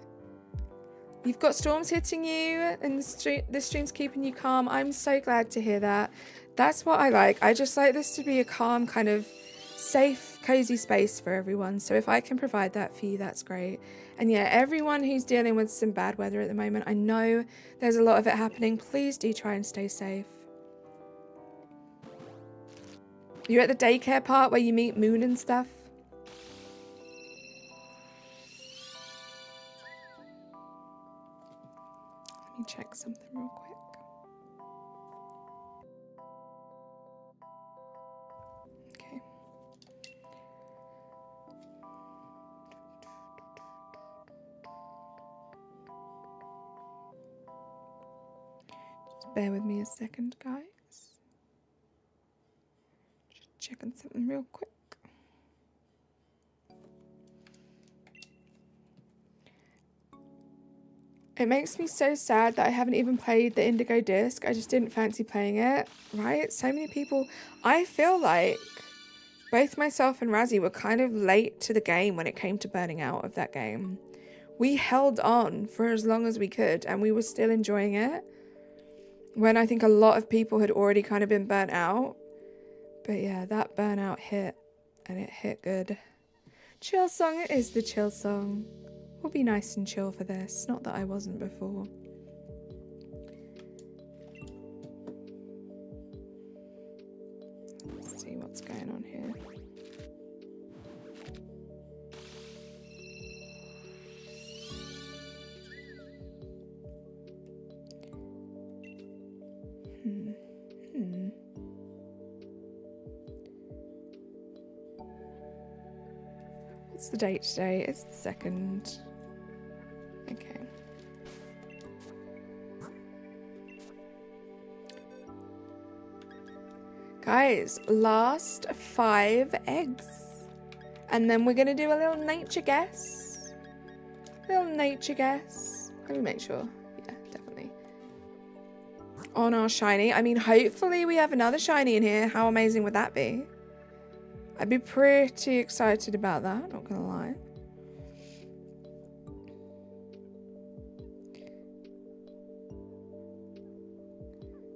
You've got storms hitting you and the stream's keeping you calm. I'm so glad to hear that. That's what I like. I just like this to be a calm, kind of safe, cozy space for everyone. So if I can provide that for you, that's great. And yeah, everyone who's dealing with some bad weather at the moment, I know there's a lot of it happening. Please do try and stay safe. You're at the daycare part where you meet Moon and stuff. Let me check something real quick. Okay. Just bear with me a second, guys. Just checking something real quick. It makes me so sad that I haven't even played the Indigo Disc. I just didn't fancy playing it, right? So many people... I feel like both myself and Razzie were kind of late to the game when it came to burning out of that game. We held on for as long as we could and we were still enjoying it. When I think a lot of people had already kind of been burnt out. But yeah, that burnout hit. And it hit good. Chill song, it is the chill song. We'll be nice and chill for this. Not that I wasn't before. Let's see what's going on here. What's the date today? It's the 2nd. Okay. Guys, last 5 eggs. And then we're going to do a little nature guess. Little nature guess. Let me make sure. Yeah, definitely. On our shiny. I mean, hopefully we have another shiny in here. How amazing would that be? I'd be pretty excited about that, not going to lie.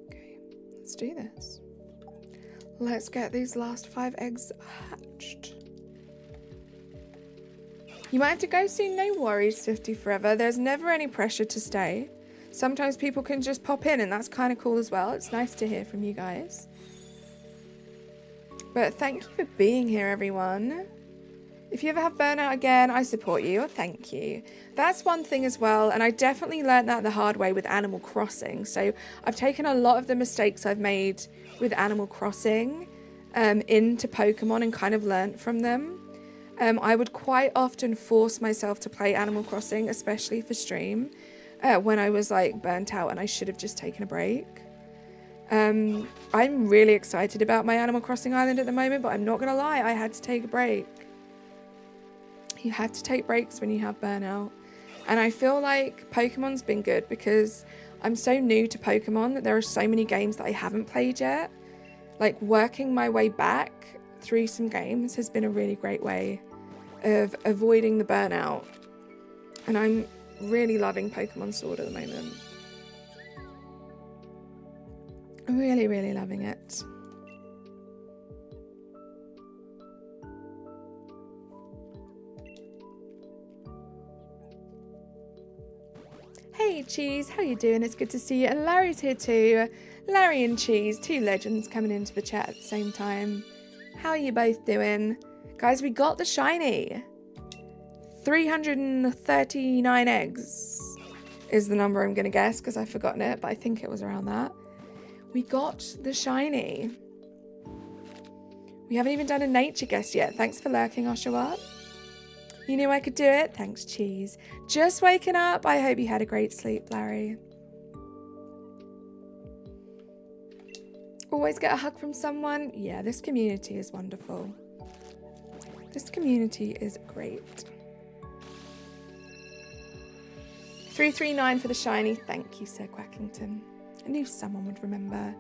Okay, let's do this. Let's get these last 5 eggs hatched. You might have to go soon, no worries, 50 forever. There's never any pressure to stay. Sometimes people can just pop in and that's kind of cool as well. It's nice to hear from you guys. But thank you for being here, everyone. If you ever have burnout again, I support you. Thank you. That's one thing as well. And I definitely learned that the hard way with Animal Crossing. So I've taken a lot of the mistakes I've made with Animal Crossing into Pokemon and kind of learnt from them. I would quite often force myself to play Animal Crossing, especially for stream, when I was like burnt out and I should have just taken a break. I'm really excited about my Animal Crossing island at the moment, but I'm not going to lie, I had to take a break. You have to take breaks when you have burnout. And I feel like Pokemon's been good because I'm so new to Pokemon that there are so many games that I haven't played yet. Like working my way back through some games has been a really great way of avoiding the burnout. And I'm really loving Pokemon Sword at the moment. Really, really loving it. Hey Cheese, how you doing? It's good to see you. And Larry's here too. Larry and Cheese, 2 legends coming into the chat at the same time. How are you both doing? Guys, we got the shiny. 339 eggs is the number I'm going to guess because I've forgotten it, but I think it was around that. We got the shiny. We haven't even done a nature guess yet. Thanks for lurking, Oshawott. You knew I could do it? Thanks, Cheese. Just waking up. I hope you had a great sleep, Larry. Always get a hug from someone. Yeah, this community is wonderful. This community is great. 339 for the shiny. Thank you, Sir Quackington. I knew someone would remember.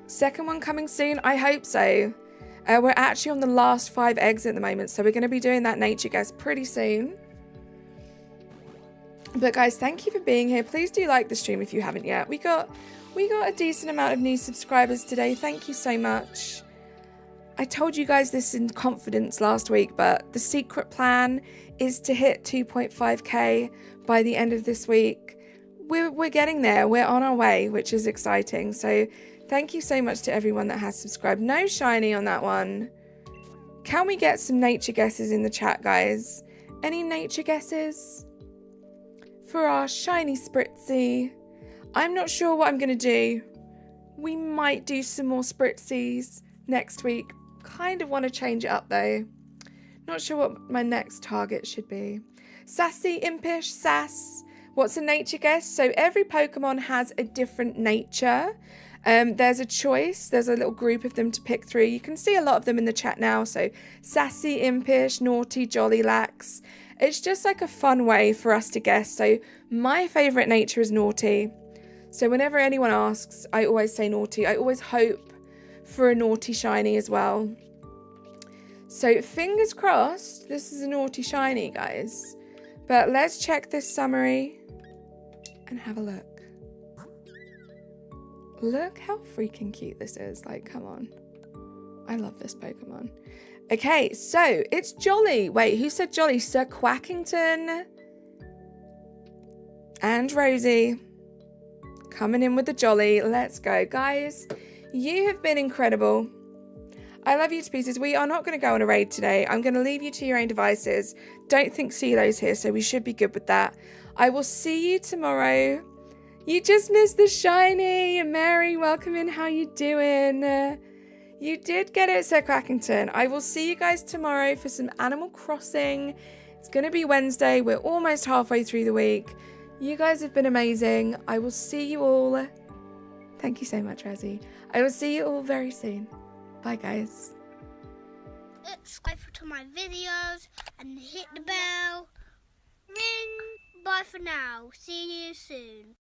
Second one coming soon? I hope so. We're actually on the last 5 eggs at the moment, so we're going to be doing that nature guess pretty soon. But guys, thank you for being here. Please do like the stream if you haven't yet. We got a decent amount of new subscribers today. Thank you so much. I told you guys this in confidence last week, but the secret plan is to hit 2.5k by the end of this week. We're getting there. We're on our way, which is exciting. So thank you so much to everyone that has subscribed. No shiny on that one. Can we get some nature guesses in the chat, guys? Any nature guesses for our shiny Spritzee? I'm not sure what I'm going to do. We might do some more Spritzees next week. Kind of want to change it up though. Not sure what my next target should be. Sassy, impish, sass. What's a nature guess? So every Pokemon has a different nature. There's a choice. There's a little group of them to pick through. You can see a lot of them in the chat now. So sassy, impish, naughty, jolly, lax. It's just like a fun way for us to guess. So my favourite nature is naughty. So whenever anyone asks, I always say naughty. I always hope for a naughty shiny as well. So fingers crossed, this is a naughty shiny, guys. But let's check this summary and have a look. Look how freaking cute this is. Like, come on. I love this Pokemon. Okay, so it's Jolly. Wait, who said Jolly? Sir Quackington and Rosie coming in with the Jolly. Let's go. Guys, you have been incredible. I love you to pieces. We are not going to go on a raid today. I'm going to leave you to your own devices. Don't think CeeLo's here, so we should be good with that. I will see you tomorrow. You just missed the shiny. Mary, welcome in. How you doing? You did get it, Sir Crackington. I will see you guys tomorrow for some Animal Crossing. It's going to be Wednesday. We're almost halfway through the week. You guys have been amazing. I will see you all. Thank you so much, Razzie. I will see you all very soon. Bye, guys. Subscribe to my videos and hit the bell. Ring. Bye for now. See you soon.